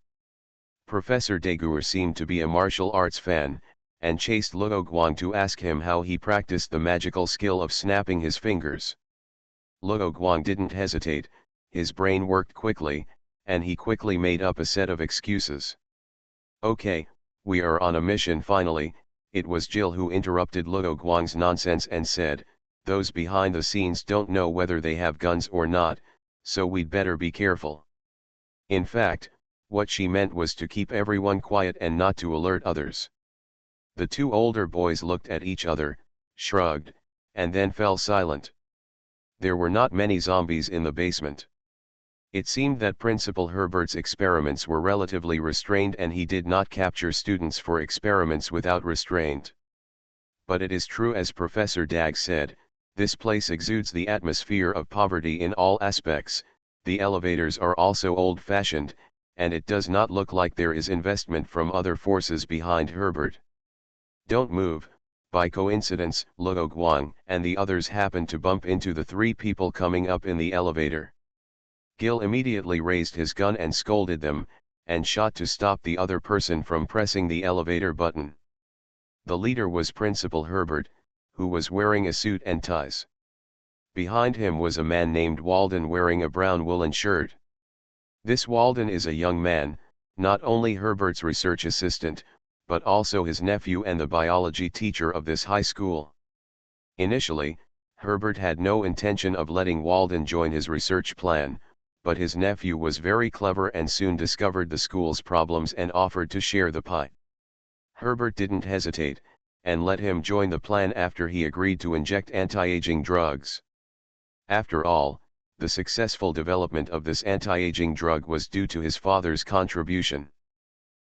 Professor Daguerre seemed to be a martial arts fan, and chased Luo Guang to ask him how he practiced the magical skill of snapping his fingers. Luo Guang didn't hesitate, his brain worked quickly, and he quickly made up a set of excuses. "Okay, we are on a mission finally." It was Jill who interrupted Luo Guang's nonsense and said, "Those behind the scenes don't know whether they have guns or not, so we'd better be careful." In fact, what she meant was to keep everyone quiet and not to alert others. The two older boys looked at each other, shrugged, and then fell silent. There were not many zombies in the basement. It seemed that Principal Herbert's experiments were relatively restrained and he did not capture students for experiments without restraint. But it is true, as Professor Dag said, this place exudes the atmosphere of poverty in all aspects. The elevators are also old-fashioned, and it does not look like there is investment from other forces behind Herbert. "Don't move." By coincidence, Luo Guang and the others happened to bump into the three people coming up in the elevator. Gil immediately raised his gun and scolded them, and shot to stop the other person from pressing the elevator button. The leader was Principal Herbert, who was wearing a suit and ties. Behind him was a man named Walden wearing a brown woolen shirt. This Walden is a young man, not only Herbert's research assistant, but also his nephew and the biology teacher of this high school. Initially, Herbert had no intention of letting Walden join his research plan, but his nephew was very clever and soon discovered the school's problems and offered to share the pie. Herbert didn't hesitate, and let him join the plan after he agreed to inject anti-aging drugs. After all, the successful development of this anti-aging drug was due to his father's contribution.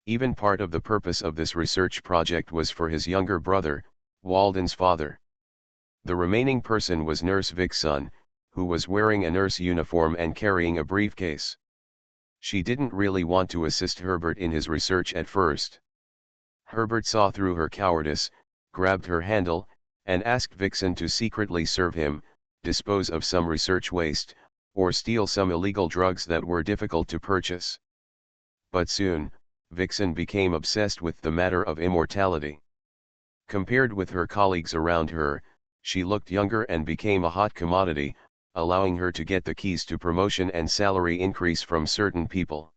Even part of the purpose of this research project was for his younger brother, Walden's father. The remaining person was Nurse Vic's son, who was wearing a nurse uniform and carrying a briefcase. She didn't really want to assist Herbert in his research at first. Herbert saw through her cowardice, grabbed her handle, and asked Vixen to secretly serve him, dispose of some research waste, or steal some illegal drugs that were difficult to purchase. But soon, Vixen became obsessed with the matter of immortality. Compared with her colleagues around her, she looked younger and became a hot commodity, allowing her to get the keys to promotion and salary increase from certain people.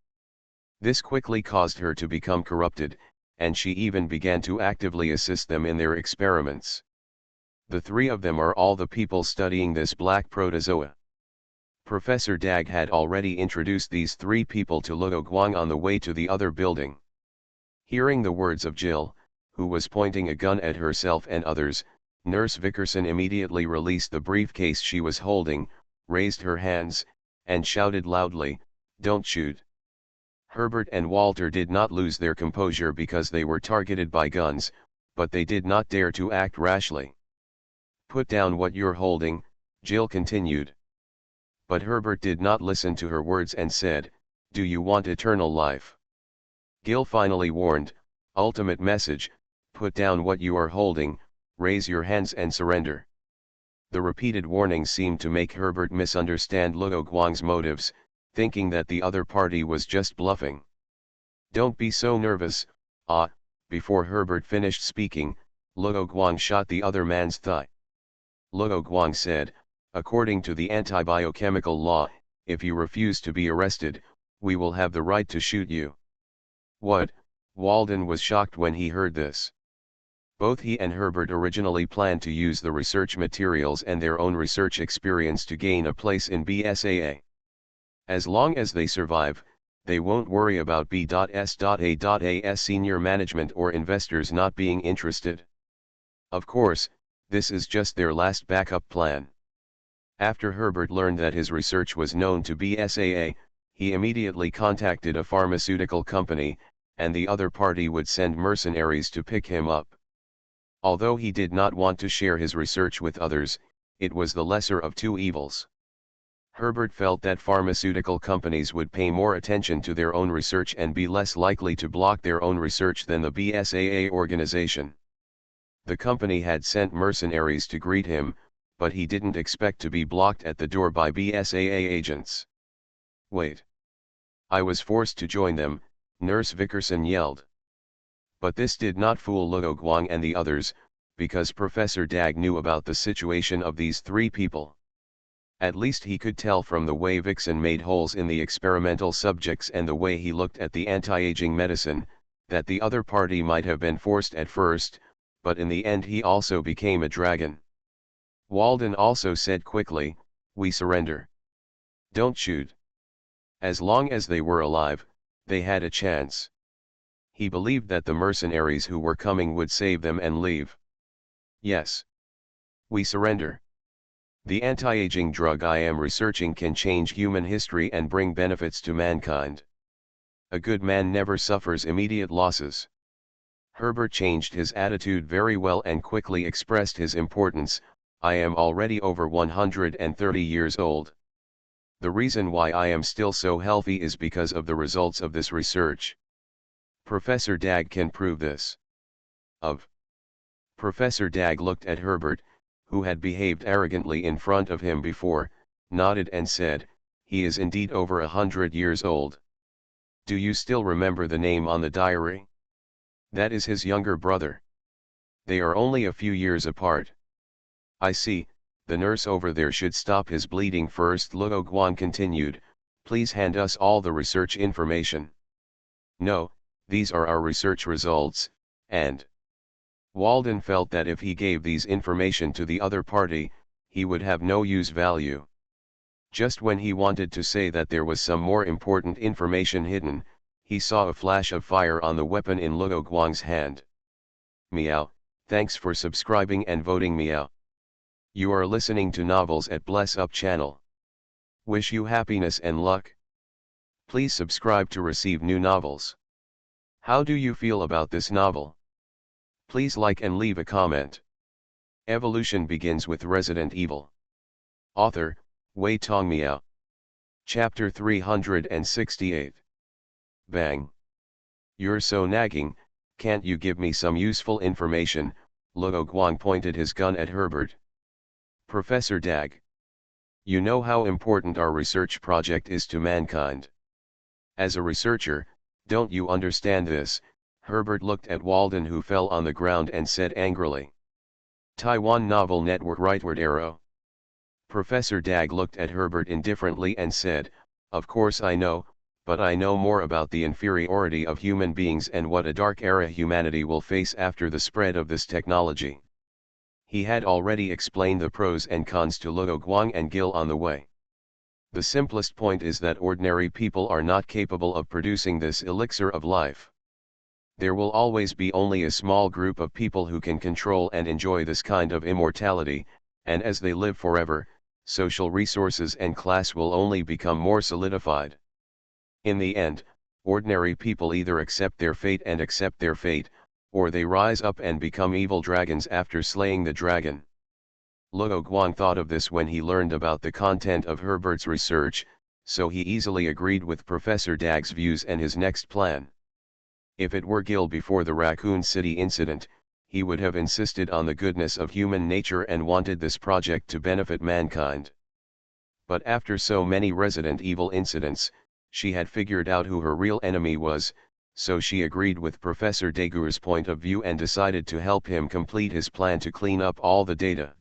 This quickly caused her to become corrupted, and she even began to actively assist them in their experiments. The three of them are all the people studying this black protozoa. Professor Dag had already introduced these three people to Luo Guang on the way to the other building. Hearing the words of Jill, who was pointing a gun at herself and others, Nurse Vickerson immediately released the briefcase she was holding, raised her hands, and shouted loudly, "Don't shoot." Herbert and Walter did not lose their composure because they were targeted by guns, but they did not dare to act rashly. "Put down what you're holding," Jill continued. But Herbert did not listen to her words and said, "Do you want eternal life?" Gil finally warned, "Ultimate message, put down what you are holding, raise your hands and surrender." The repeated warnings seemed to make Herbert misunderstand Luo Guang's motives, thinking that the other party was just bluffing. "Don't be so nervous, ah." Before Herbert finished speaking, Luo Guang shot the other man's thigh. Luo Guang said, "According to the anti-biochemical law, if you refuse to be arrested, we will have the right to shoot you." "What?" Walden was shocked when he heard this. Both he and Herbert originally planned to use the research materials and their own research experience to gain a place in BSAA. As long as they survive, they won't worry about B.S.A.'s senior management or investors not being interested. Of course, this is just their last backup plan. After Herbert learned that his research was known to BSAA, he immediately contacted a pharmaceutical company, and the other party would send mercenaries to pick him up. Although he did not want to share his research with others, it was the lesser of two evils. Herbert felt that pharmaceutical companies would pay more attention to their own research and be less likely to block their own research than the BSAA organization. The company had sent mercenaries to greet him, but he didn't expect to be blocked at the door by BSAA agents. "Wait. I was forced to join them," Nurse Vickerson yelled. But this did not fool Luo Guang and the others, because Professor Dag knew about the situation of these three people. At least he could tell from the way Vixen made holes in the experimental subjects and the way he looked at the anti-aging medicine, that the other party might have been forced at first, but in the end he also became a dragon. Walden also said quickly, "We surrender. Don't shoot." As long as they were alive, they had a chance. He believed that the mercenaries who were coming would save them and leave. "Yes. We surrender. The anti-aging drug I am researching can change human history and bring benefits to mankind. A good man never suffers immediate losses." Herbert changed his attitude very well and quickly expressed his importance. "I am already over 130 years old. The reason why I am still so healthy is because of the results of this research. Professor Dag can prove this." Professor Dag looked at Herbert, who had behaved arrogantly in front of him before, nodded and said, "He is indeed over 100 years old. Do you still remember the name on the diary? That is his younger brother. They are only a few years apart." "I see, the nurse over there should stop his bleeding first," Luo Guang continued. "Please hand us all the research information." "No, these are our research results, and..." Walden felt that if he gave these information to the other party, he would have no use value. Just when he wanted to say that there was some more important information hidden, he saw a flash of fire on the weapon in Luo Guang's hand. "Meow," Thanks for subscribing and voting me out. You are listening to Novels at Bless Up channel. Wish you happiness and luck. Please subscribe to receive new novels. How do you feel about this novel? Please like and leave a comment. Evolution begins with Resident Evil. Author, Wei Tong Miao. Chapter 368. Bang. You're so nagging, can't you give me some useful information? Luo Guang pointed his gun at Herbert. Professor Dag. You know how important our research project is to mankind. As a researcher, don't you understand this? Herbert looked at Walden, who fell on the ground, and said angrily. Taiwan Novel Network rightward arrow. Professor Dag looked at Herbert indifferently and said, of course I know, but I know more about the inferiority of human beings and what a dark era humanity will face after the spread of this technology. He had already explained the pros and cons to Luo Guang and Gil on the way. The simplest point is that ordinary people are not capable of producing this elixir of life. There will always be only a small group of people who can control and enjoy this kind of immortality, and as they live forever, social resources and class will only become more solidified. In the end, ordinary people either accept their fate, or they rise up and become evil dragons after slaying the dragon. Luo Guang thought of this when he learned about the content of Herbert's research, so he easily agreed with Professor Dag's views and his next plan. If it were Gil before the Raccoon City incident, he would have insisted on the goodness of human nature and wanted this project to benefit mankind. But after so many Resident Evil incidents, she had figured out who her real enemy was, so she agreed with Professor Daguerre's point of view and decided to help him complete his plan to clean up all the data.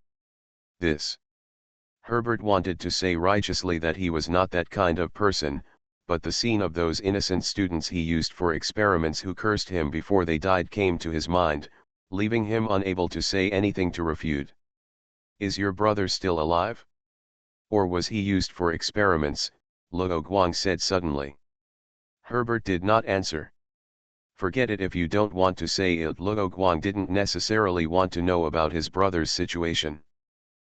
Herbert wanted to say righteously that he was not that kind of person, but the scene of those innocent students he used for experiments who cursed him before they died came to his mind, leaving him unable to say anything to refute. Is your brother still alive? Or was he used for experiments? Luo Guang said suddenly. Herbert did not answer. Forget it if you don't want to say it. Luo Guang didn't necessarily want to know about his brother's situation.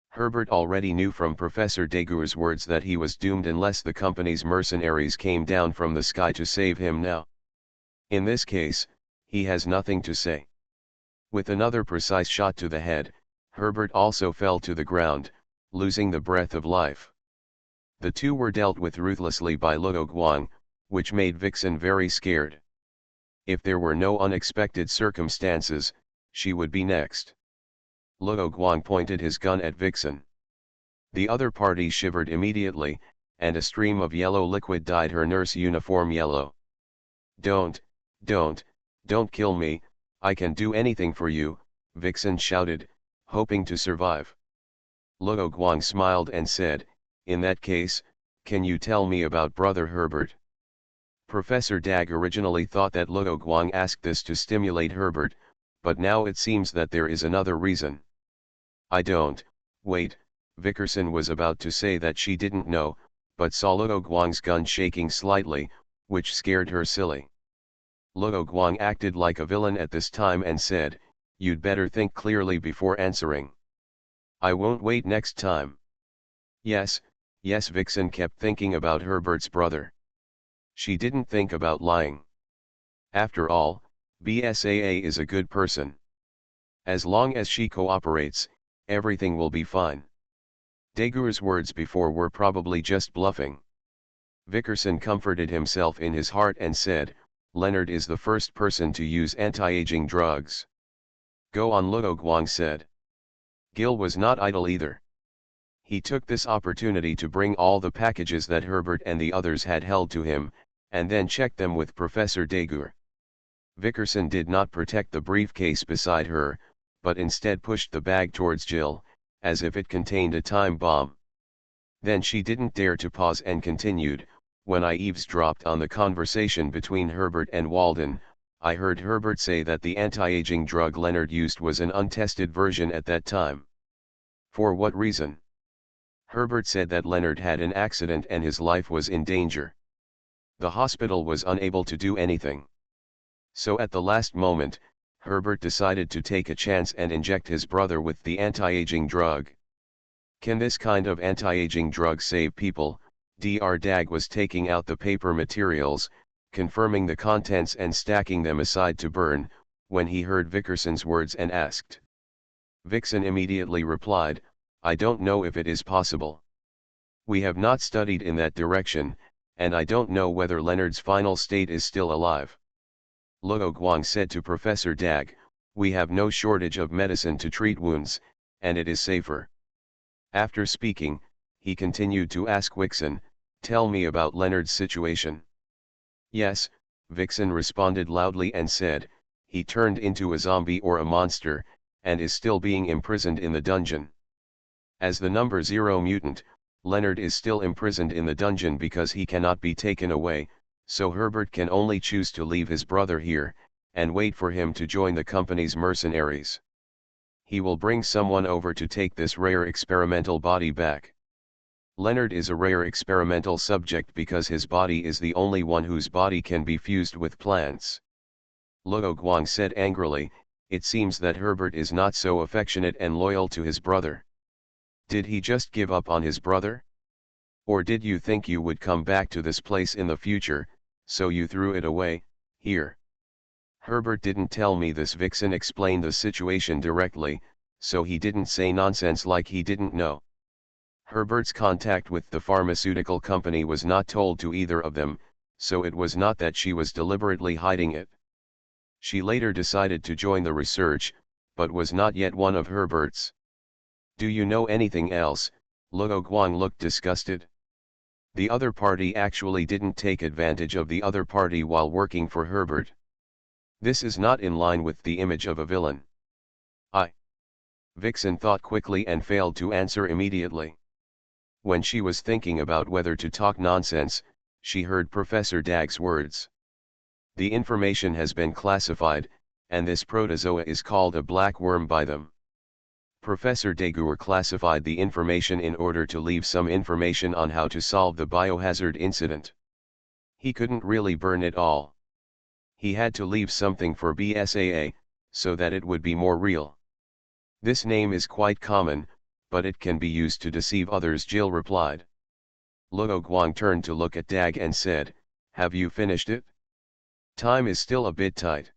Herbert already knew from Professor Daguerre's words that he was doomed unless the company's mercenaries came down from the sky to save him now. In this case, he has nothing to say. With another precise shot to the head, Herbert also fell to the ground, losing the breath of life. The two were dealt with ruthlessly by Luo Guang, which made Vixen very scared. If there were no unexpected circumstances, she would be next. Luo Guang pointed his gun at Vixen. The other party shivered immediately, and a stream of yellow liquid dyed her nurse uniform yellow. Don't kill me, I can do anything for you, Vixen shouted, hoping to survive. Luo Guang smiled and said, in that case, can you tell me about Brother Herbert? Professor Dag originally thought that Luo Guang asked this to stimulate Herbert, but now it seems that there is another reason. I don't, wait, Vickerson was about to say that she didn't know, but saw Luo Guang's gun shaking slightly, which scared her silly. Luo Guang acted like a villain at this time and said, you'd better think clearly before answering. I won't wait next time. Yes, Vixen kept thinking about Herbert's brother. She didn't think about lying. After all, BSAA is a good person. As long as she cooperates, everything will be fine. Daguerre's words before were probably just bluffing. Vickerson comforted himself in his heart and said, Leonard is the first person to use anti-aging drugs. Go on, Luo Guang said. Gil was not idle either. He took this opportunity to bring all the packages that Herbert and the others had held to him, and then checked them with Professor Daguerre. Vickerson did not protect the briefcase beside her, but instead pushed the bag towards Jill, as if it contained a time bomb. Then she didn't dare to pause and continued, when I eavesdropped on the conversation between Herbert and Walden, I heard Herbert say that the anti-aging drug Leonard used was an untested version at that time. For what reason? Herbert said that Leonard had an accident and his life was in danger. The hospital was unable to do anything. So at the last moment, Herbert decided to take a chance and inject his brother with the anti-aging drug. Can this kind of anti-aging drug save people? Dr. Dag was taking out the paper materials, confirming the contents and stacking them aside to burn, when he heard Vickerson's words and asked. Vixen immediately replied, "I don't know if it is possible. We have not studied in that direction, and I don't know whether Leonard's final state is still alive." Luo Guang said to Professor Dag, "We have no shortage of medicine to treat wounds, and it is safer." After speaking, he continued to ask Vixen, "Tell me about Leonard's situation." "Yes," Vixen responded loudly and said, "He turned into a zombie or a monster, and is still being imprisoned in the dungeon. As the number 0 mutant, Leonard is still imprisoned in the dungeon because he cannot be taken away, so Herbert can only choose to leave his brother here, and wait for him to join the company's mercenaries. He will bring someone over to take this rare experimental body back. Leonard is a rare experimental subject because his body is the only one whose body can be fused with plants." Luo Guang said angrily, "It seems that Herbert is not so affectionate and loyal to his brother. Did he just give up on his brother? Or did you think you would come back to this place in the future, so you threw it away, here?" "Herbert didn't tell me this." Vixen explained the situation directly, so he didn't say nonsense like he didn't know. Herbert's contact with the pharmaceutical company was not told to either of them, so it was not that she was deliberately hiding it. She later decided to join the research, but was not yet one of Herbert's. "Do you know anything else?" Luo Guang looked disgusted. "The other party actually didn't take advantage of the other party while working for Herbert. This is not in line with the image of a villain." Vixen thought quickly and failed to answer immediately. When she was thinking about whether to talk nonsense, she heard Professor Dag's words. "The information has been classified, and this protozoa is called a black worm by them." Professor Daguerre classified the information in order to leave some information on how to solve the biohazard incident. He couldn't really burn it all. He had to leave something for BSAA, so that it would be more real. "This name is quite common, but it can be used to deceive others," Jill replied. Luo Guang turned to look at Dag and said, "Have you finished it? Time is still a bit tight."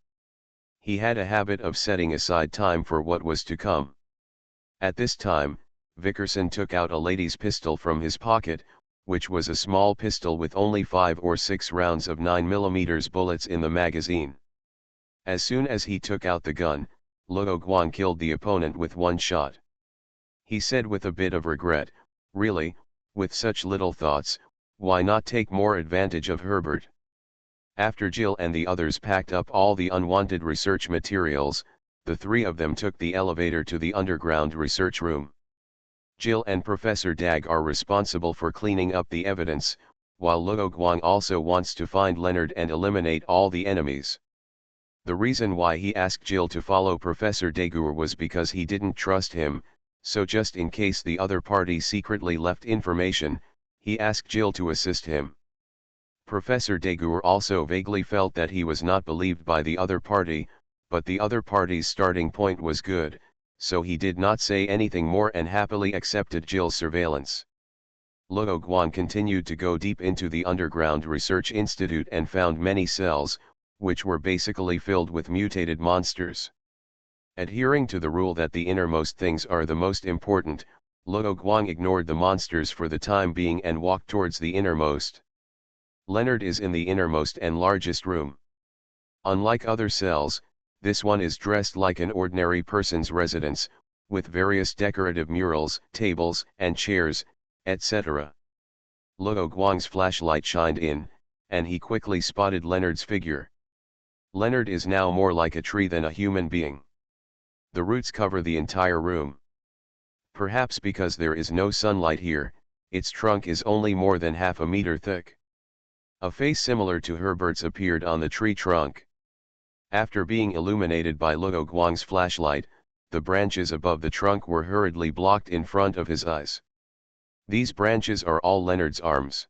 He had a habit of setting aside time for what was to come. At this time, Vickerson took out a lady's pistol from his pocket, which was a small pistol with only 5 or 6 rounds of 9mm bullets in the magazine. As soon as he took out the gun, Luo Guang killed the opponent with one shot. He said with a bit of regret, "Really, with such little thoughts, why not take more advantage of Herbert?" After Jill and the others packed up all the unwanted research materials, the 3 of them took the elevator to the underground research room. Jill and Professor Dag are responsible for cleaning up the evidence, while Luo Guang also wants to find Leonard and eliminate all the enemies. The reason why he asked Jill to follow Professor Daguerre was because he didn't trust him, so just in case the other party secretly left information, he asked Jill to assist him. Professor Daguerre also vaguely felt that he was not believed by the other party, but the other party's starting point was good, so he did not say anything more and happily accepted Jill's surveillance. Luo Guang continued to go deep into the underground research institute and found many cells, which were basically filled with mutated monsters. Adhering to the rule that the innermost things are the most important, Luo Guang ignored the monsters for the time being and walked towards the innermost. Leonard is in the innermost and largest room. Unlike other cells, this one is dressed like an ordinary person's residence, with various decorative murals, tables and chairs, etc. Luo Guang's flashlight shined in, and he quickly spotted Leonard's figure. Leonard is now more like a tree than a human being. The roots cover the entire room. Perhaps because there is no sunlight here, its trunk is only more than half a meter thick. A face similar to Herbert's appeared on the tree trunk. After being illuminated by Luo Guang's flashlight, the branches above the trunk were hurriedly blocked in front of his eyes. These branches are all Leonard's arms.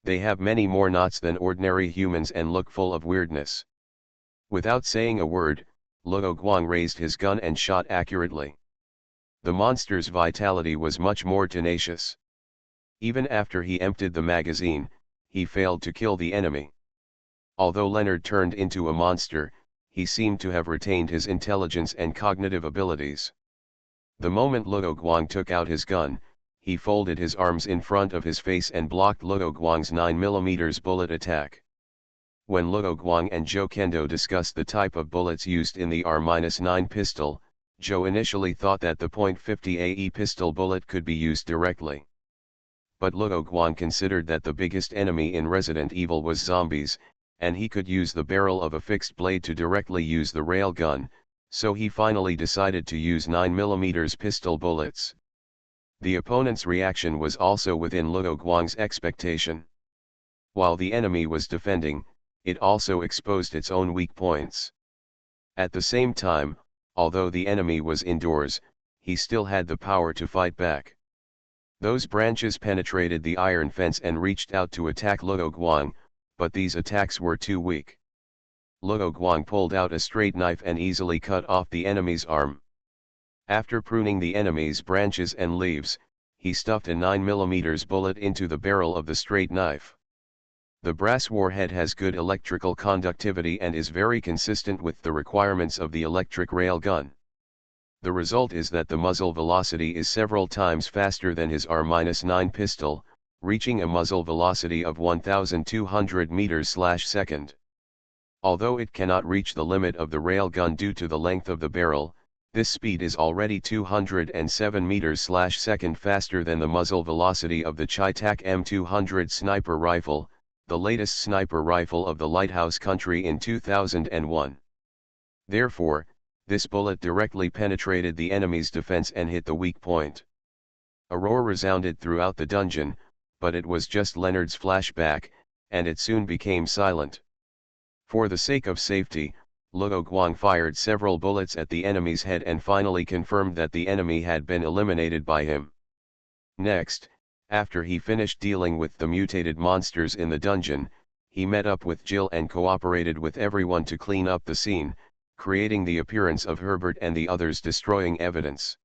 They have many more knots than ordinary humans and look full of weirdness. Without saying a word, Luo Guang raised his gun and shot accurately. The monster's vitality was much more tenacious. Even after he emptied the magazine, he failed to kill the enemy. Although Leonard turned into a monster, he seemed to have retained his intelligence and cognitive abilities. The moment Luo Guang took out his gun, he folded his arms in front of his face and blocked Luo Guang's 9mm bullet attack. When Luo Guang and Zhou Kendo discussed the type of bullets used in the R-9 pistol, Zhou initially thought that the .50 AE pistol bullet could be used directly. But Luo Guang considered that the biggest enemy in Resident Evil was zombies, and he could use the barrel of a fixed blade to directly use the railgun, so he finally decided to use 9mm pistol bullets. The opponent's reaction was also within Luo Guang's expectation. While the enemy was defending, it also exposed its own weak points. At the same time, although the enemy was indoors, he still had the power to fight back. Those branches penetrated the iron fence and reached out to attack Luo Guang, but these attacks were too weak. Luo Guang pulled out a straight knife and easily cut off the enemy's arm. After pruning the enemy's branches and leaves, he stuffed a 9mm bullet into the barrel of the straight knife. The brass warhead has good electrical conductivity and is very consistent with the requirements of the electric rail gun. The result is that the muzzle velocity is several times faster than his R-9 pistol, reaching a muzzle velocity of 1,200 meters/second. Although it cannot reach the limit of the railgun due to the length of the barrel, this speed is already 207 meters/second faster than the muzzle velocity of the Chi-Tak M200 sniper rifle, the latest sniper rifle of the Lighthouse country in 2001. Therefore, this bullet directly penetrated the enemy's defense and hit the weak point. A roar resounded throughout the dungeon, but it was just Leonard's flashback, and it soon became silent. For the sake of safety, Luo Guang fired several bullets at the enemy's head and finally confirmed that the enemy had been eliminated by him. Next, after he finished dealing with the mutated monsters in the dungeon, he met up with Jill and cooperated with everyone to clean up the scene, creating the appearance of Herbert and the others destroying evidence.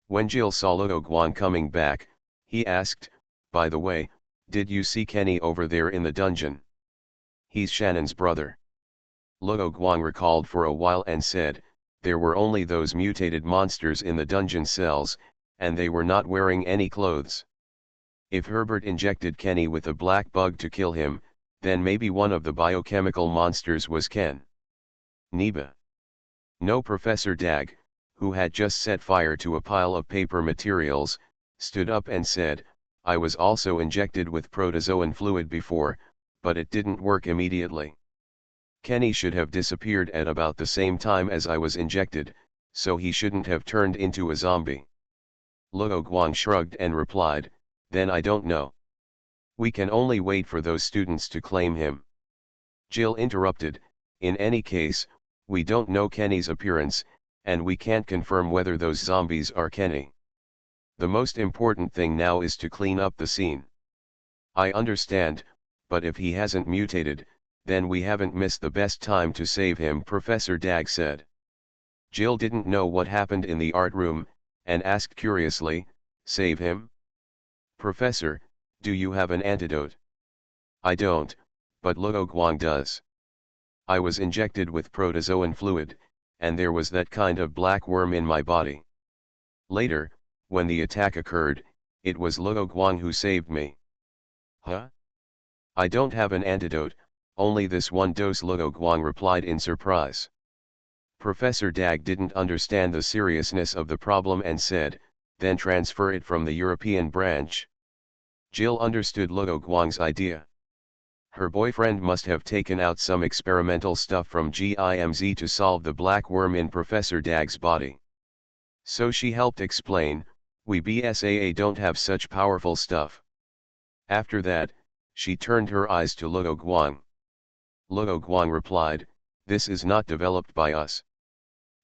When Jill saw Luo Guang coming back, he asked, "By the way, did you see Kenny over there in the dungeon? He's Shannon's brother." Luo Guang recalled for a while and said, "There were only those mutated monsters in the dungeon cells, and they were not wearing any clothes. If Herbert injected Kenny with a black bug to kill him, then maybe one of the biochemical monsters was Ken." Neba. No. Professor Dag, who had just set fire to a pile of paper materials, stood up and said, "I was also injected with protozoan fluid before, but it didn't work immediately. Kenny should have disappeared at about the same time as I was injected, so he shouldn't have turned into a zombie." Luo Guang shrugged and replied, "Then I don't know. We can only wait for those students to claim him." Jill interrupted, "In any case, we don't know Kenny's appearance, and we can't confirm whether those zombies are Kenny. The most important thing now is to clean up the scene." "I understand, but if he hasn't mutated, then we haven't missed the best time to save him," Professor Dag said. Jill didn't know what happened in the art room, and asked curiously, "Save him? Professor, do you have an antidote?" "I don't, but Luo Guang does. I was injected with protozoan fluid, and there was that kind of black worm in my body. Later, when the attack occurred, it was Luo Guang who saved me." "Huh? I don't have an antidote, only this one dose," Luo Guang replied in surprise. Professor Dag didn't understand the seriousness of the problem and said, "Then transfer it from the European branch." Jill understood Luo Guang's idea. Her boyfriend must have taken out some experimental stuff from GIMZ to solve the black worm in Professor Dag's body. So she helped explain, "We BSAA don't have such powerful stuff." After that, she turned her eyes to Luo Guang. Luo Guang replied, "This is not developed by us.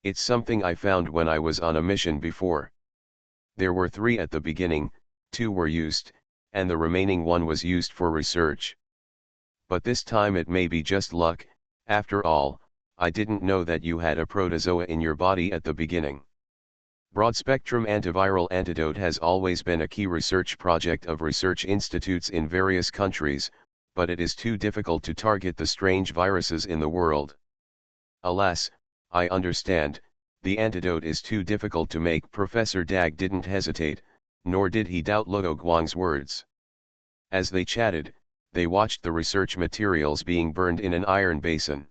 It's something I found when I was on a mission before. There were 3 at the beginning, 2 were used, and the remaining 1 was used for research. But this time it may be just luck. After all, I didn't know that you had a protozoa in your body at the beginning. Broad-spectrum antiviral antidote has always been a key research project of research institutes in various countries, but it is too difficult to target the strange viruses in the world. Alas, I understand, the antidote is too difficult to make. Professor Dag didn't hesitate, nor did he doubt Luo Guang's words. As they chatted, they watched the research materials being burned in an iron basin.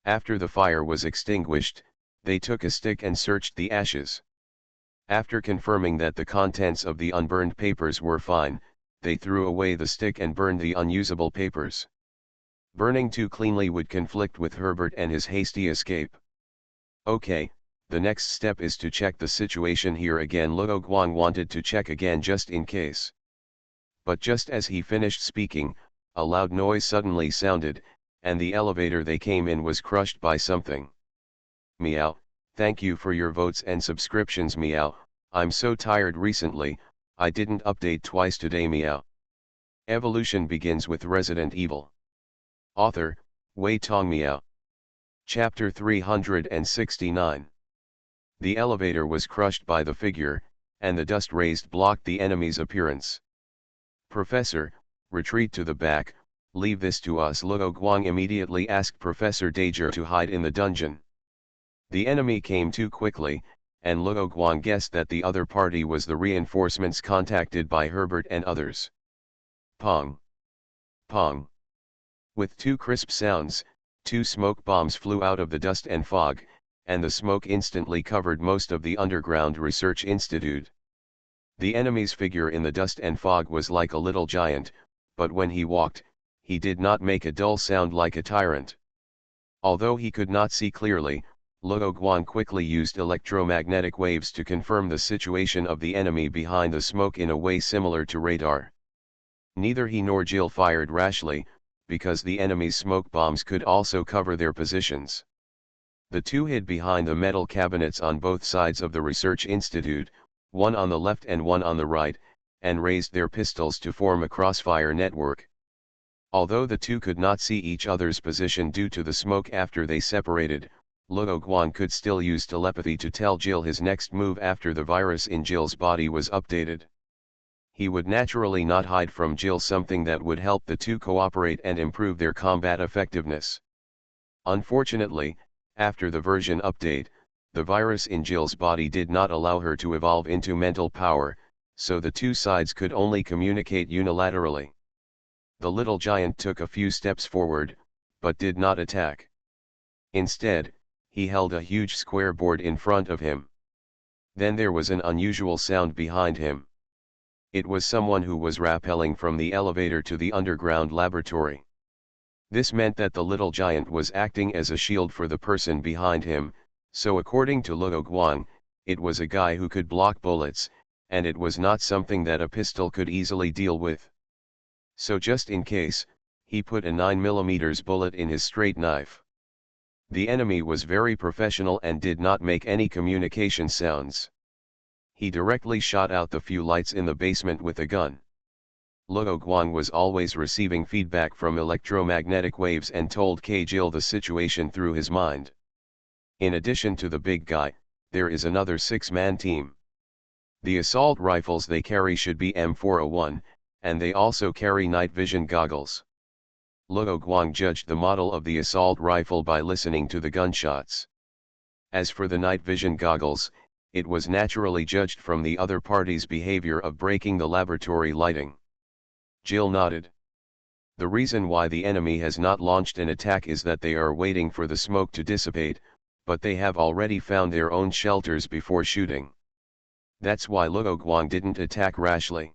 After the fire was extinguished, they took a stick and searched the ashes. After confirming that the contents of the unburned papers were fine, they threw away the stick and burned the unusable papers. Burning too cleanly would conflict with Herbert and his hasty escape. Okay, the next step is to check the situation here again. Luo Guang wanted to check again just in case. But just as he finished speaking, a loud noise suddenly sounded, and the elevator they came in was crushed by something. Meow, thank you for your votes and subscriptions. Meow, I'm so tired recently, I didn't update twice today. Meow. Evolution begins with Resident Evil. Author, Wei Tong. Meow. Chapter 369. The elevator was crushed by the figure, and the dust raised blocked the enemy's appearance. Professor, retreat to the back, leave this to us. Luo Guang immediately asked Professor Dager to hide in the dungeon. The enemy came too quickly, and Luo Guang guessed that the other party was the reinforcements contacted by Herbert and others. Pong! Pong! With two crisp sounds, two smoke bombs flew out of the dust and fog, and the smoke instantly covered most of the underground research institute. The enemy's figure in the dust and fog was like a little giant, but when he walked, he did not make a dull sound like a tyrant. Although he could not see clearly, Luo Guang quickly used electromagnetic waves to confirm the situation of the enemy behind the smoke in a way similar to radar. Neither he nor Jill fired rashly, because the enemy's smoke bombs could also cover their positions. The two hid behind the metal cabinets on both sides of the research institute, one on the left and one on the right, and raised their pistols to form a crossfire network. Although the two could not see each other's position due to the smoke after they separated, Luo Guang could still use telepathy to tell Jill his next move after the virus in Jill's body was updated. He would naturally not hide from Jill something that would help the two cooperate and improve their combat effectiveness. Unfortunately, after the version update, the virus in Jill's body did not allow her to evolve into mental power, so the two sides could only communicate unilaterally. The little giant took a few steps forward, but did not attack. Instead, he held a huge square board in front of him. Then there was an unusual sound behind him. It was someone who was rappelling from the elevator to the underground laboratory. This meant that the little giant was acting as a shield for the person behind him, so according to Luo Guang, it was a guy who could block bullets, and it was not something that a pistol could easily deal with. So just in case, he put a 9mm bullet in his straight knife. The enemy was very professional and did not make any communication sounds. He directly shot out the few lights in the basement with a gun. Luo Guang was always receiving feedback from electromagnetic waves and told Jill the situation through his mind. In addition to the big guy, there is another 6-man team. The assault rifles they carry should be M401, and they also carry night vision goggles. Luo Guang judged the model of the assault rifle by listening to the gunshots. As for the night vision goggles, it was naturally judged from the other party's behavior of breaking the laboratory lighting. Jill nodded. The reason why the enemy has not launched an attack is that they are waiting for the smoke to dissipate, but they have already found their own shelters before shooting. That's why Luo Guang didn't attack rashly.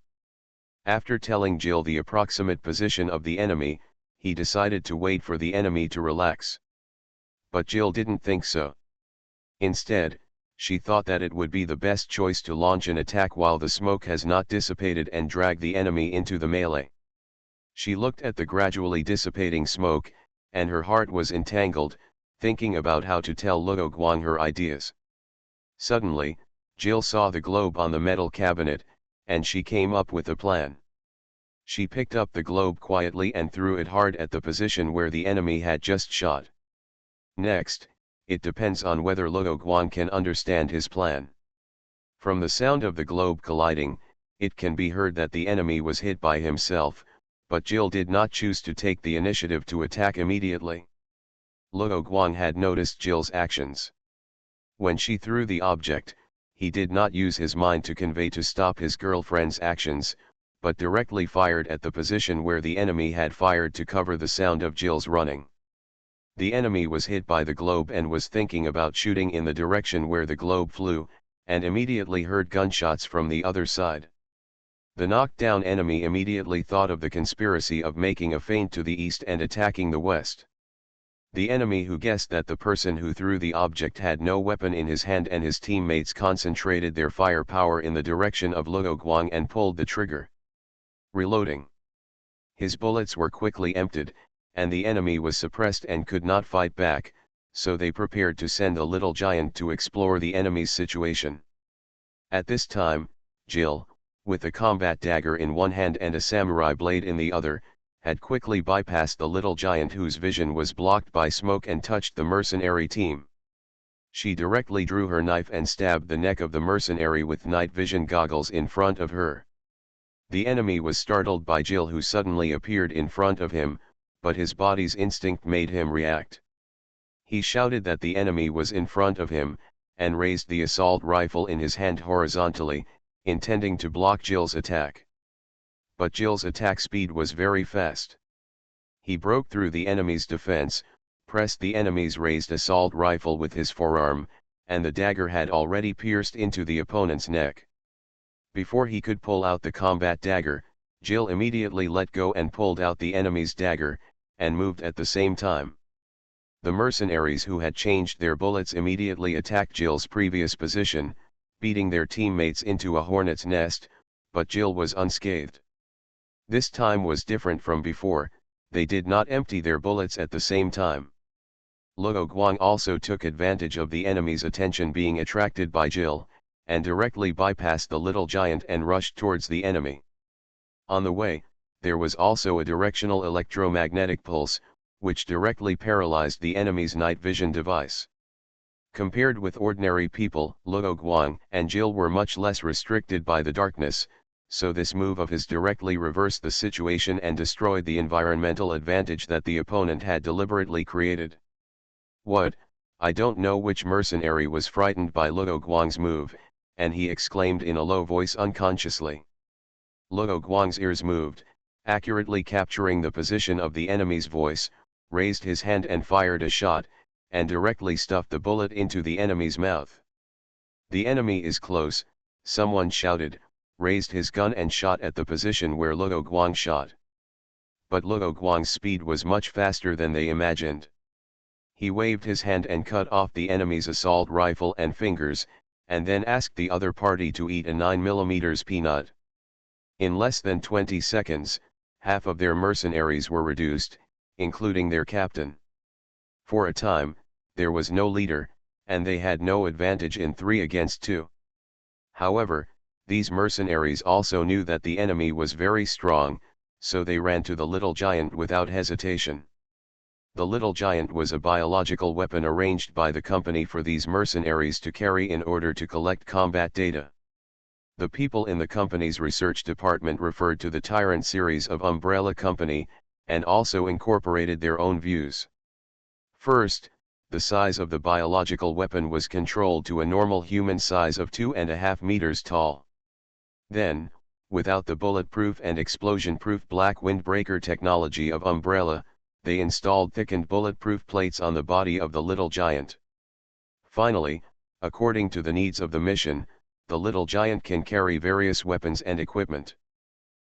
After telling Jill the approximate position of the enemy, he decided to wait for the enemy to relax. But Jill didn't think so. Instead, she thought that it would be the best choice to launch an attack while the smoke has not dissipated and drag the enemy into the melee. She looked at the gradually dissipating smoke, and her heart was entangled, thinking about how to tell Luo Guang her ideas. Suddenly, Jill saw the globe on the metal cabinet, and she came up with a plan. She picked up the globe quietly and threw it hard at the position where the enemy had just shot. Next, it depends on whether Luo Guang can understand his plan. From the sound of the globe colliding, it can be heard that the enemy was hit by himself, but Jill did not choose to take the initiative to attack immediately. Luo Guang had noticed Jill's actions. When she threw the object, he did not use his mind to convey to stop his girlfriend's actions, but directly fired at the position where the enemy had fired to cover the sound of Jill's running. The enemy was hit by the globe and was thinking about shooting in the direction where the globe flew, and immediately heard gunshots from the other side. The knocked down enemy immediately thought of the conspiracy of making a feint to the east and attacking the west. The enemy, who guessed that the person who threw the object had no weapon in his hand, and his teammates concentrated their firepower in the direction of Luo Guang and pulled the trigger. Reloading. His bullets were quickly emptied, and the enemy was suppressed and could not fight back, so they prepared to send the little giant to explore the enemy's situation. At this time, Jill, with a combat dagger in one hand and a samurai blade in the other, had quickly bypassed the little giant, whose vision was blocked by smoke, and touched the mercenary team. She directly drew her knife and stabbed the neck of the mercenary with night vision goggles in front of her. The enemy was startled by Jill, who suddenly appeared in front of him, but his body's instinct made him react. He shouted that the enemy was in front of him, and raised the assault rifle in his hand horizontally, intending to block Jill's attack. But Jill's attack speed was very fast. He broke through the enemy's defense, pressed the enemy's raised assault rifle with his forearm, and the dagger had already pierced into the opponent's neck. Before he could pull out the combat dagger, Jill immediately let go and pulled out the enemy's dagger, and moved at the same time. The mercenaries, who had changed their bullets, immediately attacked Jill's previous position, beating their teammates into a hornet's nest, but Jill was unscathed. This time was different from before. They did not empty their bullets at the same time. Luo Guang also took advantage of the enemy's attention being attracted by Jill, and directly bypassed the little giant and rushed towards the enemy. On the way, there was also a directional electromagnetic pulse, which directly paralyzed the enemy's night vision device. Compared with ordinary people, Luo Guang and Jill were much less restricted by the darkness, so this move of his directly reversed the situation and destroyed the environmental advantage that the opponent had deliberately created. "What? I don't know." Which mercenary was frightened by Luo Guang's move, and he exclaimed in a low voice unconsciously. Luo Guang's ears moved, accurately capturing the position of the enemy's voice, raised his hand and fired a shot, and directly stuffed the bullet into the enemy's mouth. "The enemy is close," someone shouted, raised his gun and shot at the position where Luo Guang shot. But Luo Guang's speed was much faster than they imagined. He waved his hand and cut off the enemy's assault rifle and fingers, and then asked the other party to eat a 9mm peanut. In less than 20 seconds, half of their mercenaries were reduced, including their captain. For a time, there was no leader, and they had no advantage in 3 against 2. However, these mercenaries also knew that the enemy was very strong, so they ran to the little giant without hesitation. The little giant was a biological weapon arranged by the company for these mercenaries to carry in order to collect combat data. The people in the company's research department referred to the Tyrant series of Umbrella Company, and also incorporated their own views. First, the size of the biological weapon was controlled to a normal human size of 2.5 meters tall. Then, without the bulletproof and explosion-proof black windbreaker technology of Umbrella, they installed thickened bulletproof plates on the body of the little giant. Finally, according to the needs of the mission, the little giant can carry various weapons and equipment.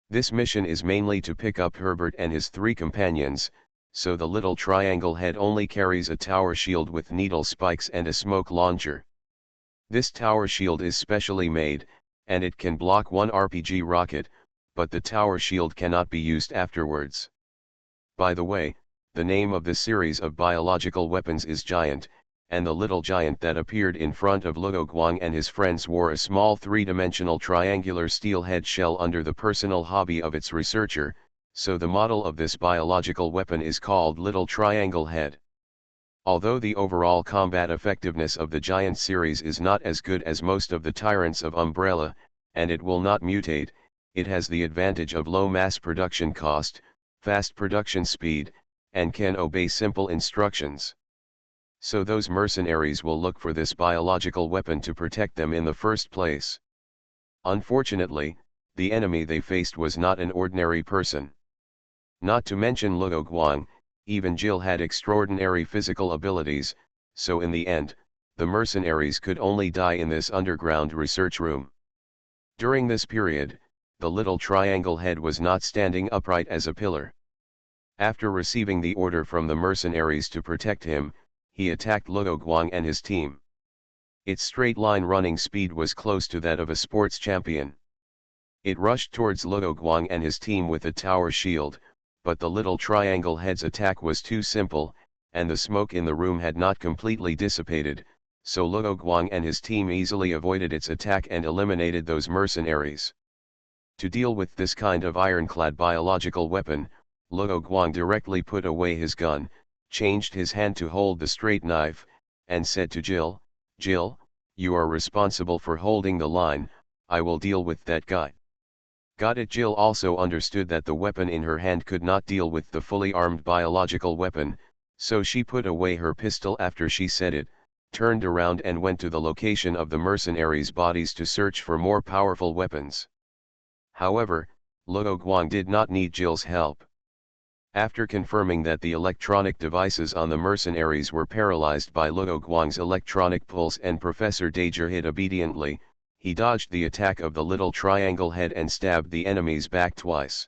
This mission is mainly to pick up Herbert and his 3 companions, so the little triangle head only carries a tower shield with needle spikes and a smoke launcher. This tower shield is specially made, and it can block 1 RPG rocket, but the tower shield cannot be used afterwards. By the way, the name of this series of biological weapons is Giant, and the little giant that appeared in front of Luo Guang and his friends wore a small 3-dimensional triangular steelhead shell under the personal hobby of its researcher, so the model of this biological weapon is called Little Triangle Head. Although the overall combat effectiveness of the Giant series is not as good as most of the Tyrants of Umbrella, and it will not mutate, it has the advantage of low mass production cost, fast production speed, and can obey simple instructions. So those mercenaries will look for this biological weapon to protect them in the first place. Unfortunately, the enemy they faced was not an ordinary person. Not to mention Luo Guang, even Jill had extraordinary physical abilities, so in the end, the mercenaries could only die in this underground research room. During this period, the little triangle head was not standing upright as a pillar. After receiving the order from the mercenaries to protect him, he attacked Luo Guang and his team. Its straight-line running speed was close to that of a sports champion. It rushed towards Luo Guang and his team with a tower shield, but the little triangle head's attack was too simple, and the smoke in the room had not completely dissipated, so Luo Guang and his team easily avoided its attack and eliminated those mercenaries. To deal with this kind of ironclad biological weapon, Luo Guang directly put away his gun, changed his hand to hold the straight knife, and said to Jill, "Jill, you are responsible for holding the line, I will deal with that guy." Got it. Jill also understood that the weapon in her hand could not deal with the fully armed biological weapon, so she put away her pistol after she said it, turned around and went to the location of the mercenaries' bodies to search for more powerful weapons. However, Luo Guang did not need Jill's help. After confirming that the electronic devices on the mercenaries were paralyzed by Luo Guang's electronic pulse and Professor Danger hid obediently, he dodged the attack of the little triangle head and stabbed the enemy's back twice.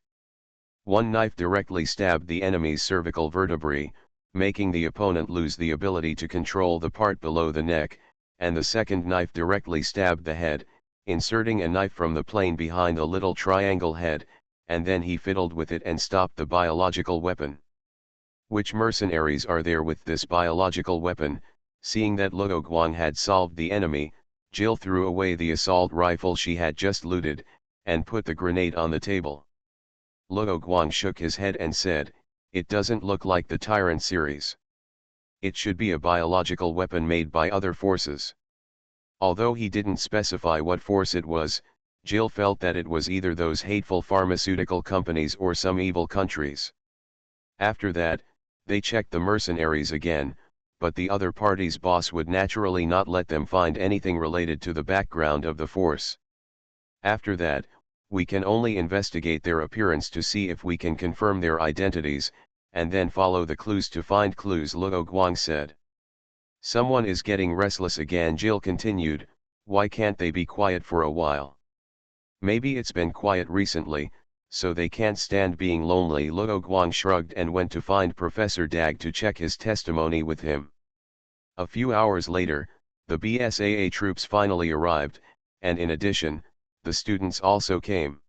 One knife directly stabbed the enemy's cervical vertebrae, making the opponent lose the ability to control the part below the neck, and the second knife directly stabbed the head, inserting a knife from the plane behind the little triangle head, and then he fiddled with it and stopped the biological weapon. Which mercenaries are there with this biological weapon? Seeing that Luo Guang had solved the enemy, Jill threw away the assault rifle she had just looted, and put the grenade on the table. Luo Guang shook his head and said, "It doesn't look like the Tyrant series. It should be a biological weapon made by other forces." Although he didn't specify what force it was, Jill felt that it was either those hateful pharmaceutical companies or some evil countries. After that, they checked the mercenaries again, but the other party's boss would naturally not let them find anything related to the background of the force. After that, we can only investigate their appearance to see if we can confirm their identities, and then follow the clues to find clues, Luo Guang said. Someone is getting restless again, Jill continued. Why can't they be quiet for a while? Maybe it's been quiet recently, so they can't stand being lonely. Luo Guang shrugged and went to find Professor Dag to check his testimony with him. A few hours later, the BSAA troops finally arrived, and in addition, the students also came.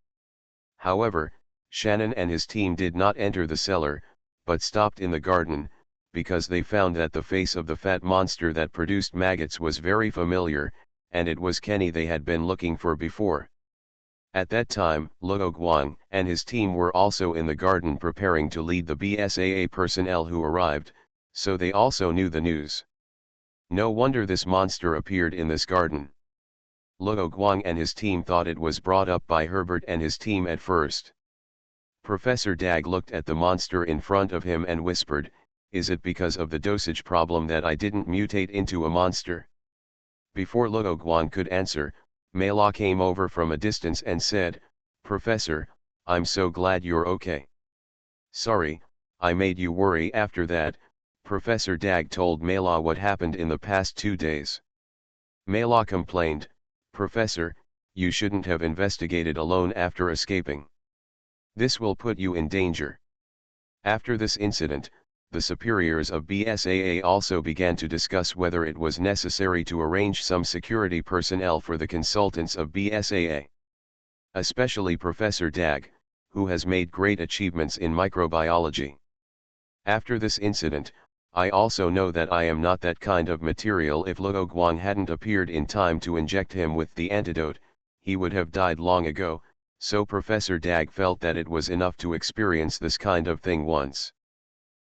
However, Shannon and his team did not enter the cellar, but stopped in the garden, because they found that the face of the fat monster that produced maggots was very familiar, and it was Kenny they had been looking for before. At that time, Luo Guang and his team were also in the garden preparing to lead the BSAA personnel who arrived, so they also knew the news. No wonder this monster appeared in this garden. Luo Guang and his team thought it was brought up by Herbert and his team at first. Professor Dag looked at the monster in front of him and whispered, "Is it because of the dosage problem that I didn't mutate into a monster?" Before Luo Guang could answer, Mala came over from a distance and said, "Professor, I'm so glad you're okay." "Sorry, I made you worry." After that, Professor Dag told Mala what happened in the past 2 days. Mala complained, "Professor, you shouldn't have investigated alone after escaping. This will put you in danger." After this incident, the superiors of BSAA also began to discuss whether it was necessary to arrange some security personnel for the consultants of BSAA. Especially Professor Dag, who has made great achievements in microbiology. After this incident, I also know that I am not that kind of material. If Luo Guang hadn't appeared in time to inject him with the antidote, he would have died long ago, so Professor Dag felt that it was enough to experience this kind of thing once.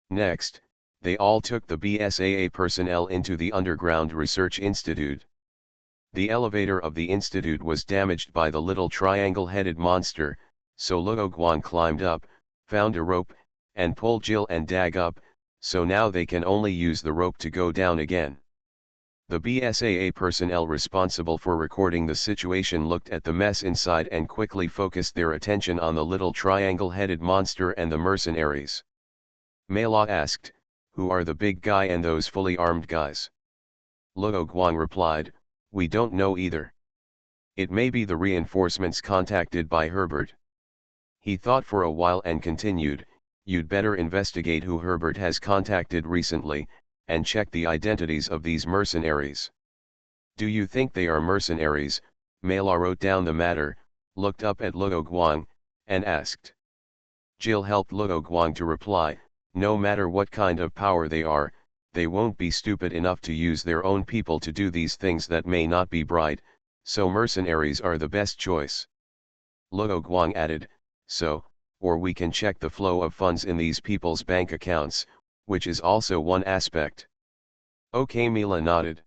Next, They all took the BSAA personnel into the underground research institute. The elevator of the institute was damaged by the little triangle-headed monster, so Luo Guang climbed up, found a rope, and pulled Jill and Dag up, so now they can only use the rope to go down again. The BSAA personnel responsible for recording the situation looked at the mess inside and quickly focused their attention on the little triangle-headed monster and the mercenaries. Mela asked, "Who are the big guy and those fully armed guys?" Luo Guang replied, "We don't know either. It may be the reinforcements contacted by Herbert." He thought for a while and continued, "You'd better investigate who Herbert has contacted recently, and check the identities of these mercenaries." "Do you think they are mercenaries?" Mela wrote down the matter, looked up at Luo Guang, and asked. Jill helped Luo Guang to reply, "No matter what kind of power they are, they won't be stupid enough to use their own people to do these things that may not be bright, so mercenaries are the best choice." Luo Guang added, or we can check the flow of funds in these people's bank accounts, which is also one aspect." Okay, Mila nodded.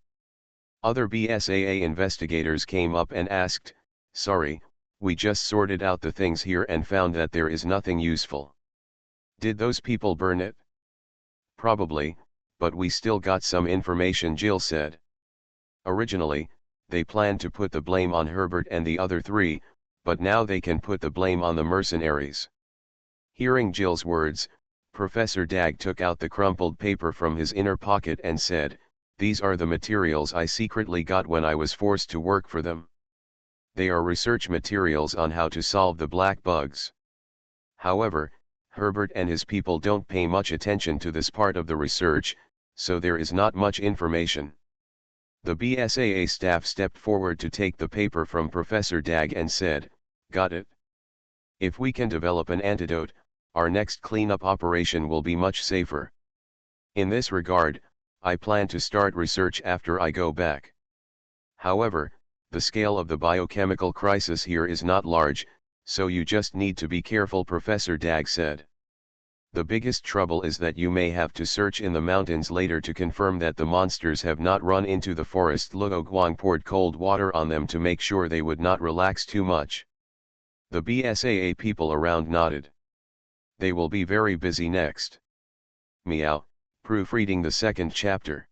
Other BSAA investigators came up and asked, "Sorry, we just sorted out the things here and found that there is nothing useful." "Did those people burn it?" "Probably, but we still got some information," Jill said. "Originally, they planned to put the blame on Herbert and the other three, but now they can put the blame on the mercenaries." Hearing Jill's words, Professor Dag took out the crumpled paper from his inner pocket and said, "These are the materials I secretly got when I was forced to work for them. They are research materials on how to solve the black bugs. However, Herbert and his people don't pay much attention to this part of the research, so there is not much information." The BSAA staff stepped forward to take the paper from Professor Dag and said, "Got it. If we can develop an antidote, our next cleanup operation will be much safer. In this regard, I plan to start research after I go back. However, the scale of the biochemical crisis here is not large, so you just need to be careful," Professor Dag said. "The biggest trouble is that you may have to search in the mountains later to confirm that the monsters have not run into the forest." Luo Guang poured cold water on them to make sure they would not relax too much. The BSAA people around nodded. "They will be very busy next." Meow, proofreading the second chapter.